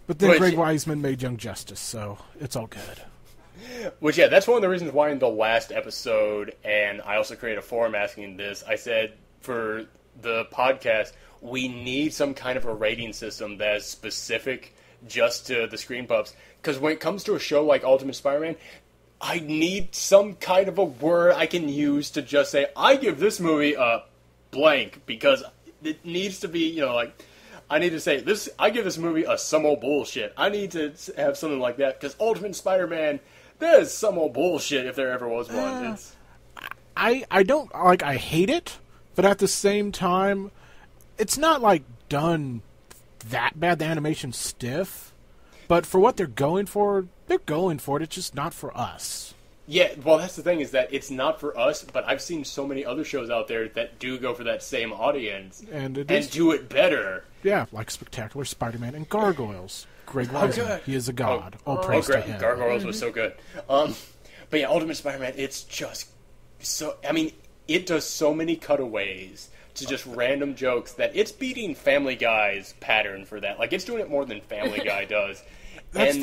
But then Greg Weisman made Young Justice, so it's all good. Which, yeah, that's one of the reasons why in the last episode, and I also created a forum asking this, I said, for the podcast, we need some kind of a rating system that is specific just to the Screen Pups. Because when it comes to a show like Ultimate Spider-Man... I need some kind of a word I can use to just say, I give this movie a blank, because it needs to be, like, I need to say, I give this movie a some old bullshit. I need to have something like that, because Ultimate Spider-Man, that is some old bullshit if there ever was one. I don't, like, I hate it, but at the same time, it's not, like, done that bad. The animation's stiff, but for what they're going for it. It's just not for us. Yeah, well, that's the thing, is that it's not for us, but I've seen so many other shows out there that do go for that same audience and do it better. Yeah, like Spectacular Spider-Man and Gargoyles. Greg Weisman, he is a god. All praise to him. Gargoyles was so good. But yeah, Ultimate Spider-Man, it's just so... I mean, it does so many cutaways to just random jokes that it's beating Family Guy's pattern for that. Like, it's doing it more than Family Guy does. That's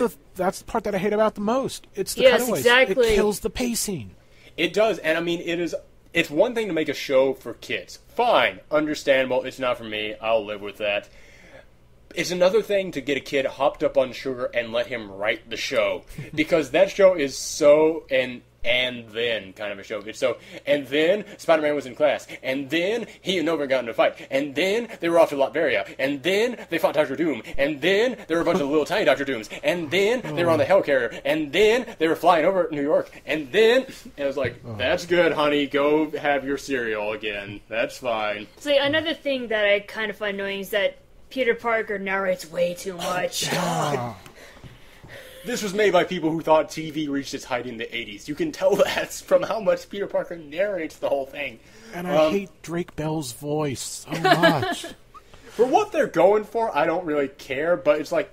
the part that I hate about the most. It's the yes, cutaways. Exactly. It kills the pacing. It does, and I mean, it's one thing to make a show for kids. Fine, understandable, it's not for me, I'll live with that. It's another thing to get a kid hopped up on sugar and let him write the show. Because that show is so, and and then kind of a show. It's so, and then Spider-Man was in class, and then he and Nova got into a fight, and then they were off to Latveria, and then they fought Doctor Doom, and then there were a bunch of little tiny Doctor Dooms, and then they were on the Hellcarrier, and then they were flying over New York, and then, and I was like, that's good, honey, go have your cereal again. That's fine. So another thing that I kind of find annoying is that Peter Parker narrates way too much. This was made by people who thought TV reached its height in the 80s. You can tell that from how much Peter Parker narrates the whole thing. And I hate Drake Bell's voice so much. For what they're going for, I don't really care, but it's like,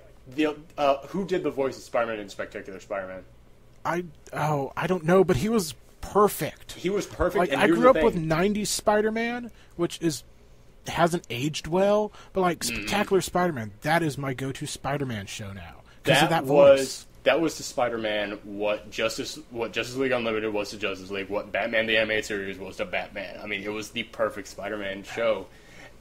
who did the voice of Spider-Man in Spectacular Spider-Man? I don't know, but he was perfect. He was perfect. Like, and I grew up with 90s Spider-Man, which hasn't aged well, but like Spectacular Spider-Man, that is my go-to Spider-Man show now. That was to Spider-Man what Justice League Unlimited was to Justice League, what Batman the Animated Series was to Batman. I mean, it was the perfect Spider-Man show.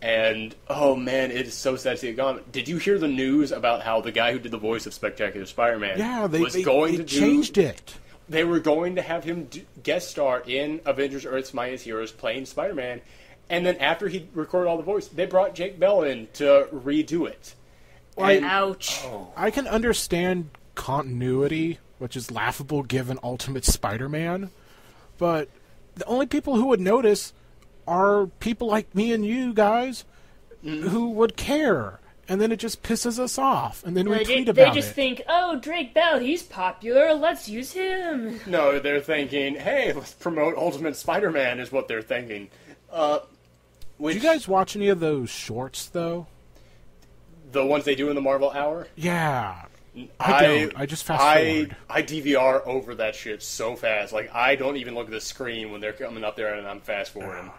And, oh man, it is so sad to see it gone. Did you hear the news about how the guy who did the voice of Spectacular Spider-Man they changed it. They were going to have him guest star in Avengers Earth's Mightiest Heroes playing Spider-Man, and then after he recorded all the voice, they brought Jake Bell in to redo it. Ouch. I can understand continuity, which is laughable given Ultimate Spider-Man, but the only people who would notice are people like me and you guys who would care. And then it just pisses us off, and then we tweet about it. They just think, oh, Drake Bell, he's popular, let's use him. No, they're thinking, hey, let's promote Ultimate Spider-Man, is what they're thinking. Did you guys watch any of those shorts, though? The ones they do in the Marvel Hour? Yeah. I don't. I just fast forward. I DVR over that shit so fast. Like, I don't even look at the screen when they're coming up there and I'm fast forwarding.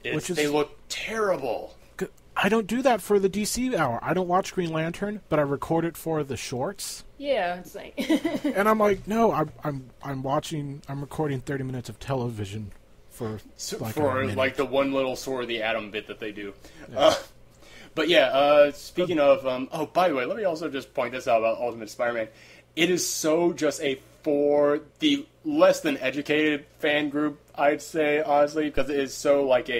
They look terrible. I don't do that for the DC Hour. I don't watch Green Lantern, but I record it for the shorts. Yeah, it's like... And I'm like, no, I'm recording 30 minutes of television for like the one little Sword of the Atom bit that they do. Yeah. But yeah, speaking of, by the way, let me also just point this out about Ultimate Spider-Man. It is so just for the less than educated fan group, I'd say, honestly, because it is so like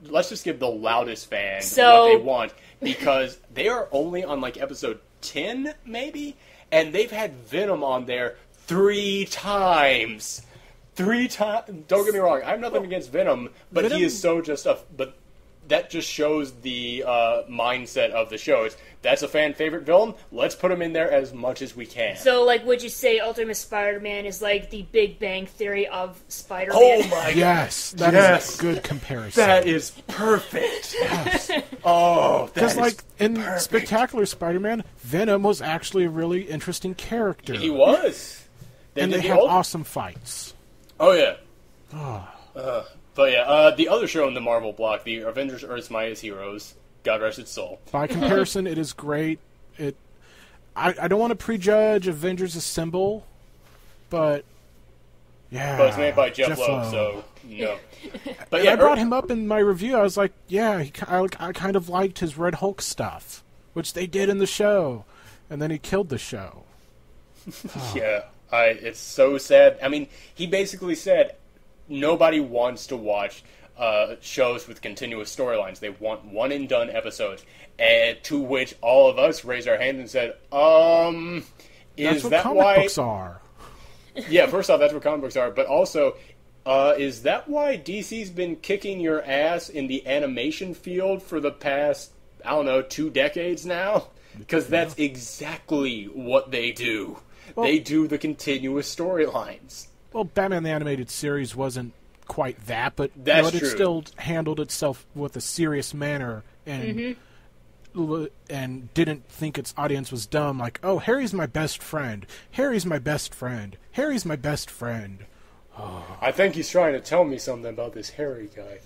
let's just give the loudest fan what they want, because they are only on like episode 10, maybe, and they've had Venom on there 3 times. 3 times. Don't get me wrong, I have nothing against Venom, but he is so just but that just shows the mindset of the show. That's a fan favorite villain. Let's put him in there as much as we can. So, like, would you say Ultimate Spider-Man is like the Big Bang Theory of Spider-Man? Oh my god! Yes, that is a good comparison. That is perfect. Yes. Because like in Spectacular Spider-Man, Venom was actually a really interesting character. He was, and they had awesome fights. Oh yeah. But yeah, the other show in the Marvel block, the Avengers Earth's Mightiest Heroes, God rest its soul. By comparison, it is great. I don't want to prejudge Avengers Assemble, but yeah. But it's made by Jeff Loeb, so no. But yeah, I brought him up in my review. I was like, yeah, I kind of liked his Red Hulk stuff, which they did in the show, and then he killed the show. Yeah, it's so sad. I mean, he basically said, nobody wants to watch shows with continuous storylines. They want one-and-done episodes. And to which all of us raised our hands and said, that's what comic books are. Yeah, first off, that's what comic books are. But also, is that why DC's been kicking your ass in the animation field for the past, 2 decades now? Because that's exactly what they do. Well, they do the continuous storylines. Well, Batman the Animated Series wasn't quite that, but that's it still handled itself with a serious manner and didn't think its audience was dumb. Like, oh, Harry's my best friend. Harry's my best friend. Harry's my best friend. Oh. I think he's trying to tell me something about this Harry guy.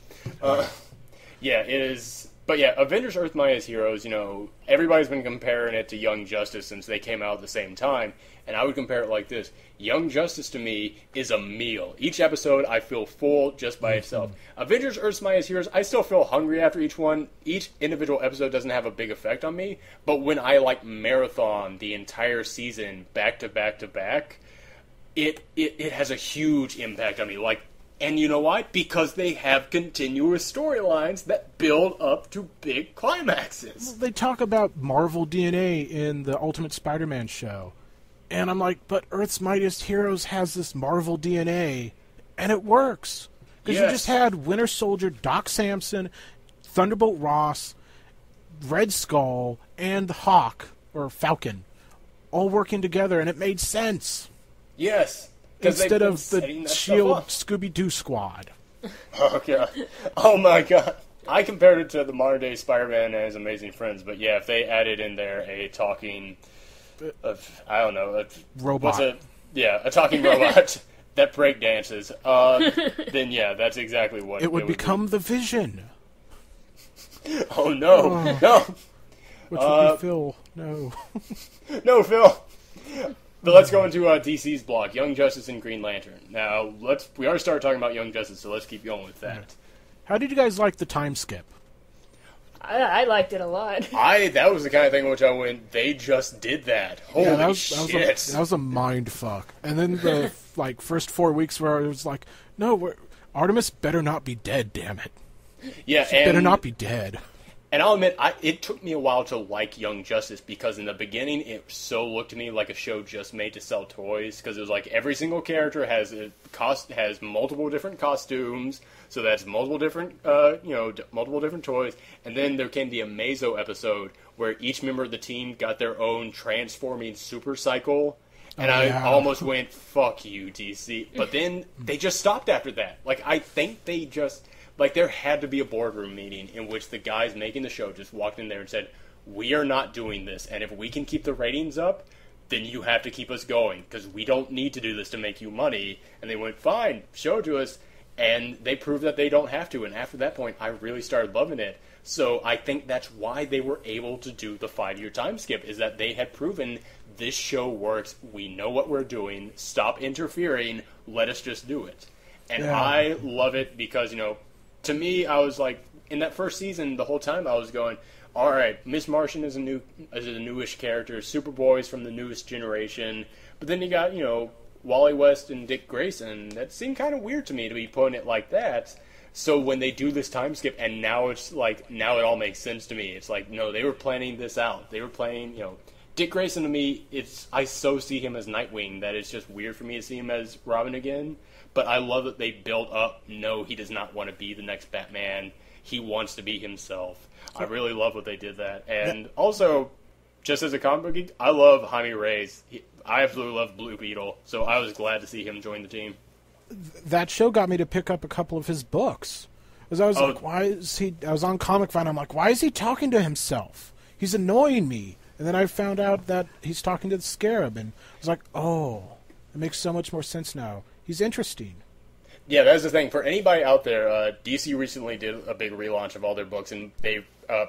Yeah, it is. But yeah, Avengers Earth Mightiest Heroes, everybody's been comparing it to Young Justice since they came out at the same time. And I would compare it like this. Young Justice, to me, is a meal. Each episode, I feel full just by itself. Avengers Earth's Mightiest Heroes, I still feel hungry after each one. Each individual episode doesn't have a big effect on me. But when I, marathon the entire season back to back to back, it has a huge impact on me. Like, and you know why? Because they have continuous storylines that build up to big climaxes. They talk about Marvel DNA in the Ultimate Spider-Man show. And I'm like, but Earth's Mightiest Heroes has this Marvel DNA, and it works. Because you just had Winter Soldier, Doc Samson, Thunderbolt Ross, Red Skull, and Hawk, or Falcon, all working together, and it made sense. Yes. Instead of the S.H.I.E.L.D. Scooby-Doo squad. Oh, God. Oh, my God. I compared it to the modern-day Spider-Man and his Amazing Friends, but yeah, if they added in there a talking... I don't know. Robot. A talking robot that break dances. Then yeah, that's exactly what it would become. The Vision. Oh no, no. Which would be Phil. No. No, Phil. But let's go into DC's block, Young Justice and Green Lantern. Now we already started talking about Young Justice, so let's keep going with that. How did you guys like the time skip? I liked it a lot. That was the kind of thing in which I went, they just did that. Holy shit. That was a mind fuck. And then the first 4 weeks where it was like, no, Artemis better not be dead, damn it. Yeah, she better not be dead. And I'll admit, it took me a while to like Young Justice, because in the beginning it so looked to me like a show just made to sell toys, because it was like every single character has multiple different costumes, so that's multiple different multiple different toys. And then there came the Amazo episode where each member of the team got their own transforming super cycle. And I almost went, fuck you, DC. But then they just stopped after that. Like, I think they just... Like, there had to be a boardroom meeting in which the guys making the show just walked in there and said, we are not doing this, and if we can keep the ratings up, then you have to keep us going, because we don't need to do this to make you money. And they went, fine, show it to us. And they proved that they don't have to, and after that point, I really started loving it. So I think that's why they were able to do the 5-year time skip, is that they had proven this show works, we know what we're doing, stop interfering, let us just do it. And I love it because, to me, I was like, in that first season, the whole time I was going, all right, Miss Martian is a newish character, Superboy's from the newest generation, but then you got, Wally West and Dick Grayson. That seemed kind of weird to me to be putting it like that. So when they do this time skip, and now it's like, now it all makes sense to me. It's like, no, they were planning this out. They were playing, Dick Grayson to me, I so see him as Nightwing that it's just weird for me to see him as Robin again. But I love that they built up, no, he does not want to be the next Batman. He wants to be himself. I really love what they did that. And also, just as a comic book geek, I love Jaime Reyes. I absolutely love Blue Beetle, so I was glad to see him join the team. That show got me to pick up a couple of his books. Because I was like, why is he... I was on Comic Vine, I'm like, why is he talking to himself? He's annoying me. And then I found out that he's talking to the Scarab, and I was like, oh, it makes so much more sense now. He's interesting. Yeah, that's the thing. For anybody out there, DC recently did a big relaunch of all their books, and they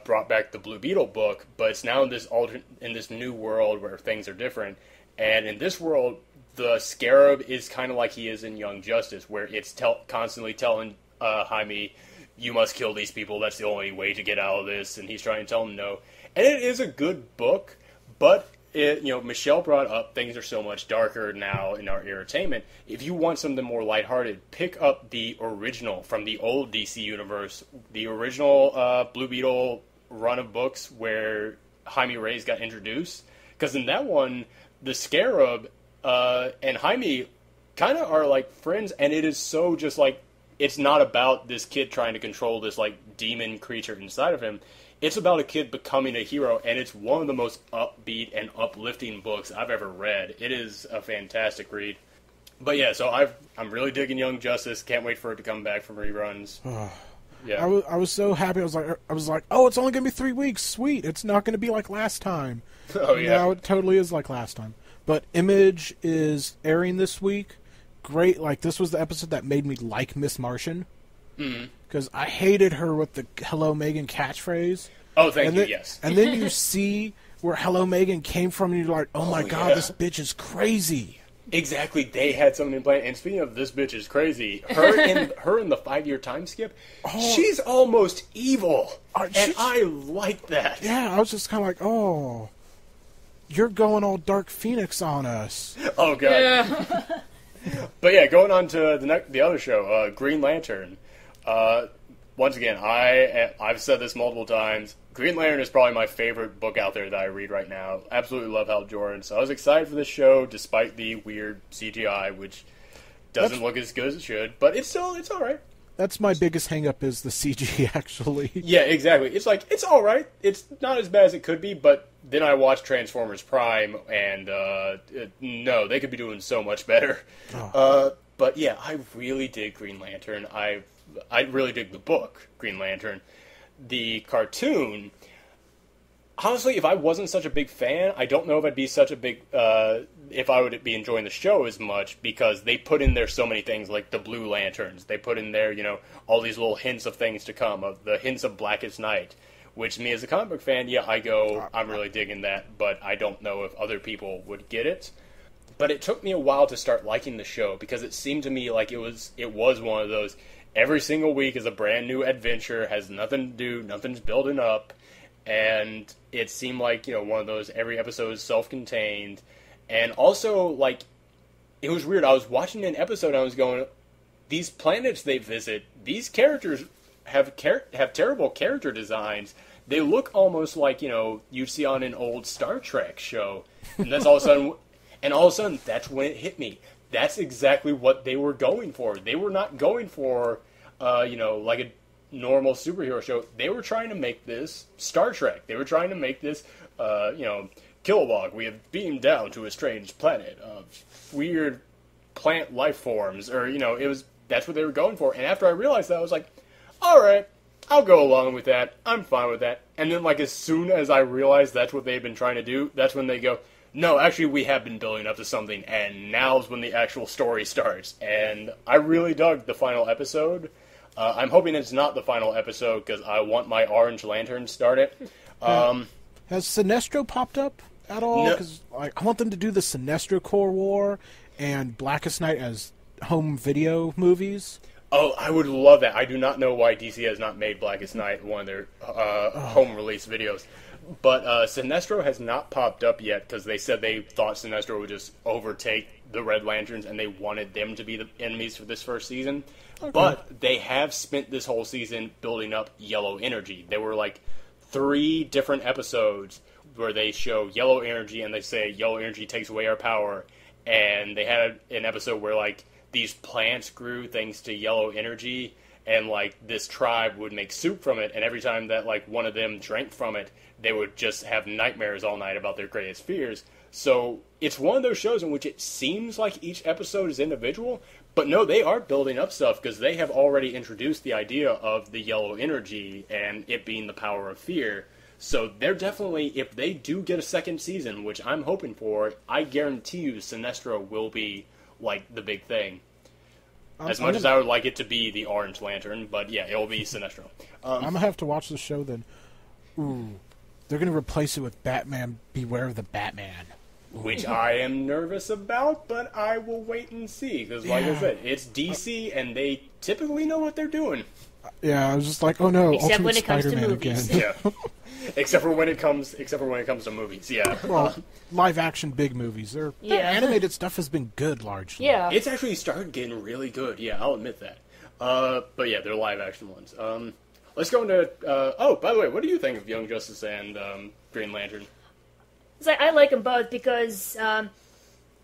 brought back the Blue Beetle book, but it's now in this new world where things are different. And in this world, the Scarab is kind of like he is in Young Justice, where it's constantly telling Jaime, you must kill these people, that's the only way to get out of this, and he's trying to tell him no. And it is a good book, but Michelle brought up things are so much darker now in our entertainment. If you want something more lighthearted, pick up the original from the old DC universe, the original Blue Beetle run of books where Jaime Reyes got introduced. Because in that one, the Scarab and Jaime kind of are like friends, and it is so just like, it's not about this kid trying to control this like demon creature inside of him. It's about a kid becoming a hero, and it's one of the most upbeat and uplifting books I've ever read. It is a fantastic read. But yeah, so I'm really digging Young Justice. Can't wait for it to come back from reruns. Yeah, I was so happy. I was like, oh, it's only gonna be 3 weeks. Sweet, it's not gonna be like last time. Oh yeah, now it totally is like last time. But Image is airing this week. Great, like this was the episode that made me like Miss Martian. Because I hated her with the Hello Megan catchphrase. Oh, thank you, yes. And then you see where Hello Megan came from, and you're like, oh my god, this bitch is crazy. Exactly, they had something in plan. And speaking of this bitch is crazy, her in the 5-year time skip, she's almost evil. And I like that. Yeah, I was just kind of like, oh, you're going all Dark Phoenix on us. Oh, God. Yeah. But yeah, going on to the other show, Green Lantern. Once again, I've said this multiple times. Green Lantern is probably my favorite book out there that I read right now. Absolutely love Hal Jordan. So I was excited for this show, despite the weird CGI, which doesn't look as good as it should. But it's all right. That's my biggest hang-up is the CG, actually. Yeah, exactly. It's like, it's all right. It's not as bad as it could be, but then I watched Transformers Prime, and no, they could be doing so much better. Oh. But yeah, I really dig Green Lantern. I really dig the book, Green Lantern. The cartoon, honestly, if I wasn't such a big fan, I don't know if I'd be such a big... if I would be enjoying the show as much, because they put in there so many things, like the Blue Lanterns. They put in there, all these little hints of things to come, of the hints of Blackest Night, which me as a comic book fan, I'm really digging that, but I don't know if other people would get it. But it took me a while to start liking the show, because it seemed to me like it was one of those, every single week is a brand new adventure, has nothing to do, nothing's building up, and it seemed like, one of those, every episode is self-contained. And also, like, it was weird. I was watching an episode and I was going, these planets they visit, these characters have terrible character designs. They look almost like, you'd see on an old Star Trek show. And that's all of a sudden, that's when it hit me. That's exactly what they were going for. They were not going for, like a normal superhero show. They were trying to make this Star Trek. They were trying to make this, Kilowog, we have beamed down to a strange planet of weird plant life forms, or, that's what they were going for. And after I realized that, I was like, alright, I'll go along with that. I'm fine with that. And then, like, as soon as I realized that's what they've been trying to do, that's when they go, no, actually, we have been building up to something, and now's when the actual story starts. And I really dug the final episode. I'm hoping it's not the final episode, because I want my Orange Lantern started. Has Sinestro popped up at all? Because I want them to do the Sinestro Corps War and Blackest Night as home video movies. Oh, I would love that. I do not know why DC has not made Blackest Night one of their home release videos. But Sinestro has not popped up yet, because they said they thought Sinestro would just overtake the Red Lanterns, and they wanted them to be the enemies for this first season. Okay. But they have spent this whole season building up Yellow Energy. There were like 3 different episodes where they show yellow energy and they say yellow energy takes away our power, and they had an episode where like these plants grew thanks to yellow energy, and like this tribe would make soup from it, and every time that like one of them drank from it, they would just have nightmares all night about their greatest fears. So it's one of those shows in which it seems like each episode is individual, but no, they are building up stuff, because they have already introduced the idea of the yellow energy and it being the power of fear. So they're definitely, if they do get a second season, which I'm hoping for, I guarantee you Sinestro will be, like, the big thing. As much as I would like it to be the Orange Lantern, but yeah, it'll be Sinestro. I'm going to have to watch the show then. Ooh, they're going to replace it with Batman, Beware of the Batman. Which I am nervous about, but I will wait and see, because like I said, it's DC, and they typically know what they're doing. Yeah, I was just like, oh no, except when it comes to Spider-Man movies. again. Yeah. Except for when it comes to movies, yeah. Well, live action big movies. Their animated stuff has been good largely. Yeah. It's actually started getting really good, yeah, I'll admit that. But yeah, they're live action ones. Let's go into by the way, what do you think of Young Justice and Green Lantern? It's like, I like them both because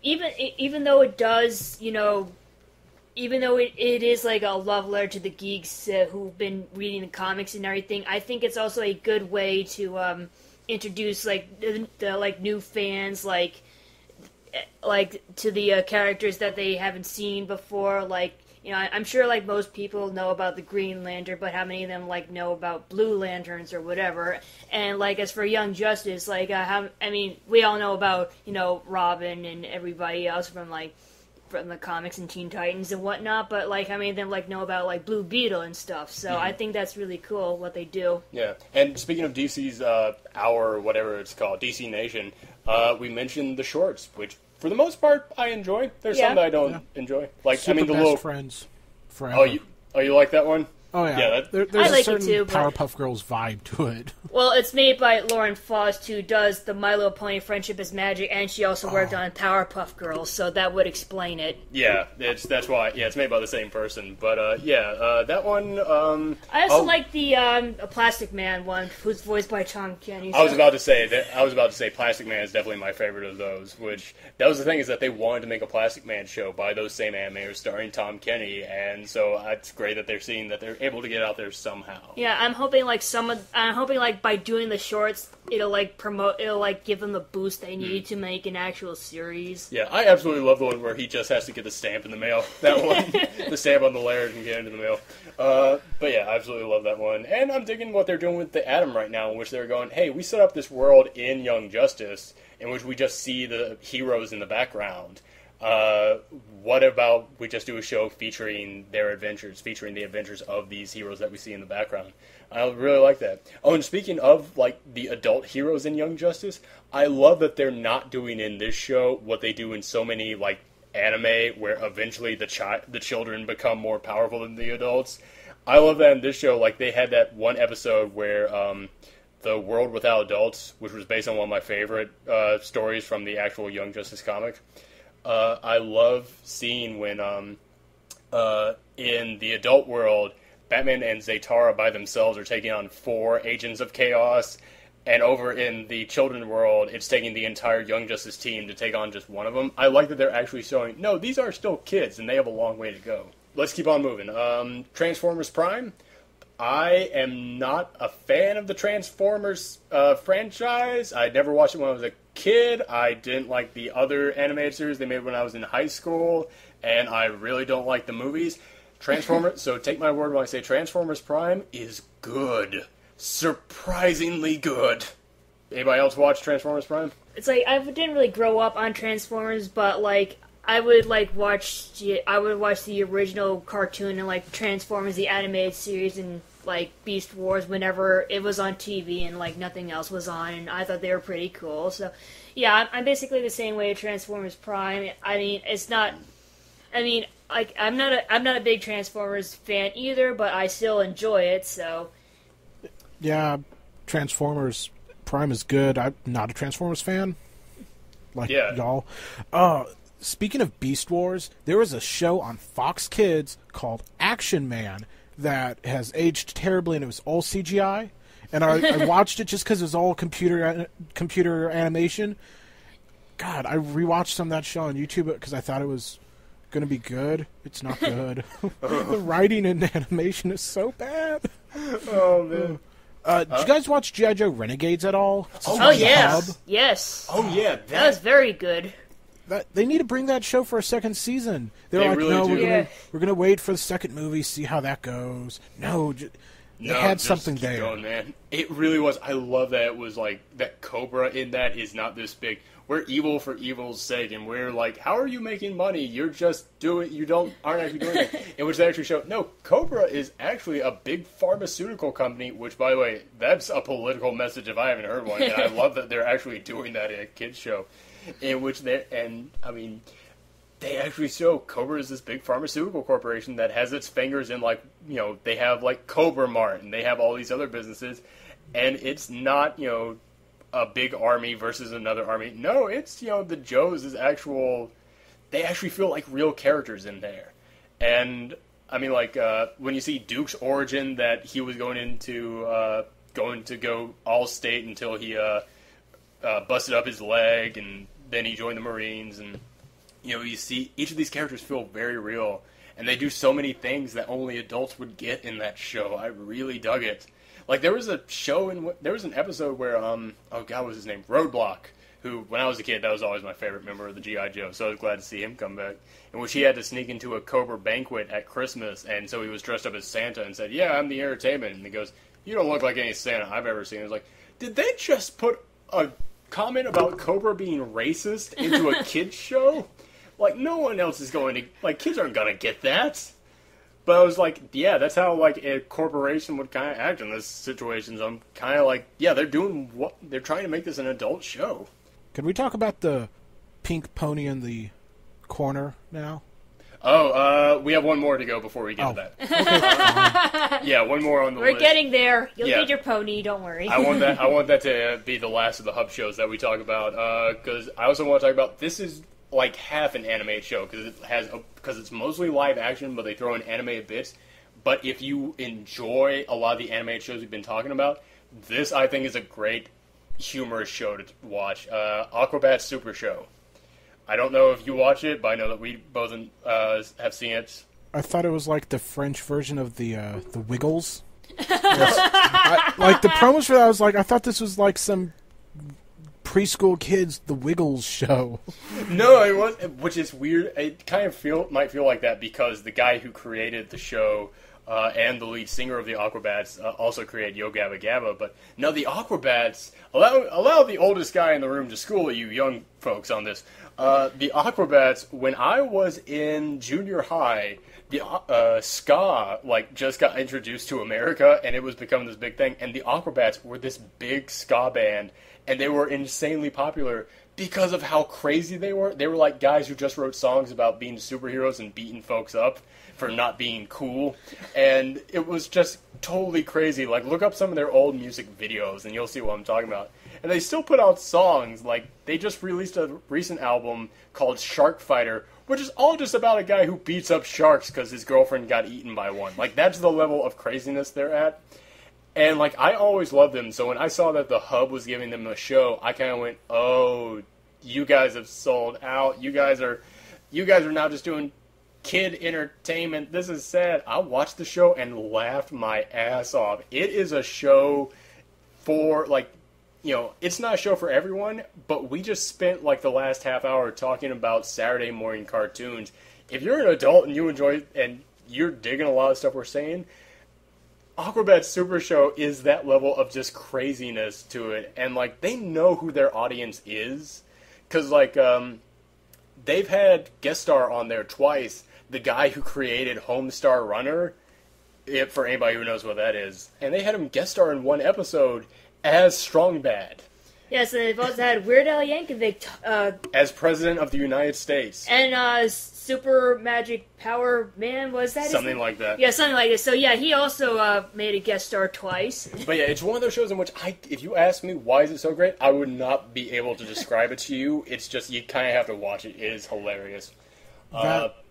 even though it does, even though it is like a love letter to the geeks who've been reading the comics and everything, I think it's also a good way to introduce like the like new fans like to the characters that they haven't seen before. Like, I'm sure like most people know about the Green Lantern, but how many of them like know about Blue Lanterns or whatever? And like as for Young Justice, like we all know about Robin and everybody else from the comics and Teen Titans and whatnot, but like how many of them like know about like Blue Beetle and stuff? So I think that's really cool what they do. Yeah, and speaking of DC's Hour, whatever it's called, DC Nation, we mentioned the shorts, which for the most part I enjoy. There's some that I don't enjoy. Like Super the Best little Friends. Forever. Oh, you like that one? Oh yeah, Yeah, there's I a like it certain too, but- Powerpuff Girls vibe to it. Well, it's made by Lauren Faust, who does the My Little Pony Friendship is Magic, and she also worked on Powerpuff Girls, so that would explain it. Yeah, that's why. Yeah, it's made by the same person. But that one. I also like the a Plastic Man one, who's voiced by Tom Kenny. I was about to say Plastic Man is definitely my favorite of those. Which that was the thing, is that they wanted to make a Plastic Man show by those same animators starring Tom Kenny, and so it's great that they're seeing that they're able to get out there somehow. Yeah, I'm hoping by doing the shorts, it'll give them the boost they need to make an actual series. Yeah, I absolutely love the one where he just has to get the stamp in the mail. That one, the stamp on the laird and get it into the mail. But yeah, I absolutely love that one. And I'm digging what they're doing with the Atom right now, in which they're going, hey, we set up this world in Young Justice, in which we just see the heroes in the background. What about we just do a show featuring their adventures, featuring the adventures of these heroes that we see in the background? I really like that. Oh, and speaking of, like, the adult heroes in Young Justice, I love that they're not doing in this show what they do in so many, like, anime, where eventually the children become more powerful than the adults. I love that in this show. Like, they had that one episode where, The World Without Adults, which was based on one of my favorite stories from the actual Young Justice comic. I love seeing when, in the adult world, Batman and Zaytara by themselves are taking on 4 Agents of Chaos, and over in the children's world, it's taking the entire Young Justice team to take on just one of them. I like that they're actually showing, no, these are still kids, and they have a long way to go. Let's keep on moving. Transformers Prime. I am not a fan of the Transformers franchise. I never watched it when I was a kid. I didn't like the other animated series they made when I was in high school, and I really don't like the movies. Transformers. So take my word when I say Transformers Prime is good, surprisingly good. Anybody else watch Transformers Prime? It's like I didn't really grow up on Transformers, but like I would watch the original cartoon and like Transformers the animated series and like Beast Wars whenever it was on TV and like nothing else was on, and I thought they were pretty cool. So yeah, I'm basically the same way with Transformers Prime. I mean, it's not. I mean, like I'm not a big Transformers fan either, but I still enjoy it. So yeah, Transformers Prime is good. I'm not a Transformers fan, like y'all. Speaking of Beast Wars, there was a show on Fox Kids called Action Man that has aged terribly, and it was all CGI. And I watched it just because it was all computer animation. God, I rewatched some of that show on YouTube because I thought it was going to be good. It's not good. The writing and animation is so bad. Oh, man. Did you guys watch G.I. Joe Renegades at all? Oh, yes. Yes. Oh, yeah. That was very good. They need to bring that show for a second season. They're They like, really no, do. we're gonna wait for the second movie, see how that goes. No, they had just something keep there. going, man. It really was. I love that it was like that Cobra in that is not this big. We're evil for evil's sake, and we're like, how are you making money? You're just aren't actually doing it. In which they actually show, no, Cobra is actually a big pharmaceutical company. Which, by the way, that's a political message if I haven't heard one. And I love that they're actually doing that in a kids show. In which they actually show Cobra is this big pharmaceutical corporation that has its fingers in, like, you know, they have like Cobra Mart and they have all these other businesses, and it's not, you know, a big army versus another army. No, it's, you know, the Joes is actual. They actually feel like real characters in there, and I mean, like when you see Duke's origin, that he was going to go all state until he busted up his leg, and then he joined the Marines, and you know, you see each of these characters feel very real, and they do so many things that only adults would get in that show. I really dug it. Like, there was an episode where oh god, what was his name? Roadblock, who when I was a kid, that was always my favorite member of the G.I. Joe, so I was glad to see him come back. In which he had to sneak into a Cobra banquet at Christmas, and so he was dressed up as Santa and said, "Yeah, I'm the entertainment," and he goes, "You don't look like any Santa I've ever seen." I was like, did they just put a comment about Cobra being racist into a kids show? Like, no one else is going to, like, kids aren't going to get that. But I was like, yeah, that's how, like, a corporation would kind of act in this situation. So I'm kind of like, yeah, they're trying to make this an adult show. Can we talk about the pink pony in the corner now? We have one more to go before we get to that. Yeah, one more on the list. We're getting there. You'll get your pony, don't worry. I want that to be the last of the hub shows that we talk about, because I also want to talk about, this is like half an animated show, because it's mostly live action, but they throw in animated bits. But if you enjoy a lot of the animated shows we've been talking about, this, I think, is a great humorous show to watch. Aquabat's Super Show. I don't know if you watch it, but I know that we both have seen it. I thought it was like the French version of the Wiggles. Like the promos for that, I was like, I thought this was like some preschool kids The Wiggles show. No, it was, which is weird. It kind of might feel like that because the guy who created the show and the lead singer of the Aquabats also created Yo Gabba Gabba. But no, the Aquabats, allow the oldest guy in the room to school you young folks on this. The Aquabats, when I was in junior high, the ska just got introduced to America, and it was becoming this big thing. And the Aquabats were this big ska band, and they were insanely popular because of how crazy they were. They were like guys who just wrote songs about being superheroes and beating folks up for not being cool, and it was just totally crazy. Like, look up some of their old music videos, and you'll see what I'm talking about. And they still put out songs. Like, they just released a recent album called Shark Fighter, which is all just about a guy who beats up sharks because his girlfriend got eaten by one. Like, that's the level of craziness they're at. And, like, I always loved them, so when I saw that the Hub was giving them a show, I kind of went, oh, you guys have sold out. You guys are now just doing kid entertainment. This is sad. I watched the show and laughed my ass off. It is a show for, it's not a show for everyone, but we just spent, the last half hour talking about Saturday morning cartoons. If you're an adult and you enjoy and you're digging a lot of stuff we're saying, Aquabat's Super Show is that level of just craziness to it. And, they know who their audience is. Because, they've had guest star on there twice. The guy who created Homestar Runner, for anybody who knows what that is. And they had him guest star in one episode as Strong Bad. Yes, and they've also had Weird Al Yankovic as President of the United States. And Super Magic Power Man, was that something like that? Yeah, something like this. So yeah, he also made a guest star twice. But yeah, it's one of those shows in which if you ask me why is it so great, I would not be able to describe it to you. It's just, you kind of have to watch it. It is hilarious.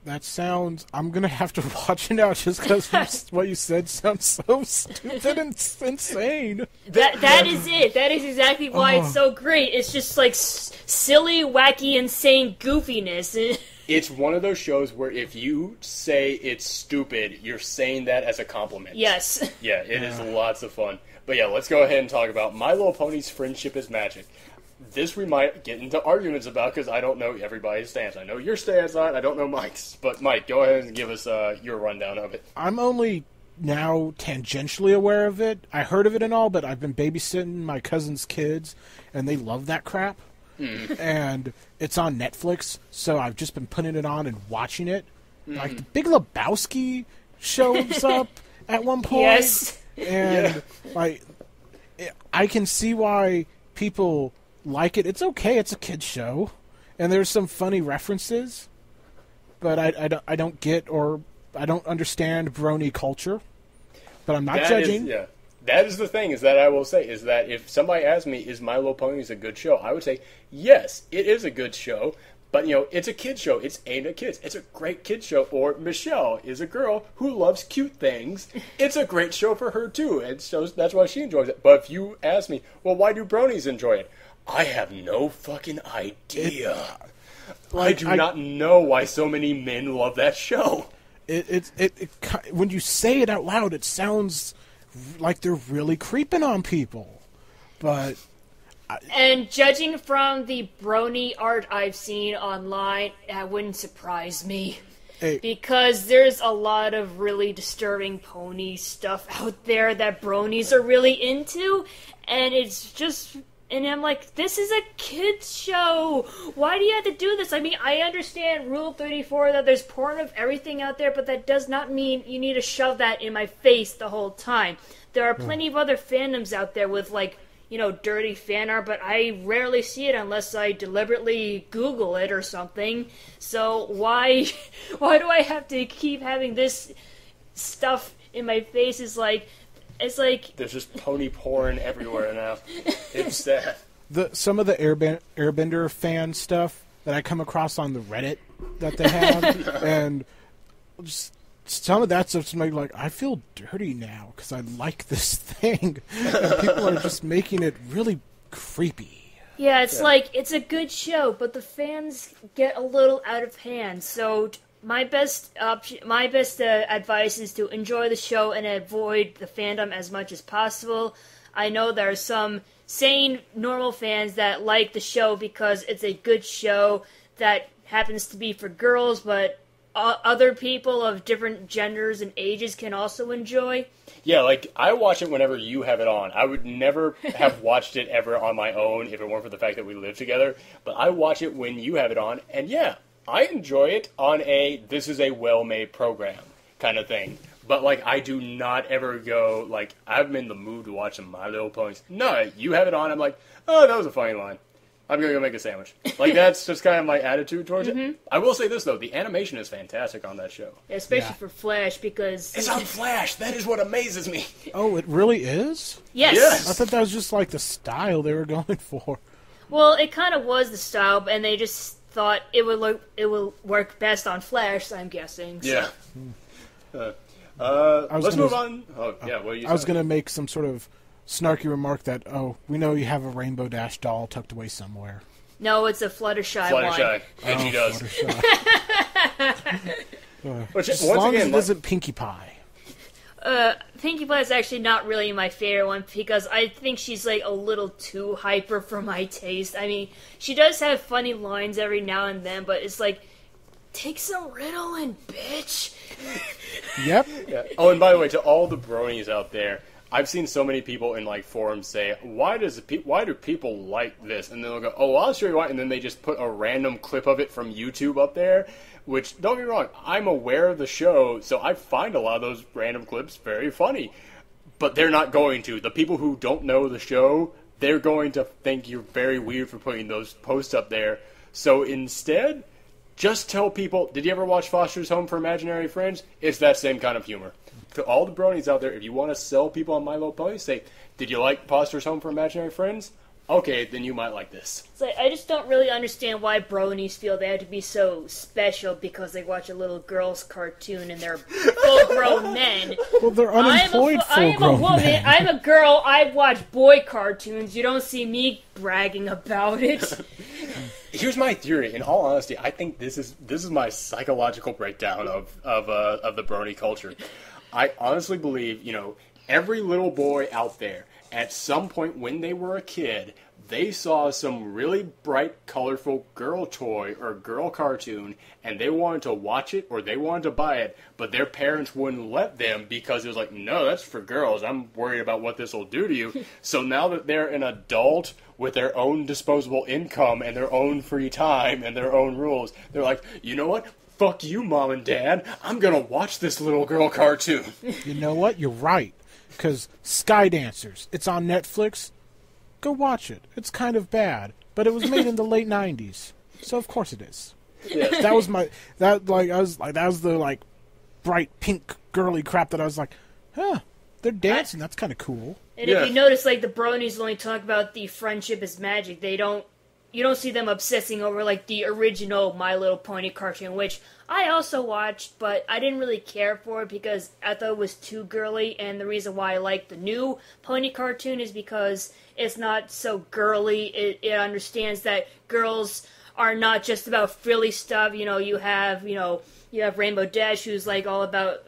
That sounds... I'm going to have to watch it now just because what you said sounds so stupid and insane. That is it. That is exactly why it's so great. It's just silly, wacky, insane goofiness. It's one of those shows where if you say it's stupid, you're saying that as a compliment. Yes. Yeah, it is lots of fun. But yeah, let's go ahead and talk about My Little Pony's Friendship is Magic. This we might get into arguments about because I don't know everybody's stance. I know your stance on it, I don't know Mike's. But Mike, go ahead and give us your rundown of it. I'm only now tangentially aware of it. I heard of it and all, but I've been babysitting my cousin's kids, and they love that crap. And it's on Netflix, so I've just been putting it on and watching it. Like, the Big Lebowski shows up at one point. Yes. And, I can see why people like it. It's okay. It's a kid's show. And there's some funny references. But I don't get or I don't understand brony culture. But I'm not judging. That is the thing, is that I will say, is that if somebody asked me, is My Little Ponies a good show? I would say, yes, it is a good show, but, it's a kid's show. It's aimed at kids. It's a great kid's show. Or Michelle is a girl who loves cute things. It's a great show for her, too. It shows that's why she enjoys it. But if you ask me, well, why do bronies enjoy it? I have no fucking idea. I do not know why so many men love that show. When you say it out loud, it sounds like they're really creeping on people, but... And judging from the brony art I've seen online, that wouldn't surprise me. Because there's a lot of really disturbing pony stuff out there that bronies are really into, and it's just... And I'm like, this is a kid's show. Why do you have to do this? I mean, I understand Rule 34 that there's porn of everything out there, but that does not mean you need to shove that in my face the whole time. There are plenty of other fandoms out there with, dirty fan art, but I rarely see it unless I deliberately Google it or something. So why do I have to keep having this stuff in my face? It's like there's just pony porn everywhere now. It's sad. Some of the Airbender fan stuff that I come across on the Reddit that they have, and just some of that stuff's made like, I feel dirty now because I like this thing. And people are just making it really creepy. Yeah, it's like, it's a good show, but the fans get a little out of hand. So my best advice is to enjoy the show and avoid the fandom as much as possible. I know there are some sane, normal fans that like the show because it's a good show that happens to be for girls, but other people of different genders and ages can also enjoy. Yeah, like, I watch it whenever you have it on. I would never have watched it ever on my own if it weren't for the fact that we live together. But I watch it when you have it on, and yeah, I enjoy it on this is a well-made program kind of thing. But, like, I do not ever go, like, I'm in the mood to watch some My Little Ponies. No, you have it on, I'm like, oh, that was a funny line. I'm going to go make a sandwich. Like, that's just kind of my attitude towards it. I will say this, though. The animation is fantastic on that show. Especially for Flash, because... It's on Flash! That is what amazes me! Oh, it really is? Yes! I thought that was just, like, the style they were going for. Well, it kind of was the style, and they just thought it would work best on Flash, I'm guessing. So. Yeah. Let's move on. Oh, yeah, what are you saying? I was going to make some sort of snarky remark that, we know you have a Rainbow Dash doll tucked away somewhere. No, it's a Fluttershy one. Fluttershy. And she does. Which, as long as it isn't Pinkie Pie. Pinkie Pie is actually not really my favorite one because I think she's like a little too hyper for my taste. I mean, she does have funny lines every now and then, but it's like, take some Ritalin, bitch. Yep. Yeah. Oh, and by the way, to all the bronies out there, I've seen so many people in like forums say, why do people like this? And then they'll go, oh, well, I'll show you why. And then they just put a random clip of it from YouTube up there, which, don't get me wrong, I'm aware of the show, so I find a lot of those random clips very funny. But they're not going to. The people who don't know the show, they're going to think you're very weird for putting those posts up there. So instead, just tell people, did you ever watch Foster's Home for Imaginary Friends? It's that same kind of humor. To all the bronies out there, if you want to sell people on My Little Pony, say, did you like Foster's Home for Imaginary Friends? Okay, then you might like this. It's like, I just don't really understand why bronies feel they have to be so special because they watch a little girl's cartoon and they're full-grown men. Well, they're unemployed full-grown men. I'm a woman. I'm a girl. I watch boy cartoons. You don't see me bragging about it. Here's my theory. In all honesty, I think this is my psychological breakdown of the brony culture. I honestly believe, every little boy out there, at some point when they were a kid, they saw some really bright, colorful girl toy or girl cartoon, and they wanted to watch it or they wanted to buy it, but their parents wouldn't let them because it was like, no, that's for girls. I'm worried about what this will do to you. So now that they're an adult with their own disposable income and their own free time and their own rules, they're like, you know what? Fuck you, Mom and Dad. I'm going to watch this little girl cartoon. You know what? You're right. Because Sky Dancers, it's on Netflix. Go watch it. It's kind of bad, but it was made in the late 90s. So of course it is. Yes. That was the bright pink girly crap that I was like, they're dancing. That's kind of cool. And if you notice, the bronies only talk about the friendship is magic. You don't see them obsessing over, the original My Little Pony cartoon, which I also watched, but I didn't really care for it because I thought it was too girly, and the reason why I like the new pony cartoon is because it's not so girly. It understands that girls are not just about frilly stuff. You have Rainbow Dash, who's, all about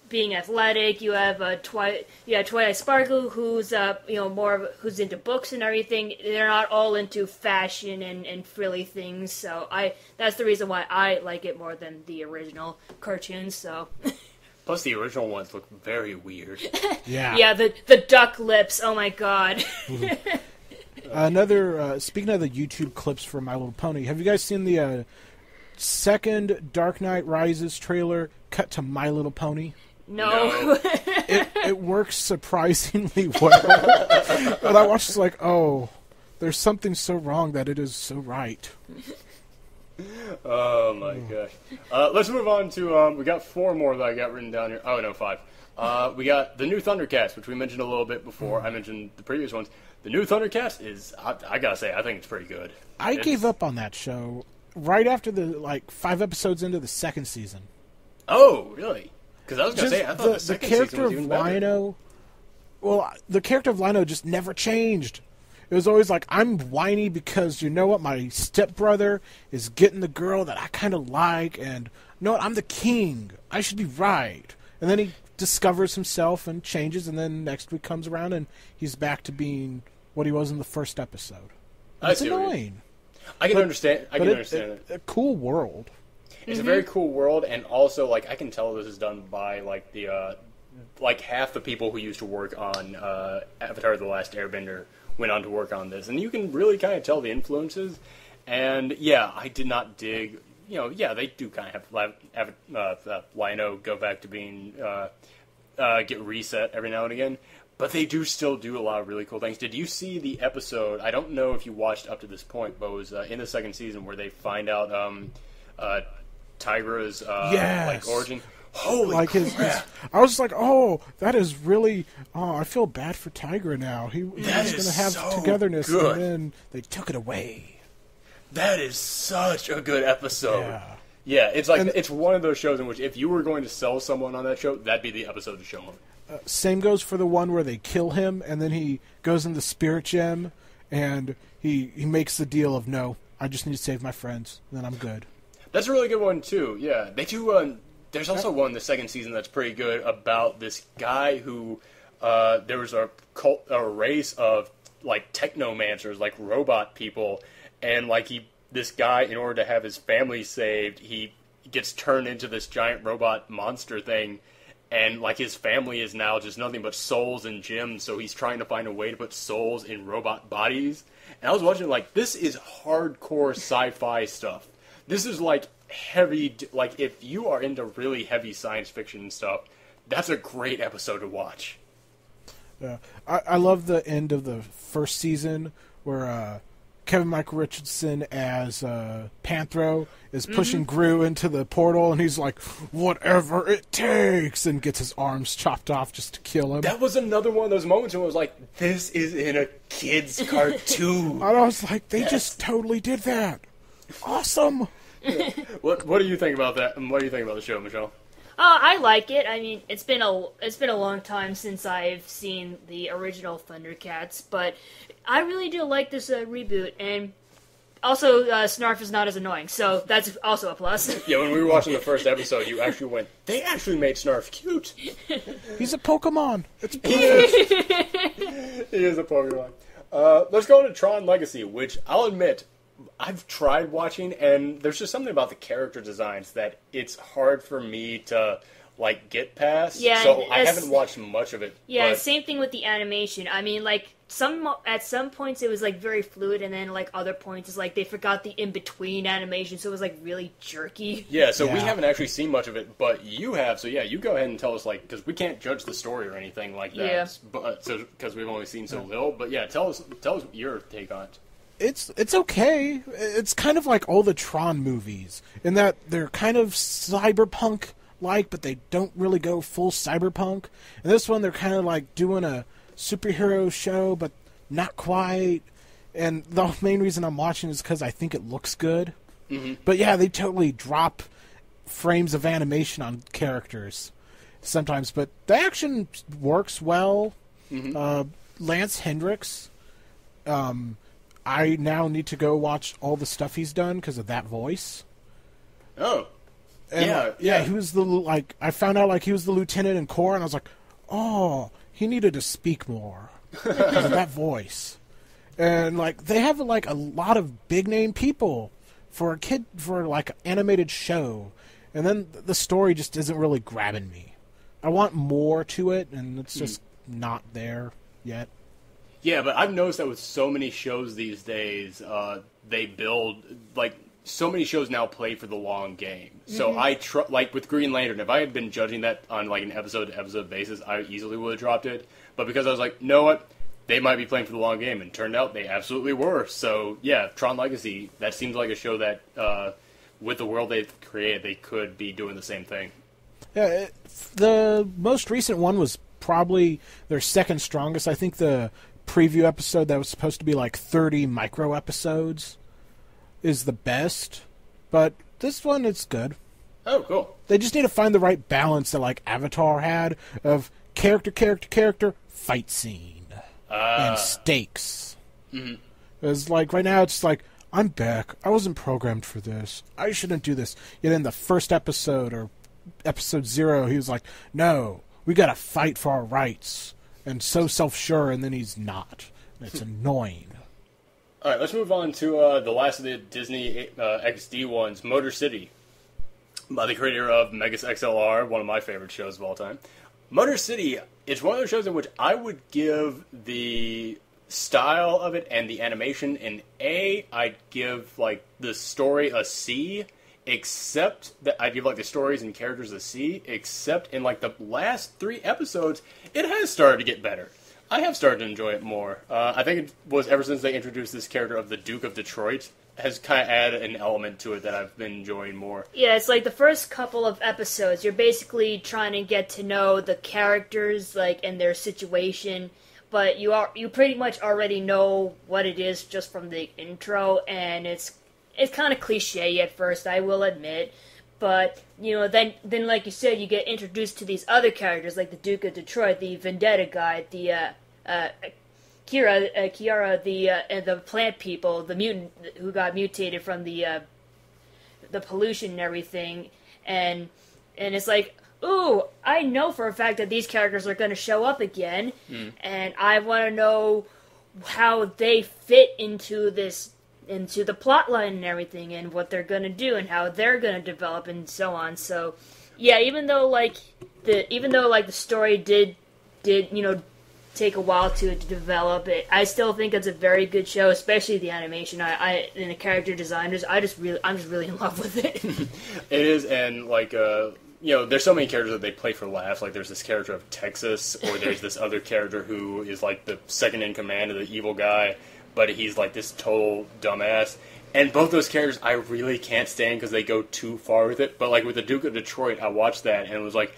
being athletic. You have Twilight Sparkle, who's who's into books and everything. They're not all into fashion and frilly things. So that's the reason why I like it more than the original cartoons. So. Plus, the original ones look very weird. Yeah. Yeah, the duck lips. Oh my god. Another speaking of the YouTube clips for My Little Pony, have you guys seen the second Dark Knight Rises trailer cut to My Little Pony? No. it works surprisingly well. But I watched, it's like, oh, there's something so wrong that it is so right. Oh my gosh. Let's move on to, we got 4 more that I got written down here. Oh, no, 5. We got the new Thundercats, which we mentioned a little bit before. I mentioned the previous ones. The new Thundercats is, I gotta say, I think it's pretty good. I gave up on that show right after the 5 episodes into the second season. Oh, really? Because I was gonna say, I thought the second character season was of even better. Lino. Well, the character of Lino just never changed. It was always like, I'm whiny because, you know what, my stepbrother is getting the girl that I kind of like, and, you know what, I'm the king. I should be right. And then he discovers himself and changes, and then next week comes around and he's back to being what he was in the first episode. It's annoying. I can understand. I can understand it. A cool world. It's a very cool world, and also, like, I can tell this is done by, like, the, like, half the people who used to work on Avatar: The Last Airbender went on to work on this, and you can really kind of tell the influences. And yeah, I did not dig. You know, yeah, they do kind of have Lino go back to being get reset every now and again, but they do still do a lot of really cool things. Did you see the episode? I don't know if you watched up to this point, but it was in the second season where they find out Tigra's like origin. Holy crap! I was like, oh, that is really. Oh, I feel bad for Tigra now. He was going to have togetherness, and then they took it away. That is such a good episode. Yeah, it's like it's one of those shows in which if you were going to sell someone on that show, that'd be the episode to show them. Same goes for the one where they kill him, and then he goes in the spirit gem, and he makes the deal of, no, I just need to save my friends, and then I'm good. That's a really good one too. Yeah, they do. There's also one in the second season that's pretty good about this guy who there was a race of like technomancers, like robot people, and like this guy, in order to have his family saved, he gets turned into this giant robot monster thing, and like his family is now just nothing but souls and gems, so he's trying to find a way to put souls in robot bodies. And I was watching like, this is hardcore sci-fi stuff. This is like heavy, like if you are into really heavy science fiction and stuff, that's a great episode to watch. Yeah, I love the end of the first season where Kevin Michael Richardson as Panthro is pushing Gru into the portal, and he's like, whatever it takes, and gets his arms chopped off just to kill him. That was another one of those moments where I was like, this is in a kid's cartoon. And I was like, they just totally did that. Awesome. What do you think about that? And what do you think about the show, Michelle? I like it. I mean, it's been a long time since I've seen the original Thundercats, but I really do like this reboot, and also Snarf is not as annoying, so that's also a plus. Yeah, when we were watching the first episode, you actually went, they actually made Snarf cute. He's a Pokemon. It's perfect. He is a Pokemon. Let's go into Tron Legacy, which I'll admit, I've tried watching, and there's just something about the character designs that it's hard for me to like get past. Yeah, so I haven't watched much of it. Yeah, but same thing with the animation. I mean, like at some points it was like very fluid, and then like other points it's like they forgot the in between animation, so it was like really jerky. Yeah, so we haven't actually seen much of it, but you have. So yeah, you go ahead and tell us, like, because we can't judge the story or anything like that. Yeah. But because we've only seen so little. But yeah, tell us your take on it. It's okay. It's kind of like all the Tron movies in that they're kind of cyberpunk-like, but they don't really go full cyberpunk. And this one, they're kind of like doing a superhero show, but not quite. And the main reason I'm watching is because I think it looks good. Mm-hmm. But yeah, they totally drop frames of animation on characters sometimes. But the action works well. Mm-hmm. Lance Hendricks... I now need to go watch all the stuff he's done because of that voice. Oh. And yeah. He was I found out he was the lieutenant in Corps, and I was like, oh, he needed to speak more because of that voice. And they have a lot of big name people for an animated show, and then the story just isn't really grabbing me. I want more to it, and it's just not there yet. Yeah, but I've noticed that with so many shows these days, they build, so many shows now play for the long game. So like with Green Lantern, if I had been judging that on like an episode-to-episode basis, I easily would have dropped it. But because I was like, you know what? They might be playing for the long game, and turned out they absolutely were. So, yeah, Tron Legacy, that seems like a show that, with the world they've created, they could be doing the same thing. Yeah, the most recent one was probably their second strongest. I think the preview episode that was supposed to be like 30 micro episodes is the best. But this one, it's good. Oh, cool. They just need to find the right balance that like Avatar had of character, fight scene. And stakes. Mm-hmm. Because, like, right now it's like, I'm back. I wasn't programmed for this. I shouldn't do this. Yet in the first episode, or episode 0, he was like, no, we gotta fight for our rights. And so self-sure, and then he's not. And it's annoying. Alright, let's move on to the last of the Disney XD ones, Motor City. By the creator of Megas XLR, one of my favorite shows of all time. Motor City, it's one of those shows in which I would give the style of it and the animation an A. I'd give, like, the story a C, except that I'd give, like, the stories and characters a C, except in, like, the last 3 episodes, it has started to get better. I have started to enjoy it more. I think it was ever since they introduced this character of the Duke of Detroit, has kind of added an element to it that I've been enjoying more. Yeah, it's like the first couple of episodes, you're basically trying to get to know the characters, like, and their situation, but you pretty much already know what it is just from the intro, and it's kind of cliche at first, I will admit, but, you know, then like you said, you get introduced to these other characters, like the Duke of Detroit, the Vendetta guy, the, Kiara, the plant people, the mutant who got mutated from the pollution and everything, and it's like, ooh, I know for a fact that these characters are going to show up again, and I want to know how they fit into the plot line and everything, and what they're going to do, and how they're going to develop, and so on. So, yeah, even though the story did take a while to develop it, I still think it's a very good show, especially the animation. I and the character designers. I'm just really in love with it. It is, and like there's so many characters that they play for laughs. Like there's this character of Texas, or there's this other character who is like the second in command of the evil guy, but he's like this total dumbass. And both those characters I really can't stand because they go too far with it. But like with the Duke of Detroit, I watched that and it was like,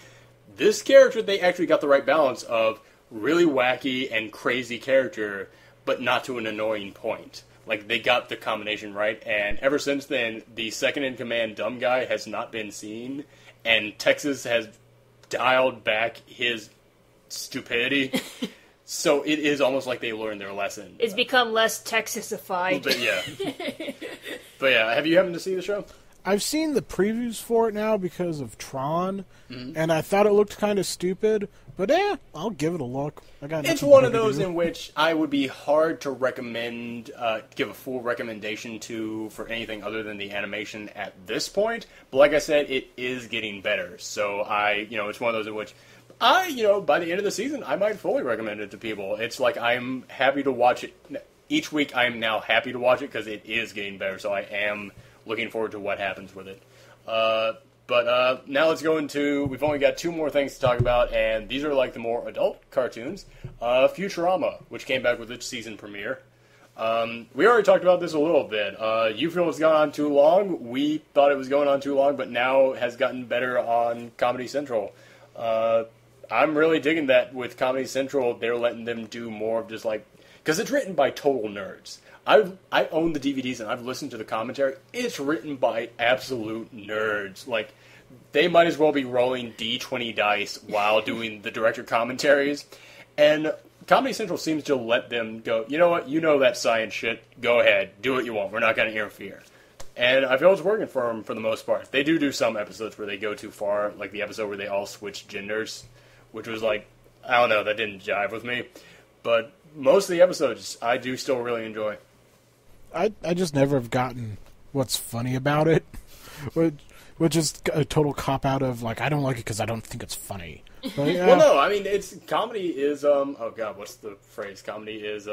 this character, they actually got the right balance of really wacky and crazy character, but not to an annoying point. Like, they got the combination right, and ever since then, the second-in-command dumb guy has not been seen, and Texas has dialed back his stupidity, so it is almost like they learned their lesson. It's become less Texasified. But yeah. But yeah, have you happened to see the show? I've seen the previews for it now because of Tron, and I thought it looked kind of stupid, but I'll give it a look. It's one of those in which I would be hard to recommend, give a full recommendation to for anything other than the animation at this point. But like I said, it is getting better. So it's one of those in which by the end of the season, I might fully recommend it to people. It's like I'm happy to watch it. Each week I am now happy to watch it because it is getting better. So I am looking forward to what happens with it. But now let's go into, we've only got 2 more things to talk about, and these are like the more adult cartoons. Futurama, which came back with its season premiere. We already talked about this a little bit. You feel it's gone on too long. We thought it was going on too long, but now has gotten better on Comedy Central. I'm really digging that with Comedy Central. They're letting them do more of just like, because it's written by total nerds. I own the DVDs and I've listened to the commentary. It's written by absolute nerds. Like, they might as well be rolling D20 dice while doing the director commentaries. And Comedy Central seems to let them go, you know what, you know that science shit, go ahead, do what you want, we're not going to interfere. And I feel it's working for them for the most part. They do some episodes where they go too far, like the episode where they all switch genders, which was like, I don't know, that didn't jive with me. But most of the episodes I do still really enjoy. I just never have gotten what's funny about it, which is a total cop-out of, like, I don't like it because I don't think it's funny. But, well, no, I mean, comedy is, oh god, what's the phrase? Comedy is,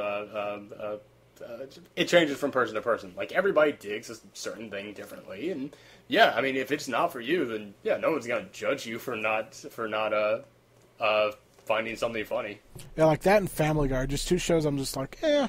it changes from person to person. Like, everybody digs a certain thing differently, and yeah, I mean, if it's not for you, then yeah, no one's gonna judge you for not finding something funny. Yeah, like that and Family Guy, just two shows I'm just like, yeah,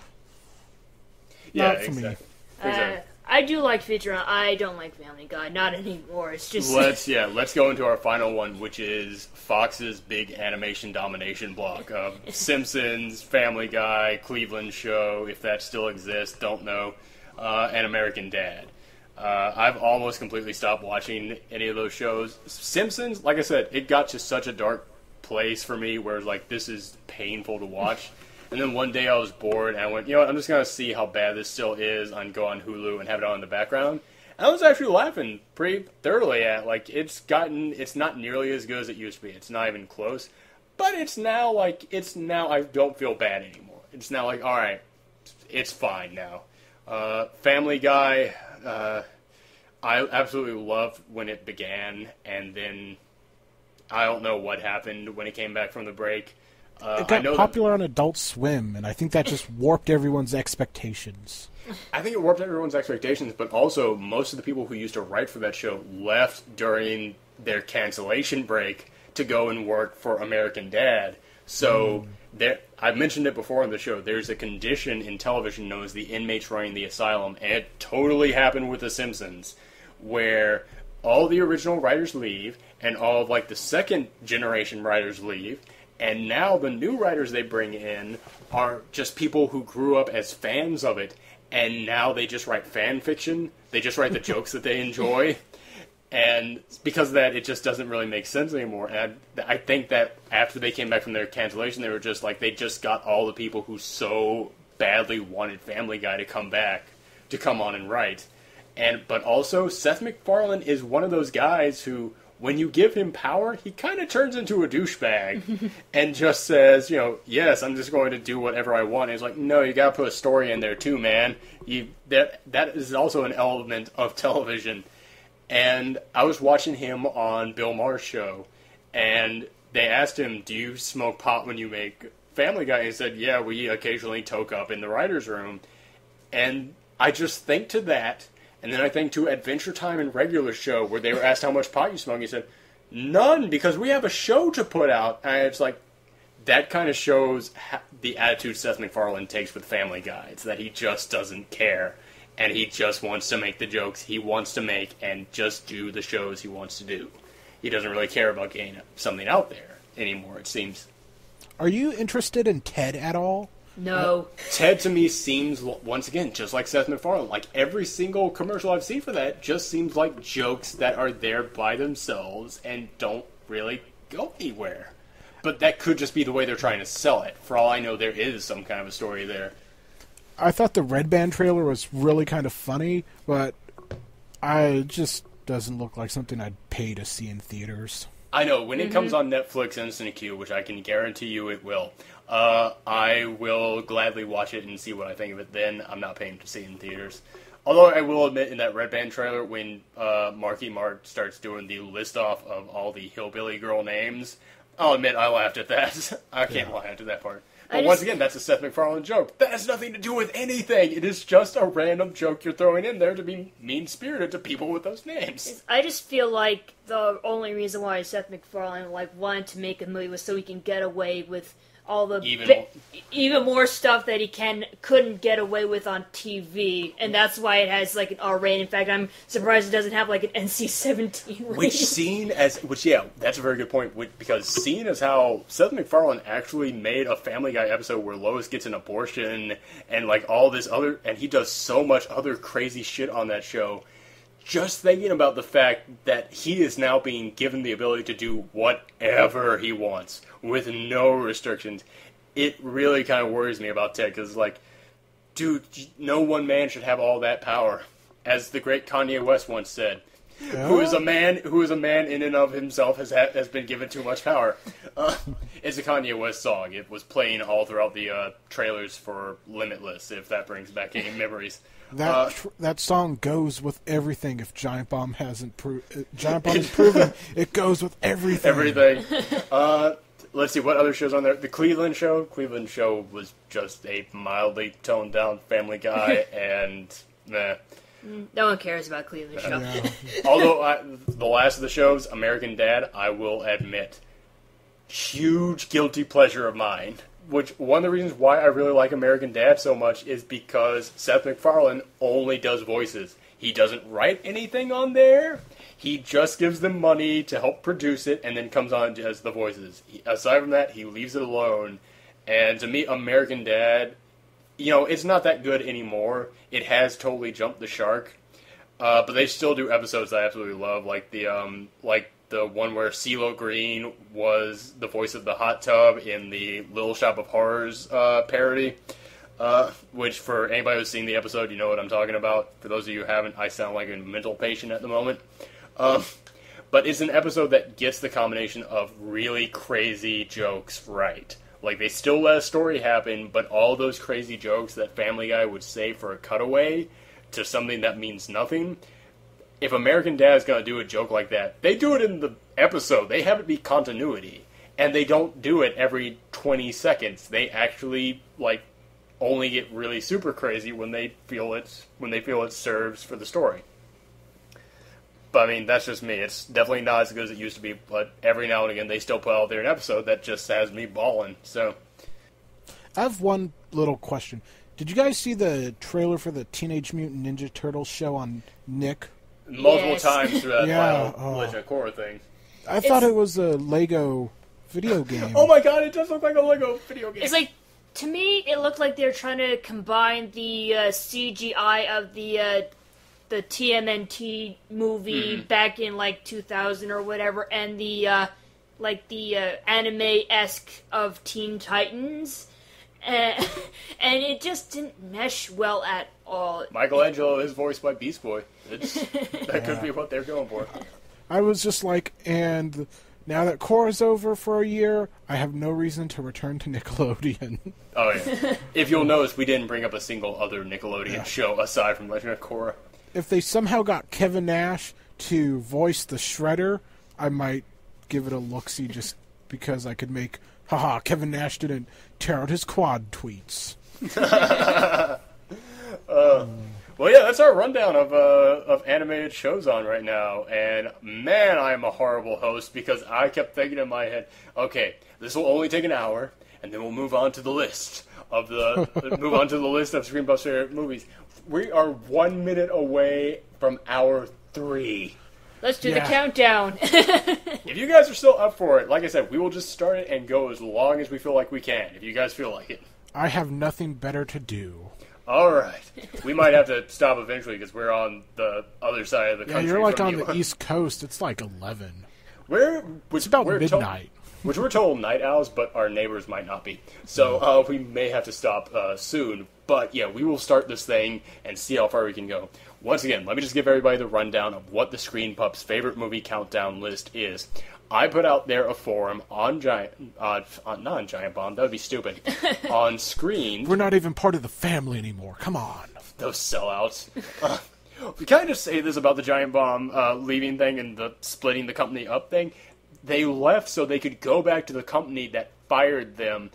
not for me. Exactly. I do like Futurama. I don't like Family Guy. Not anymore. It's just... Let's go into our final one, which is Fox's big animation domination block of Simpsons, Family Guy, Cleveland Show, if that still exists, don't know, and American Dad. I've almost completely stopped watching any of those shows. Simpsons, like I said, it got to such a dark place for me where like, this is painful to watch. And then one day I was bored, and I went, you know what, I'm just going to see how bad this still is, and go on Hulu and have it on in the background. And I was actually laughing pretty thoroughly at, like, it's not nearly as good as it used to be. It's not even close. But it's now, I don't feel bad anymore. It's now like, alright, it's fine now. Family Guy, I absolutely loved when it began, and then I don't know what happened when it came back from the break. It got popular on Adult Swim, and I think that just warped everyone's expectations. I think it warped everyone's expectations, but also most of the people who used to write for that show left during their cancellation break to go and work for American Dad. So I've mentioned it before on the show. There's a condition in television known as the inmates running the asylum, and it totally happened with The Simpsons, where all the original writers leave, and all of like the second generation writers leave. And now the new writers they bring in are just people who grew up as fans of it, and now they just write fan fiction. They just write the jokes that they enjoy. And because of that, it just doesn't really make sense anymore. And I think that after they came back from their cancellation, they were just like, they just got all the people who so badly wanted Family Guy to come back, to come on and write. But also, Seth MacFarlane is one of those guys who, when you give him power, he kind of turns into a douchebag and just says, you know, yes, I'm just going to do whatever I want. And he's like, no, you got to put a story in there too, man. That is also an element of television. And I was watching him on Bill Maher's show, and they asked him, do you smoke pot when you make Family Guy? And he said, yeah, we occasionally toke up in the writer's room. And I just think to that. And then I think to Adventure Time and Regular Show, where they were asked how much pot you smoke. He said, none, because we have a show to put out. And it's like, that kind of shows the attitude Seth MacFarlane takes with Family Guy. It's that he just doesn't care. And he just wants to make the jokes he wants to make and just do the shows he wants to do. He doesn't really care about getting something out there anymore, it seems. Are you interested in Ted at all? No. Ted, to me, seems, once again, just like Seth MacFarlane. Like, every single commercial I've seen for that just seems like jokes that are there by themselves and don't really go anywhere. But that could just be the way they're trying to sell it. For all I know, there is some kind of a story there. I thought the Red Band trailer was really kind of funny, but it just doesn't look like something I'd pay to see in theaters. I know, when it comes on Netflix Instant Queue, which I can guarantee you it will, I will gladly watch it and see what I think of it then. I'm not paying to see it in theaters. Although I will admit, in that Red Band trailer, when Marky Mark starts doing the list off of all the hillbilly girl names, I'll admit I laughed at that. I can't laugh at that part. But once again, that's a Seth MacFarlane joke. That has nothing to do with anything. It is just a random joke you're throwing in there to be mean-spirited to people with those names. I just feel like the only reason why Seth MacFarlane wanted to make a movie was so he can get away with all the even more stuff that he couldn't get away with on TV, and that's why it has like an R rating. In fact, I'm surprised it doesn't have like an NC-17 rating. That's a very good point. Because seeing as how Seth MacFarlane actually made a Family Guy episode where Lois gets an abortion and like all this other, and he does so much other crazy shit on that show. Just thinking about the fact that he is now being given the ability to do whatever he wants with no restrictions, it really kind of worries me about Ted, because, like, dude, no one man should have all that power. As the great Kanye West once said, who is a man in and of himself has been given too much power. It's a Kanye West song. It was playing all throughout the trailers for Limitless, if that brings back any memories. That song goes with everything. If Giant Bomb hasn't Giant Bomb is proven, it goes with everything. Everything. let's see, what other shows on there? The Cleveland Show. Cleveland Show was just a mildly toned down Family Guy, and meh. No one cares about Cleveland Show. Yeah. Although the last of the shows, American Dad, I will admit, huge guilty pleasure of mine. Which, one of the reasons why I really like American Dad so much is because Seth MacFarlane only does voices. He doesn't write anything on there. He just gives them money to help produce it and then comes on and does the voices. Aside from that, he leaves it alone. And to me, American Dad, it's not that good anymore. It has totally jumped the shark. But they still do episodes I absolutely love, like the one where CeeLo Green was the voice of the hot tub in the Little Shop of Horrors parody. Which, for anybody who's seen the episode, you know what I'm talking about. For those of you who haven't, I sound like a mental patient at the moment. But it's an episode that gets the combination of really crazy jokes right. Like, they still let a story happen, but all those crazy jokes that Family Guy would say for a cutaway to something that means nothing. If American Dad is going to do a joke like that, they do it in the episode. They have it be continuity. And they don't do it every 20 seconds. They actually, only get really super crazy when they feel it serves for the story. But I mean, that's just me. It's definitely not as good as it used to be, but every now and again they still put out there an episode that just has me bawling. So I have one little question. Did you guys see the trailer for the Teenage Mutant Ninja Turtles show on Nick? Multiple times through that Yeah, final Legend of Korra thing. I thought it was a Lego video game. Oh my god, it does look like a Lego video game. It's like, to me, it looked like they're trying to combine the CGI of the TMNT movie back in 2000 or whatever, and the anime-esque of Teen Titans, and it just didn't mesh well at all. Michelangelo is voiced by Beast Boy. That could be what they're going for. I was just like, and now that Korra's over for a year, I have no reason to return to Nickelodeon. Oh yeah. If you'll notice, we didn't bring up a single other Nickelodeon show aside from Legend of Korra. If they somehow got Kevin Nash to voice the Shredder, I might give it a look-see just because I could make, haha, Kevin Nash didn't tear out his quad tweets. Well, yeah, that's our rundown of animated shows on right now. And man, I am a horrible host because I kept thinking in my head, okay, this will only take an hour, and then we'll move on to the list of Screen Puff's favorite movies. We are 1 minute away from hour 3. Let's do the countdown. If you guys are still up for it, like I said, we will just start it and go as long as we feel like we can, if you guys feel like it. I have nothing better to do. All right. We might have to stop eventually because we're on the other side of the country. Yeah, you're on the East Coast. It's 11. It's about midnight. Which we're told night owls, but our neighbors might not be. So we may have to stop soon. But yeah, we will start this thing and see how far we can go. Once again, let me just give everybody the rundown of what the Screen Pup's favorite movie countdown list is. I put out there a forum on not on Giant Bomb, that would be stupid, on Screen. We're not even part of the family anymore, come on. Those sellouts. We kind of say this about the Giant Bomb leaving thing and the splitting the company up thing. They left so they could go back to the company that fired them.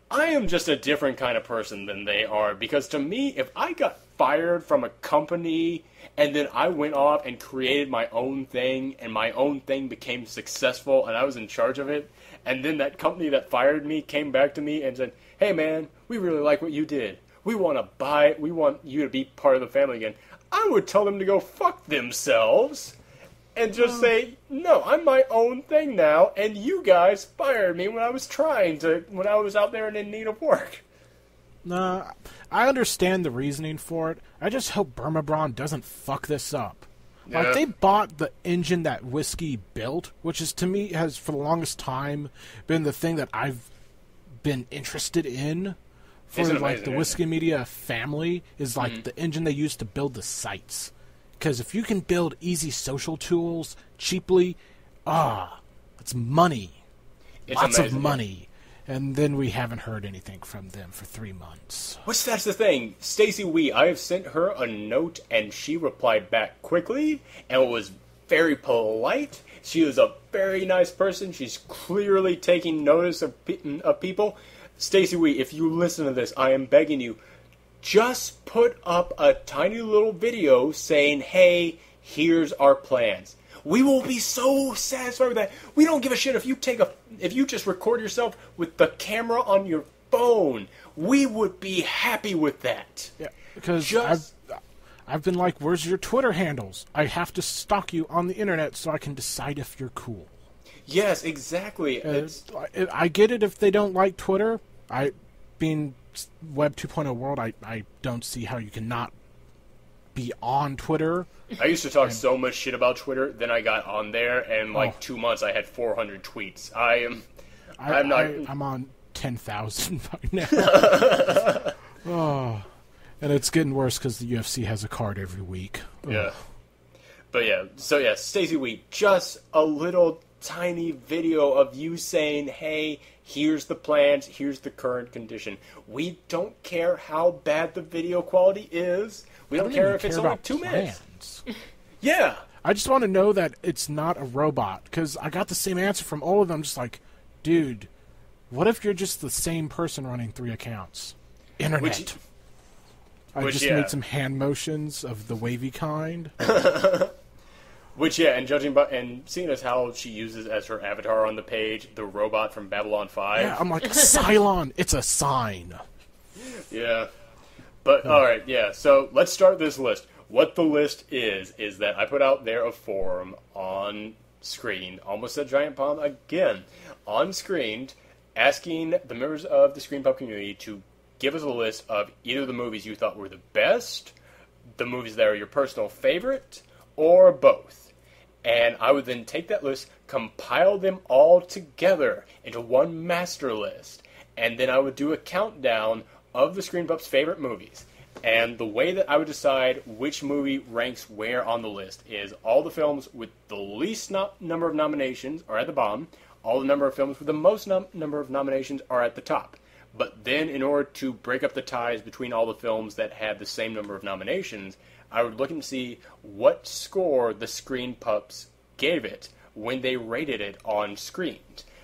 I am just a different kind of person than they are, because to me, if I got fired from a company and then I went off and created my own thing and my own thing became successful and I was in charge of it, and then that company that fired me came back to me and said, hey man, we really like what you did. We want you to be part of the family again. I would tell them to go fuck themselves. And just say, no, I'm my own thing now, and you guys fired me when I was out there and in need of work. Nah, I understand the reasoning for it. I just hope Burma Braun doesn't fuck this up. Yeah. They bought the engine that Whiskey built, which is, to me, has for the longest time been the thing that I've been interested in for the Whiskey Media family, is the engine they use to build the sites. Because if you can build easy social tools cheaply, it's money. It's Lots amazing. of money. And then we haven't heard anything from them for 3 months. That's the thing. Stacey Wee, I have sent her a note, and she replied back quickly, and was very polite. She is a very nice person. She's clearly taking notice of people. Stacey Wee, if you listen to this, I am begging you, just put up a tiny little video saying, hey, here's our plans. We will be so satisfied with that. We don't give a shit if you just record yourself with the camera on your phone. We would be happy with that. Yeah, because I've been like, where's your Twitter handles? I have to stalk you on the internet so I can decide if you're cool. Yes, exactly. I get it if they don't like Twitter. Being Web 2.0 world, I don't see how you cannot be on Twitter. I used to talk so much shit about Twitter, then I got on there, and 2 months I had 400 tweets. I'm on 10,000 by now. Oh, and it's getting worse because the UFC has a card every week. Yeah. But yeah, Stacey Wee, just a little tiny video of you saying, hey, here's the plans, here's the current condition. We don't care how bad the video quality is. We don't care if it's only 2 minutes. Yeah. I just want to know that it's not a robot, because I got the same answer from all of them, just like, dude, what if you're just the same person running 3 accounts? Internet. I just made some hand motions of the wavy kind. And judging by and seeing as how she uses as her avatar on the page the robot from Babylon 5. Yeah, I'm like, Cylon, it's a sign. Yeah. But, alright, yeah, so let's start this list. What the list is that I put out there a forum on screen, almost a giant bomb again, on screen, asking the members of the Screen Pub community to give us a list of either the movies you thought were the best, the movies that are your personal favorite, or both. And I would then take that list, compile them all together into one master list, and then I would do a countdown of the Screen Pub's favorite movies. And the way that I would decide which movie ranks where on the list is all the films with the least number of nominations are at the bottom, all the number of films with the most number of nominations are at the top. But then in order to break up the ties between all the films that had the same number of nominations, I would look and see what score the Screen Pups gave it when they rated it on screen,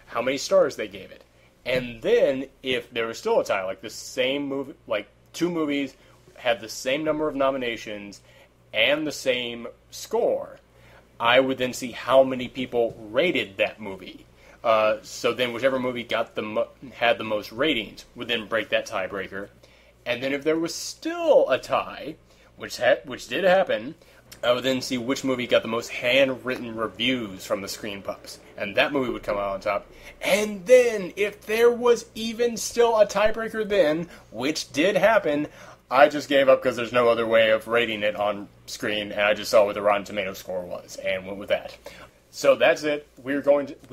how many stars they gave it. And then, if there was still a tie, like the same movie, like 2 movies had the same number of nominations and the same score, I would then see how many people rated that movie. So then whichever movie had the most ratings would then break that tiebreaker. And then if there was still a tie, which did happen, I would then see which movie got the most handwritten reviews from the Screen Pups. And that movie would come out on top. And then, if there was even still a tiebreaker then, which did happen, I just gave up because there's no other way of rating it on screen, and I just saw what the Rotten Tomatoes score was, and went with that. So that's it. We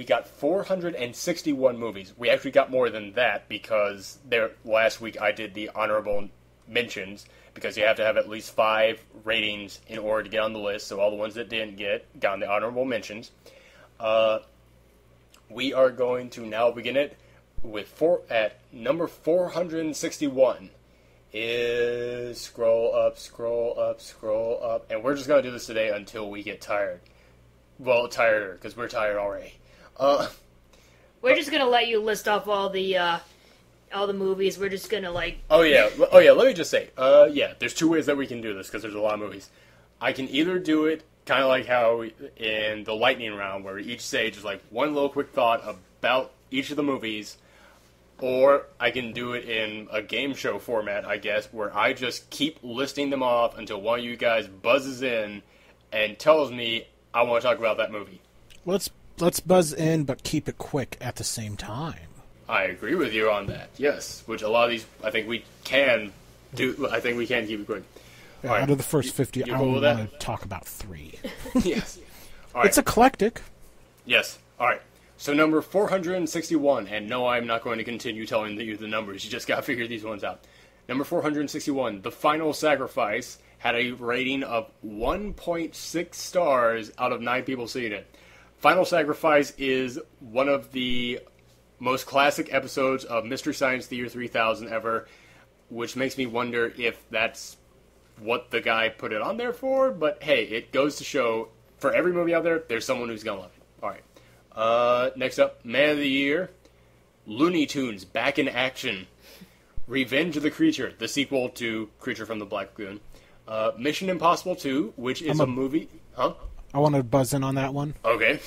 got 461 movies. We actually got more than that because last week I did the honorable mentions, because you have to have at least 5 ratings in order to get on the list, so all the ones that didn't got on the honorable mentions. We are going to now begin it at number 461 is scroll up, and we're just going to do this today until we get tired. Well, tireder, because we're tired already. We're just going to let you list off all the movies. We're just going to Oh yeah, let me just say, there's 2 ways that we can do this, because there's a lot of movies. I can either do it kind of like how in the lightning round, where each say just like one little quick thought about each of the movies, or I can do it in a game show format, I guess, where I just keep listing them off until one of you guys buzzes in and tells me I want to talk about that movie. Let's buzz in, but keep it quick at the same time. I agree with you on that, yes. Which a lot of these, I think we can do. I think we can keep it quick. Yeah, out of the first 50, I only want to talk about 3. Yes. All right. It's eclectic. Yes. All right. So number 461, and no, I'm not going to continue telling you the numbers. You just got to figure these ones out. Number 461, The Final Sacrifice, had a rating of 1.6 stars out of 9 people seeing it. Final Sacrifice is one of the most classic episodes of Mystery Science Theater 3000 ever, which makes me wonder if that's what the guy put it on there for. But hey, it goes to show For every movie out there, there's someone who's gonna love it. All right. Next up, Man of the Year, Looney Tunes back in action. Revenge of the Creature, the sequel to Creature from the Black Lagoon. Mission Impossible 2, which is a movie. Huh? I want to buzz in on that one. Okay.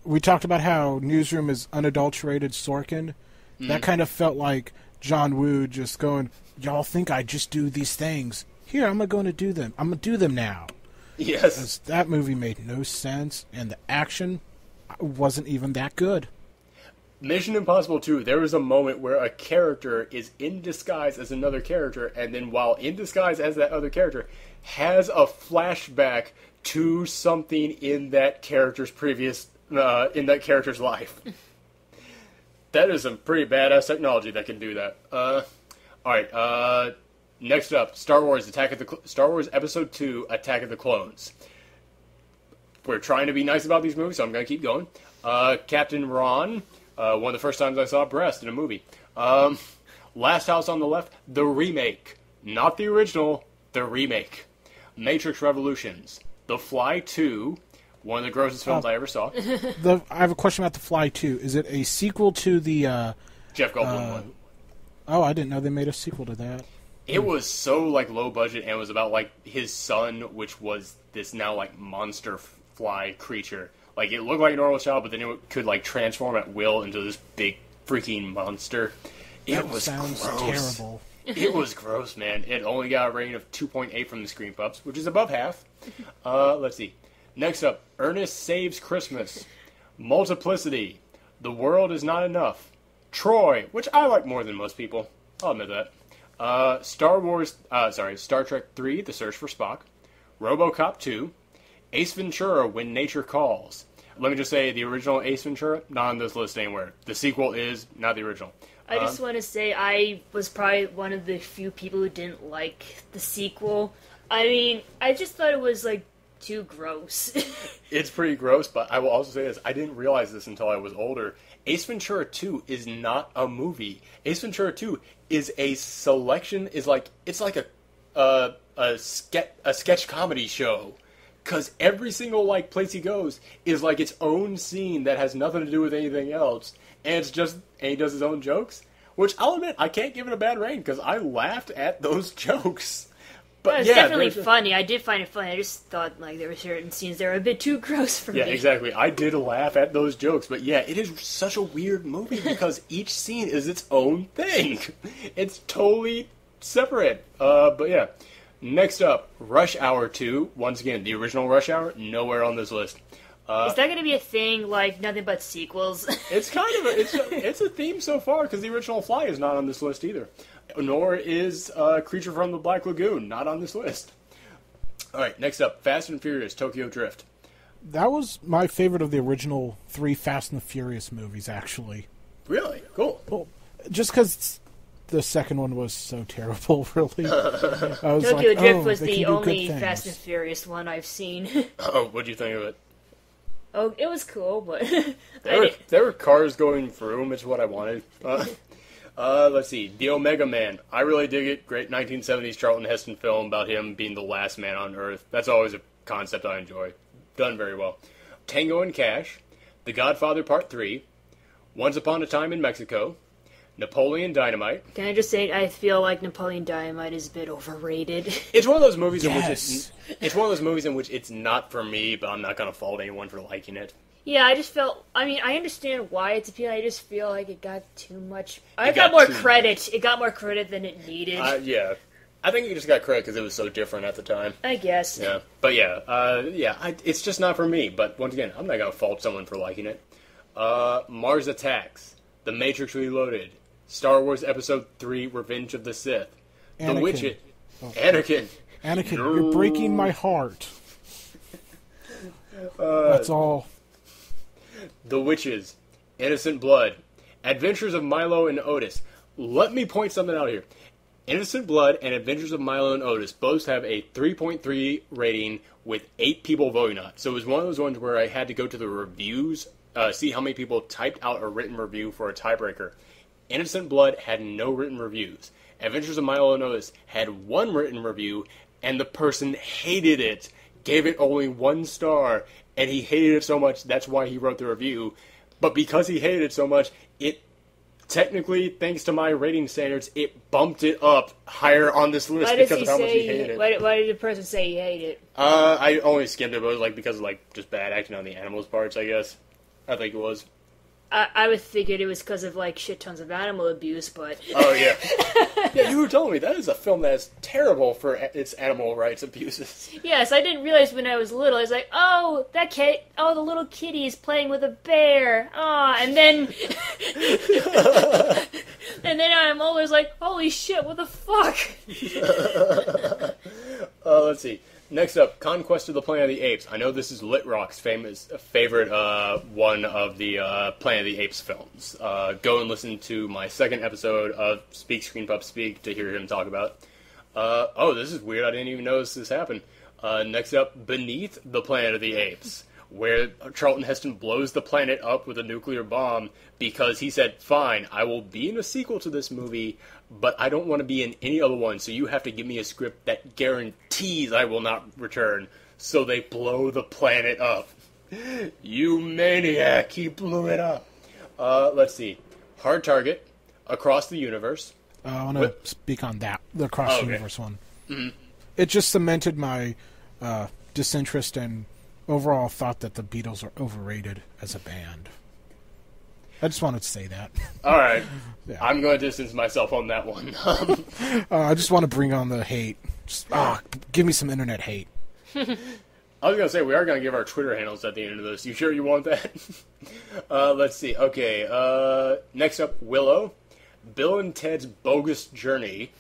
We talked about how Newsroom is unadulterated Sorkin. That kind of felt like John Woo just going, y'all think I just do these things. Here, I'm going to do them. I'm going to do them now. Yes. That movie made no sense, and the action wasn't even that good. Mission Impossible 2, there was a moment where a character is in disguise as another character, and then while in disguise as that other character, has a flashback to something in that character's life. That is some pretty badass technology that can do that. Alright, next up, Star Wars Episode 2, Attack of the Clones. We're trying to be nice about these movies, so I'm going to keep going. Captain Ron, one of the first times I saw breast in a movie. Last House on the Left, the remake. Not the original, the remake. Matrix Revolutions. The Fly 2, one of the grossest films I ever saw. I have a question about The Fly 2. Is it a sequel to the... Jeff Goldblum one. Oh, I didn't know they made a sequel to that. It was so, low budget, and it was about, his son, which was this now, monster fly creature. It looked like a normal child, but then it could, transform at will into this big freaking monster. It was sounds gross. Terrible. It was gross, man. It only got a rating of 2.8 from the Screen Pups, which is above half. Let's see. Next up, Ernest Saves Christmas. Multiplicity. The World Is Not Enough. Troy, which I like more than most people. I'll admit that. Star Trek 3, The Search for Spock. RoboCop 2. Ace Ventura, When Nature Calls. Let me just say, the original Ace Ventura, not on this list anywhere. The sequel is, not the original. I just want to say I was probably one of the few people who didn't like the sequel. I mean, I just thought it was, too gross. It's pretty gross, but I will also say this. I didn't realize this until I was older. Ace Ventura 2 is not a movie. Ace Ventura 2 is a selection, it's like a sketch comedy show. Because every single, place he goes is, its own scene that has nothing to do with anything else. And he does his own jokes. Which, I'll admit, I can't give it a bad rating, because I laughed at those jokes. But it's definitely funny. I did find it funny. I just thought, there were certain scenes that were a bit too gross for me. Yeah, exactly. I did laugh at those jokes. But yeah, it is such a weird movie, because each scene is its own thing. It's totally separate. But yeah. Next up, Rush Hour 2. Once again, the original Rush Hour, nowhere on this list. Is that going to be a thing, nothing but sequels? It's kind of it's a theme so far, because the original Fly is not on this list either. Nor is Creature from the Black Lagoon, not on this list. Alright, next up, Fast and Furious, Tokyo Drift. That was my favorite of the original 3 Fast and the Furious movies, actually. Really? Cool. Well, just because the second one was so terrible, really. Tokyo Drift was the only Fast and Furious one I've seen. Oh, what'd you think of it? Oh, it was cool, but... there were cars going through them, it's what I wanted. Let's see. The Omega Man. I really dig it. Great 1970s Charlton Heston film about him being the last man on Earth. That's always a concept I enjoy. Done very well. Tango and Cash. The Godfather Part 3. Once Upon a Time in Mexico. Napoleon Dynamite. Can I just say, I feel like Napoleon Dynamite is a bit overrated. It's one of those movies in which it's one of those movies in which it's not for me, but I'm not going to fault anyone for liking it. Yeah, I just felt... I mean, I understand why it's appealing. I just feel like it got too much... It got more credit. It got more credit than it needed. Yeah. I think it just got credit because it was so different at the time. I guess. Yeah. But it's just not for me. But once again, I'm not going to fault someone for liking it. Mars Attacks. The Matrix Reloaded. Star Wars Episode 3, Revenge of the Sith. Anakin. The Witcher. Oh. Anakin. Anakin, you're breaking my heart. That's all. The Witches. Innocent Blood. Adventures of Milo and Otis. Let me point something out here. Innocent Blood and Adventures of Milo and Otis both have a 3.3 rating with 8 people voting on it. So it was one of those ones where I had to go to the reviews, see how many people typed out a written review for a tiebreaker. Innocent Blood had no written reviews. Adventures of Milo and Otis had 1 written review, and the person hated it. gave it only 1 star, and he hated it so much, that's why he wrote the review. But because he hated it so much, it technically, thanks to my rating standards, it bumped it up higher on this list because of how much he hated it. Why did the person say he hated it? I only skimmed it, but it was because of just bad acting on the animals' parts, I guess. I think it was. I would figured it was because of shit tons of animal abuse, but oh yeah, yeah. You were telling me that is a film that is terrible for its animal rights abuses. Yes, I didn't realize when I was little. I was like, oh, the little kitty is playing with a bear. Ah, and then and then I'm always like, holy shit, what the fuck? Let's see. Next up, Conquest of the Planet of the Apes. I know this is Lit Rock's favorite one of the Planet of the Apes films. Go and listen to my second episode of Speak Screen Pup Speak to hear him talk about it. Oh, this is weird. I didn't even notice this happened. Next up, Beneath the Planet of the Apes, where Charlton Heston blows the planet up with a nuclear bomb because he said, fine, I will be in a sequel to this movie, but I don't want to be in any other one, so you have to give me a script that guarantees I will not return. So they blow the planet up. You maniac, he blew it up. Let's see. Hard Target, Across the Universe. I want to speak on that, the Across the Universe one. Mm-hmm. It just cemented my disinterest and overall thought that the Beatles are overrated as a band. I just wanted to say that. All right. Yeah. I'm going to distance myself on that one. I just want to bring on the hate. Just give me some internet hate. I was going to say, we are going to give our Twitter handles at the end of this. You sure you want that? Let's see. Okay. Next up, Willow. Bill and Ted's Bogus Journey.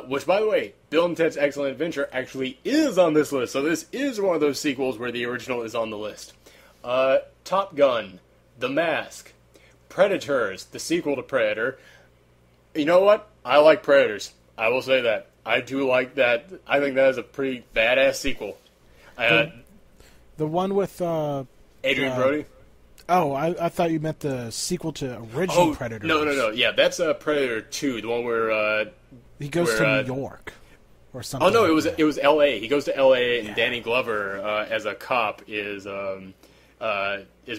Which, by the way, Bill and Ted's Excellent Adventure actually is on this list. So this is one of those sequels where the original is on the list. Top Gun. The Mask. Predators, the sequel to Predator. You know what? I like Predators. I will say that. I do like that. I think that is a pretty badass sequel. The one with Adrian Brody? Oh, I thought you meant the sequel to original Predators. No. Yeah, that's Predator 2, the one where he goes to New York or something. Oh no, it was L.A. He goes to L.A. and Danny Glover as a cop is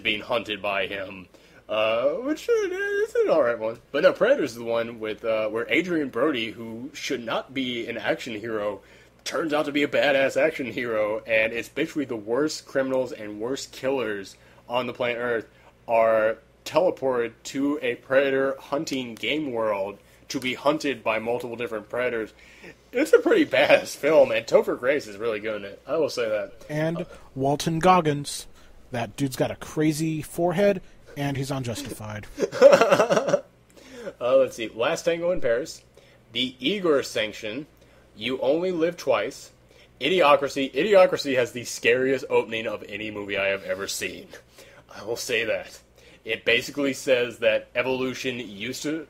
being hunted by him. Which is an alright one. But no, Predator's is the one with where Adrian Brody, who should not be an action hero, turns out to be a badass action hero, and it's basically the worst criminals and worst killers on the planet Earth are teleported to a predator hunting game world to be hunted by multiple different predators. It's a pretty badass film, and Topher Grace is really good in it. I will say that. And Walton Goggins. That dude's got a crazy forehead, and he's unjustified. Let's see. Last Tango in Paris. The Igor Sanction. You Only Live Twice. Idiocracy. Idiocracy has the scariest opening of any movie I have ever seen. I will say that. It basically says that evolution used to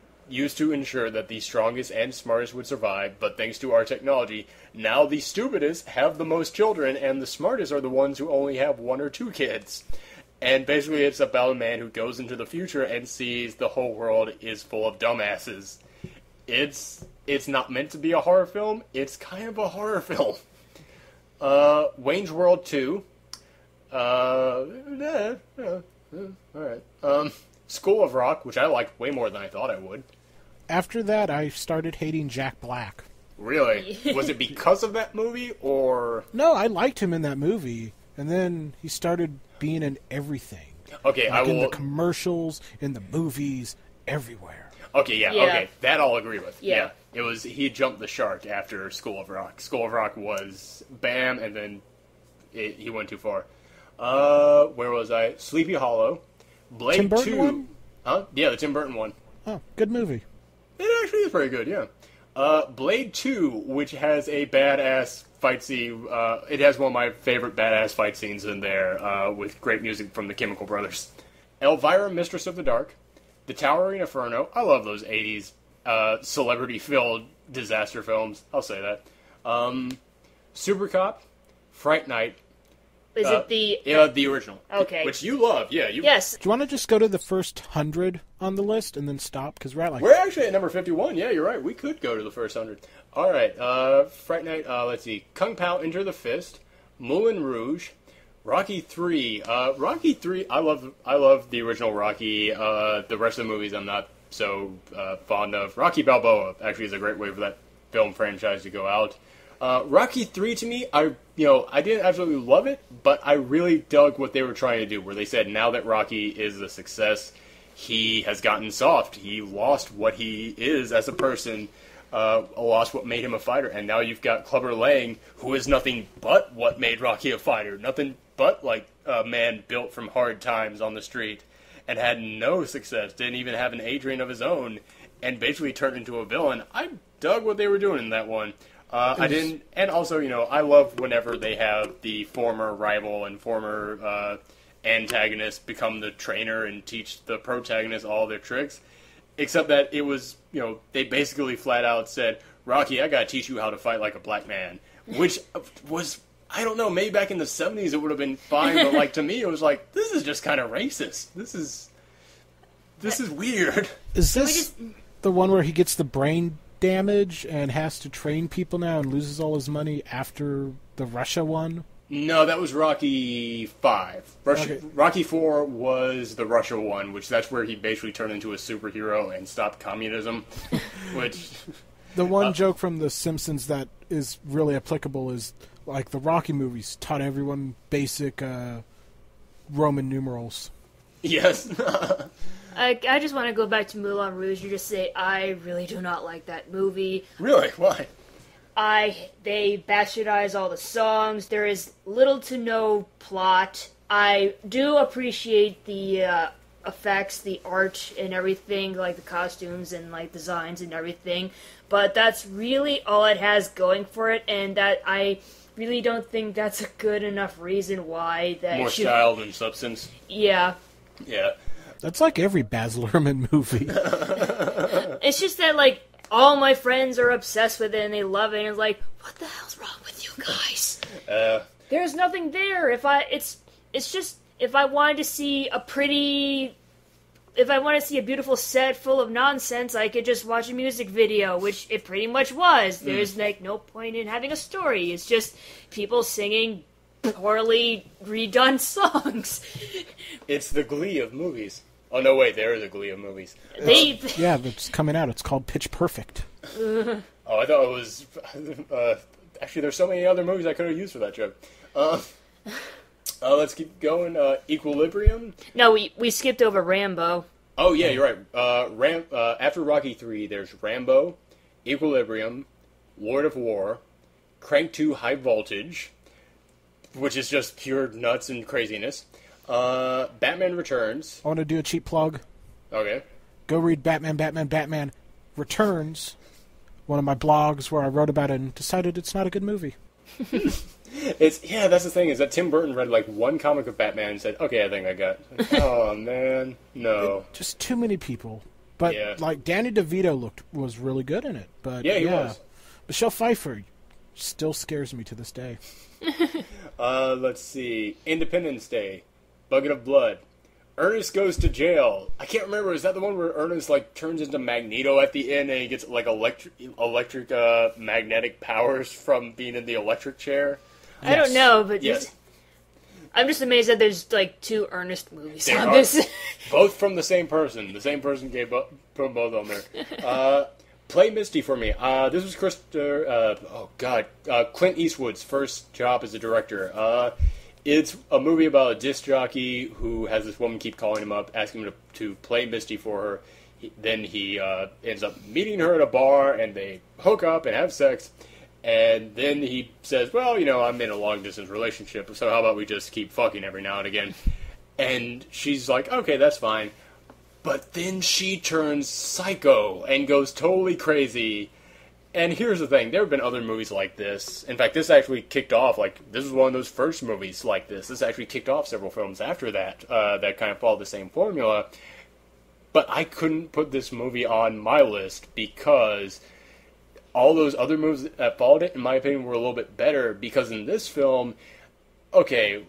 ensure that the strongest and smartest would survive, but thanks to our technology, now the stupidest have the most children, and the smartest are the ones who only have 1 or 2 kids. And basically it's about a man who goes into the future and sees the whole world is full of dumbasses. It's not meant to be a horror film. It's kind of a horror film. Wayne's World 2. Alright. School of Rock, which I liked way more than I thought I would. After that, I started hating Jack Black. Really? Was it because of that movie, or...? No, I liked him in that movie, and then he started being in everything. Okay, like in the commercials, in the movies, everywhere. Okay, yeah, okay. That I'll agree with. Yeah. It was, he jumped the shark after School of Rock. School of Rock was bam, and then he went too far. Where was I? Sleepy Hollow. Blade Tim Burton 2. One? Huh? Yeah, the Tim Burton one. Oh, good movie. It actually is pretty good, yeah. Blade 2, which has a badass fight scene. It has one of my favorite badass fight scenes in there, with great music from the Chemical Brothers. Elvira, Mistress of the Dark. The Towering Inferno. I love those 80s celebrity-filled disaster films. I'll say that. Super Cop. Fright Night. Is it the... Yeah, the original. Okay. Which you love, yeah. Yes. Do you want to just go to the first 100 on the list and then stop? Because we're at We're actually at number 51. Yeah, you're right. We could go to the first 100. All right. Fright Night. Let's see. Kung Pao Enter the Fist. Moulin Rouge, Rocky 3. Rocky 3, I love the original Rocky. The rest of the movies I'm not so fond of. Rocky Balboa actually is a great way for that film franchise to go out. Rocky 3 to me, I didn't absolutely love it, but I really dug what they were trying to do, where they said now that Rocky is a success, he has gotten soft. He lost what he is as a person, lost what made him a fighter, and now you've got Clubber Lang, who is nothing but what made Rocky a fighter. Nothing but like a man built from hard times on the street, and had no success, didn't even have an Adrian of his own, and basically turned into a villain. I dug what they were doing in that one. I didn't, and also, I love whenever they have the former rival and former antagonist become the trainer and teach the protagonist all their tricks. Except that it was, they basically flat out said, Rocky, I gotta teach you how to fight like a black man. Which was, I don't know, maybe back in the 70s it would have been fine, but like to me it was like, this is just kind of racist. This is weird. Is this the one where he gets the brain damage and has to train people now and loses all his money after the Russia one? No, that was Rocky 5. Rocky 4 was the Russia one, which that's where he basically turned into a superhero and stopped communism. Which the one joke from The Simpsons that is really applicable is like the Rocky movies taught everyone basic Roman numerals. Yes. I just want to go back to Moulin Rouge and just say I really do not like that movie. Really? Why? They bastardize all the songs. There is little to no plot. I do appreciate the effects, the art, and everything, like the costumes and like designs and everything. But that's really all it has going for it, and that I really don't think that's a good enough reason why that more style than substance. Yeah. Yeah. That's like every Baz Luhrmann movie. It's just that, like, all my friends are obsessed with it and they love it, and it's like, what the hell's wrong with you guys? There's nothing there. It's just, if I wanted to see if I want to see a beautiful set full of nonsense, I could just watch a music video, which it pretty much was. There's, like, no point in having a story. It's just people singing poorly redone songs. It's the Glee of movies. Oh, no, wait, there is a Glee of movies. Yeah, that's coming out. It's called Pitch Perfect. Oh, I thought it was... actually, there's so many other movies I could have used for that joke. Let's keep going. Equilibrium? No, we skipped over Rambo. Oh, yeah, you're right. After Rocky 3, there's Rambo, Equilibrium, Lord of War, Crank 2 High Voltage, which is just pure nuts and craziness. Batman Returns. I want to do a cheap plug. Okay. Go read Batman Returns, one of my blogs where I wrote about it and decided it's not a good movie. That's the thing, is that Tim Burton read like one comic of Batman and said, okay, I think I got it. Oh, man. No. Just too many people. But, like, Danny DeVito was really good in it. But yeah, he was. Michelle Pfeiffer still scares me to this day. Let's see. Independence Day. Bucket of Blood. Ernest Goes to Jail. I can't remember. Is that the one where Ernest like turns into Magneto at the end and he gets like electric magnetic powers from being in the electric chair? Yes. I don't know, but yes. I'm just amazed that there's like two Ernest movies on this. Both from the same person. The same person put them both on there. Play Misty for me. This was Clint Eastwood's first job as a director. It's a movie about a disc jockey who has this woman keep calling him up, asking him to play Misty for her. Then he ends up meeting her at a bar, and they hook up and have sex. And then he says, well, I'm in a long-distance relationship, so how about we just keep fucking every now and again? And she's like, okay, that's fine. But then she turns psycho and goes totally crazy. And here's the thing, there have been other movies like this. In fact, this actually kicked off, this was one of those first movies like this. This actually kicked off several films after that, that kind of followed the same formula. But I couldn't put this movie on my list because all those other movies that followed it, in my opinion, were a little bit better. Because in this film, okay,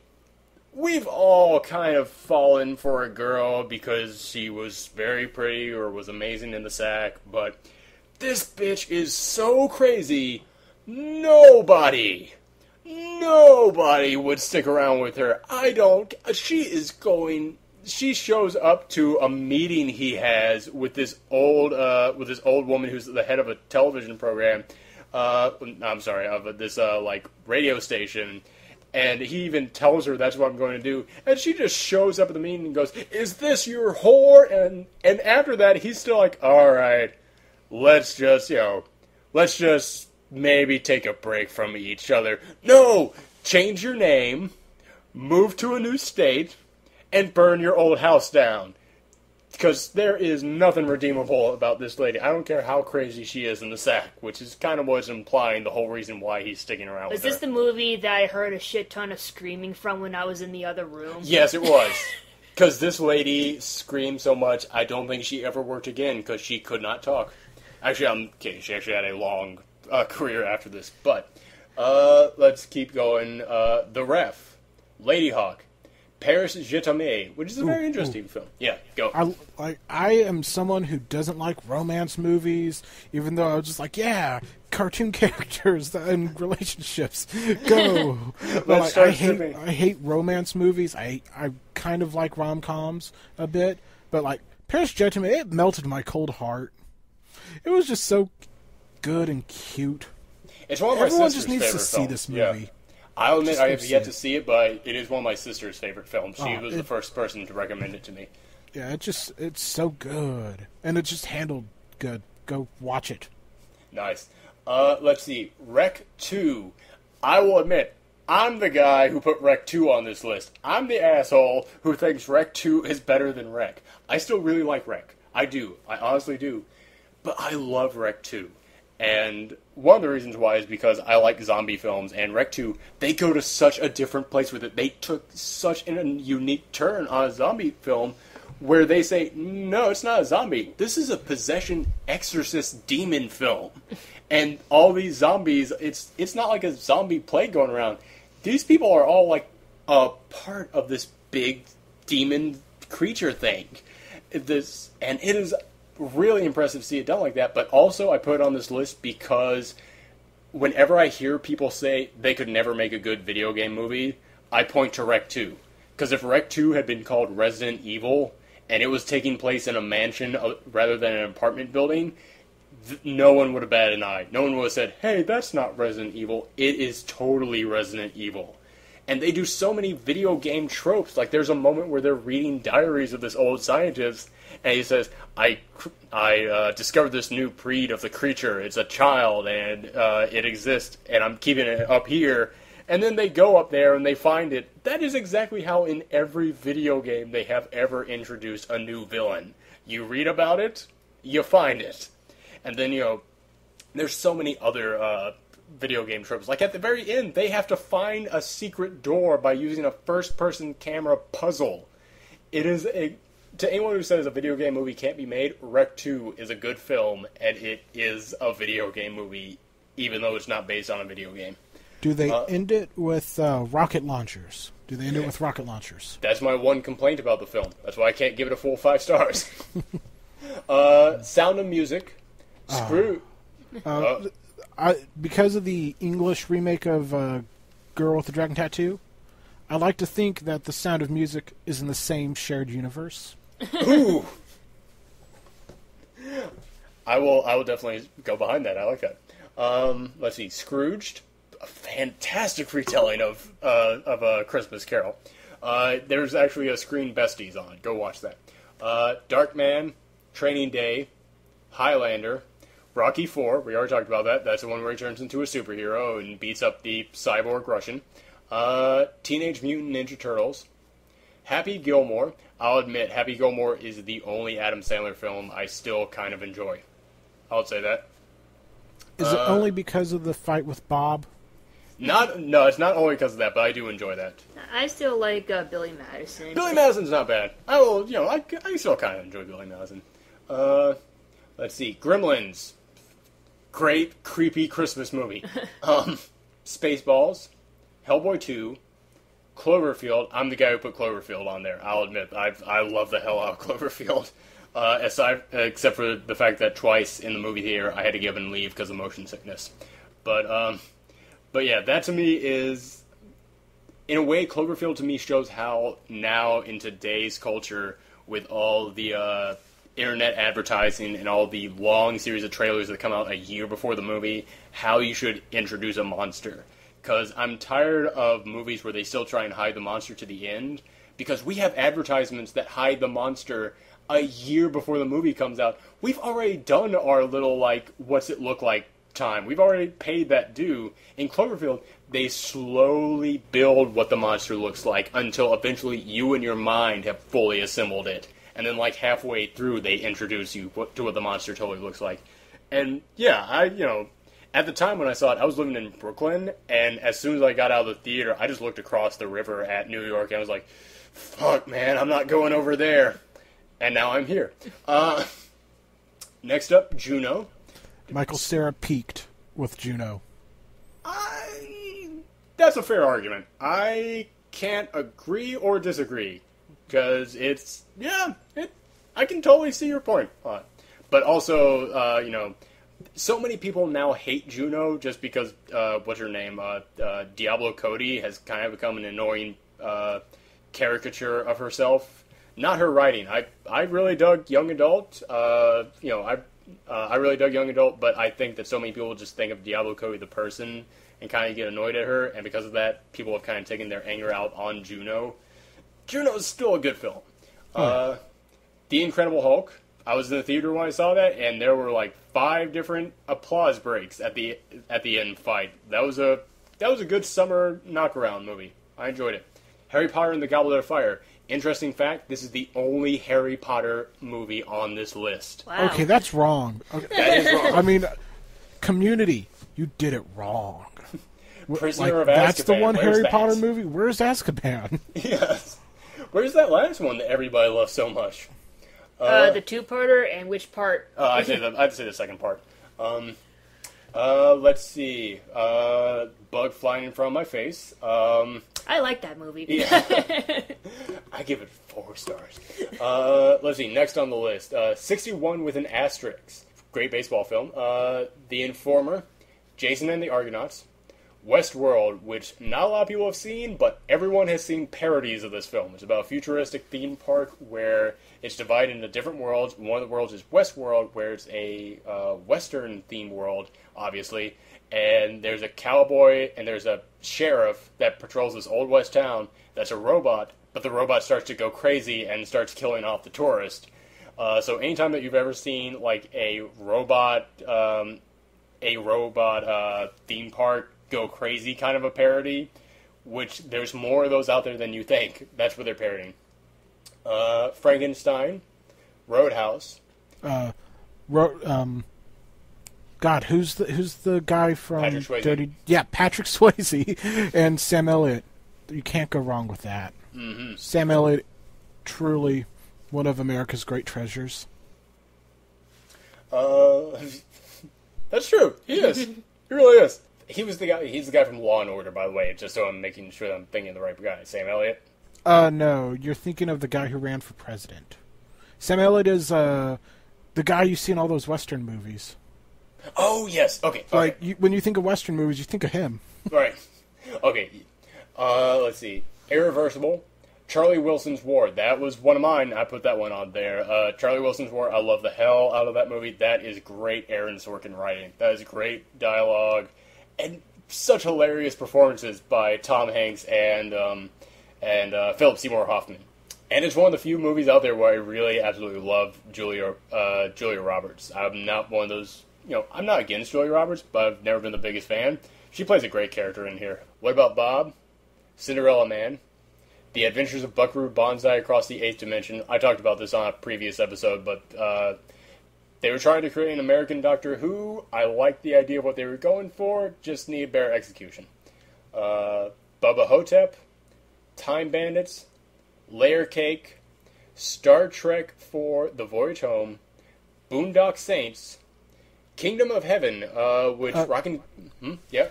we've all kind of fallen for a girl because she was very pretty or was amazing in the sack, but this bitch is so crazy, nobody nobody would stick around with her. She shows up to a meeting he has with this old woman who's the head of a television program. I'm sorry, of this like radio station, and he even tells her that's what I'm going to do, and she just shows up at the meeting and goes, "Is this your whore?" And after that, he's still like, "All right, let's just maybe take a break from each other. No, change your name, move to a new state, and burn your old house down." Because there is nothing redeemable about this lady. I don't care how crazy she is in the sack, which is kind of what's implying the whole reason why he's sticking around with her. Was this the movie that I heard a shit ton of screaming from when I was in the other room? Yes, it was. Because this lady screamed so much, I don't think she ever worked again because she could not talk. Actually, I'm kidding. She actually had a long career after this. But let's keep going. The Ref, Lady Hawk, Paris Je t'aime, which is a very interesting film. Yeah, go. I am someone who doesn't like romance movies, even though I was just like, yeah, cartoon characters and relationships, go. But I hate romance movies. I kind of like rom-coms a bit, but like Paris Je t'aime, it melted my cold heart. It was just so good and cute. It's one of my Everyone sister's just needs to favorite see films. this movie. Yeah. I'll admit I have yet to it. see it, but it is one of my sister's favorite films. She was the first person to recommend it to me. Yeah, it's so good. And it's just handled good. Go watch it. Nice. Let's see. Rec 2. I will admit, I'm the guy who put Rec 2 on this list. I'm the asshole who thinks Rec 2 is better than Rec. I still really like Rec. I do. I honestly do. But I love Rec 2. And one of the reasons why is because I like zombie films, and Rec 2, they go to such a different place with it. They took such a unique turn on a zombie film where they say, no, it's not a zombie. This is a possession exorcist demon film. And all these zombies, it's not like a zombie plague going around. These people are all like a part of this big demon creature thing. And it is really impressive to see it done like that, but also I put it on this list because whenever I hear people say they could never make a good video game movie, I point to Rec 2. Because if Rec 2 had been called Resident Evil, and it was taking place in a mansion rather than an apartment building, no one would have batted an eye. No one would have said, hey, that's not Resident Evil. It is totally Resident Evil. And they do so many video game tropes. Like, there's a moment where they're reading diaries of this old scientist, and he says, I discovered this new breed of the creature. It's a child, and it exists, and I'm keeping it up here. And then they go up there, and they find it. That is exactly how in every video game they have ever introduced a new villain. You read about it, you find it. And then, there's so many other video game tropes. Like, at the very end, they have to find a secret door by using a first-person camera puzzle. It is to anyone who says a video game movie can't be made, Rec 2 is a good film, and it is a video game movie, even though it's not based on a video game. Do they end it with rocket launchers? Do they end it with rocket launchers? That's my one complaint about the film. That's why I can't give it a full 5 stars. Sound of Music. Screw. Because of the English remake of Girl with the Dragon Tattoo, I like to think that The Sound of Music is in the same shared universe. Ooh. I will definitely go behind that. I like that. Let's see. Scrooged. A fantastic retelling of A Christmas Carol. There's actually a Screen Besties on. Go watch that. Darkman, Training Day, Highlander, Rocky IV. We already talked about that. That's the one where he turns into a superhero and beats up the cyborg Russian. Teenage Mutant Ninja Turtles. Happy Gilmore. I'll admit, Happy Gilmore is the only Adam Sandler film I still kind of enjoy. I'll say that. Is it only because of the fight with Bob? No, it's not only because of that, but I do enjoy that. I still like Billy Madison. Billy Madison's not bad. I still kind of enjoy Billy Madison. Let's see. Gremlins. Great, creepy Christmas movie. Spaceballs. Hellboy 2. Cloverfield. I'm the guy who put Cloverfield on there. I'll admit, I love the hell out of Cloverfield. Except for the fact that twice in the movie theater I had to give him leave because of motion sickness. But But yeah, that to me is, in a way, Cloverfield to me shows how now in today's culture, with all the internet advertising and all the long series of trailers that come out a year before the movie, how you should introduce a monster. Because I'm tired of movies where they still try and hide the monster to the end, because we have advertisements that hide the monster a year before the movie comes out. We've already done our little, like, what's it look like time. We've already paid that due. In Cloverfield, they slowly build what the monster looks like until eventually you in your mind have fully assembled it. And then, like, halfway through, they introduce you to what the monster totally looks like. And, yeah, at the time when I saw it, I was living in Brooklyn, and as soon as I got out of the theater, I just looked across the river at New York, and I was like, fuck, man, I'm not going over there. And now I'm here. Next up, Juno. Michael Cera peaked with Juno. That's a fair argument. I can't agree or disagree. Because I can totally see your point. But also, so many people now hate Juno just because, what's her name? Diablo Cody has kind of become an annoying caricature of herself. Not her writing. I really dug Young Adult. I really dug Young Adult, but I think that so many people just think of Diablo Cody the person and kind of get annoyed at her, and because of that, people have kind of taken their anger out on Juno. Juno is still a good film. The Incredible Hulk. I was in the theater when I saw that, and there were like 5 different applause breaks at the end fight. That was a good summer knockaround movie. I enjoyed it. Harry Potter and the Goblet of Fire. Interesting fact, this is the only Harry Potter movie on this list. Wow. Okay, that's wrong. Okay. That is wrong. I mean, Community, you did it wrong. Prisoner of Azkaban. That's the one Where's Harry that? Potter movie? Where's Azkaban? Yes. Where's that last one that everybody loves so much? The two-parter, and which part? I'd say the second part. Let's see. Bug flying in front of my face. I like that movie. Yeah. I give it 4 stars. Let's see. Next on the list, 61 with an asterisk. Great baseball film. The Informer, Jason and the Argonauts, Westworld, which not a lot of people have seen, but everyone has seen parodies of this film. It's about a futuristic theme park where it's divided into different worlds. One of the worlds is Westworld, where it's a Western-themed world, obviously. And there's a cowboy and there's a sheriff that patrols this old west town that's a robot, but the robot starts to go crazy and starts killing off the tourist. So anytime that you've ever seen like a robot theme park go crazy kind of a parody, which there's more of those out there than you think, that's what they're parodying. Frankenstein, Roadhouse. God, who's the guy from Patrick Swayze. Dirty? Yeah, Patrick Swayze and Sam Elliott. You can't go wrong with that. Mm-hmm. Sam Elliott, truly one of America's great treasures. That's true. He is. He really is. He's the guy from Law and Order, by the way. Just so I'm making sure that I'm thinking of the right guy. Sam Elliott. No, you're thinking of the guy who ran for president. Sam Elliott is the guy you see in all those Western movies. Oh, yes. Okay. Like, when you think of Western movies, you think of him. Right. Okay. Let's see. Irreversible. Charlie Wilson's War. That was one of mine. I put that one on there. Charlie Wilson's War. I love the hell out of that movie. That is great Aaron Sorkin writing. That is great dialogue. And such hilarious performances by Tom Hanks and Philip Seymour Hoffman. And it's one of the few movies out there where I really absolutely love Julia Roberts. I'm not one of those... I'm not against Julia Roberts, but I've never been the biggest fan. She plays a great character in here. What about Bob? Cinderella Man? The Adventures of Buckaroo Banzai Across the Eighth Dimension. I talked about this on a previous episode, but they were trying to create an American Doctor Who. I liked the idea of what they were going for, just need better execution. Bubba Hotep, Time Bandits, Layer Cake, Star Trek IV: The Voyage Home, Boondock Saints, Kingdom of Heaven, which yeah.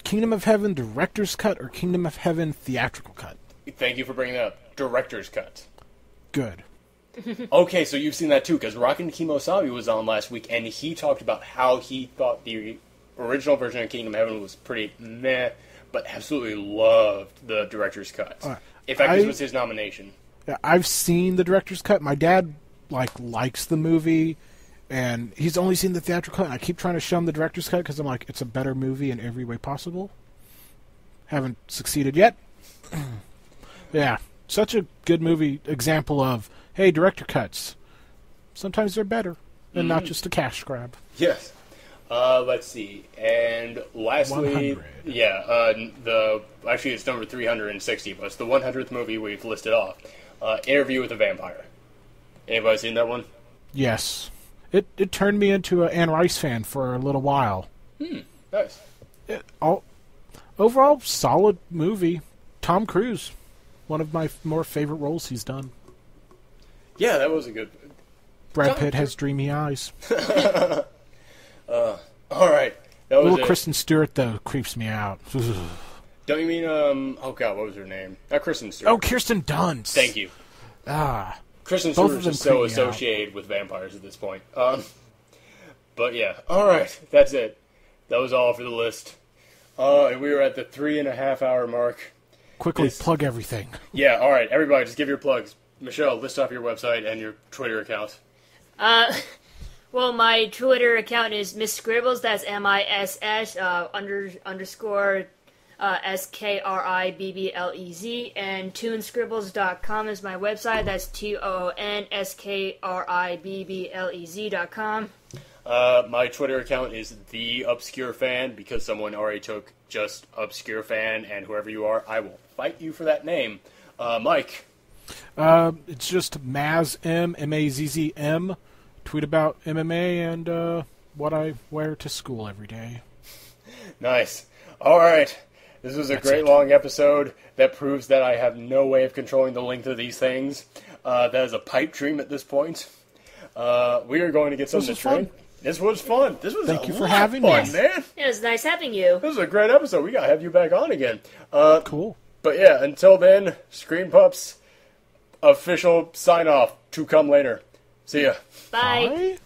Kingdom of Heaven director's cut or Kingdom of Heaven theatrical cut? Thank you for bringing that up. Director's cut. Good. Okay, so you've seen that too, because Rockin' Kimosabi was on last week, and he talked about how he thought the original version of Kingdom Heaven was pretty meh, but absolutely loved the director's cut. In fact, this was his nomination. Yeah, I've seen the director's cut. My dad likes the movie, and he's only seen the theatrical cut. And I keep trying to show him the director's cut because I'm like, it's a better movie in every way possible. Haven't succeeded yet. Yeah, such a good movie example of, hey, director cuts. Sometimes they're better, and not just a cash grab. Yes. Let's see. And lastly, 100. Actually it's number 360, but it's the 100th movie we've listed off. Interview with a Vampire. Anybody seen that one? Yes. It turned me into an Anne Rice fan for a little while. Nice. Overall, solid movie. Tom Cruise, one of my more favorite roles he's done. Yeah, that was a good... Brad Pitt has dreamy eyes. All right. That was Little Kristen Stewart, though, creeps me out. Don't you mean, oh god, what was her name? Not Kristen Stewart. Oh, Kirsten Dunst. Thank you. Kristen Both Stewart of them is so creep me out. associated with vampires at this point. But yeah. All right. That's it. That was all for the list. And we were at the 3.5 hour mark. Quickly plug everything. Yeah, all right. Everybody, just give your plugs. Michelle, list off your website and your Twitter account. Well, my Twitter account is Miss Scribbles. That's MISS underscore SKRIBBLEZ. And toonscribbles.com is my website. That's TOONSKRIBBLEZ.com. My Twitter account is The Obscure Fan because someone already took just Obscure Fan, and whoever you are, I will fight you for that name. Mike. It's just Mazm, MAZZM. Tweet about MMA and what I wear to school every day. Nice. All right. This was a great long episode that proves that I have no way of controlling the length of these things. That is a pipe dream at this point. We are going to get something to drink. This was fun. This was Thank you for having me, man. It was nice having you. This was a great episode. We gotta have you back on again. Cool. But yeah, until then, Screen Pups official sign off to come later. See ya. Bye. Bye.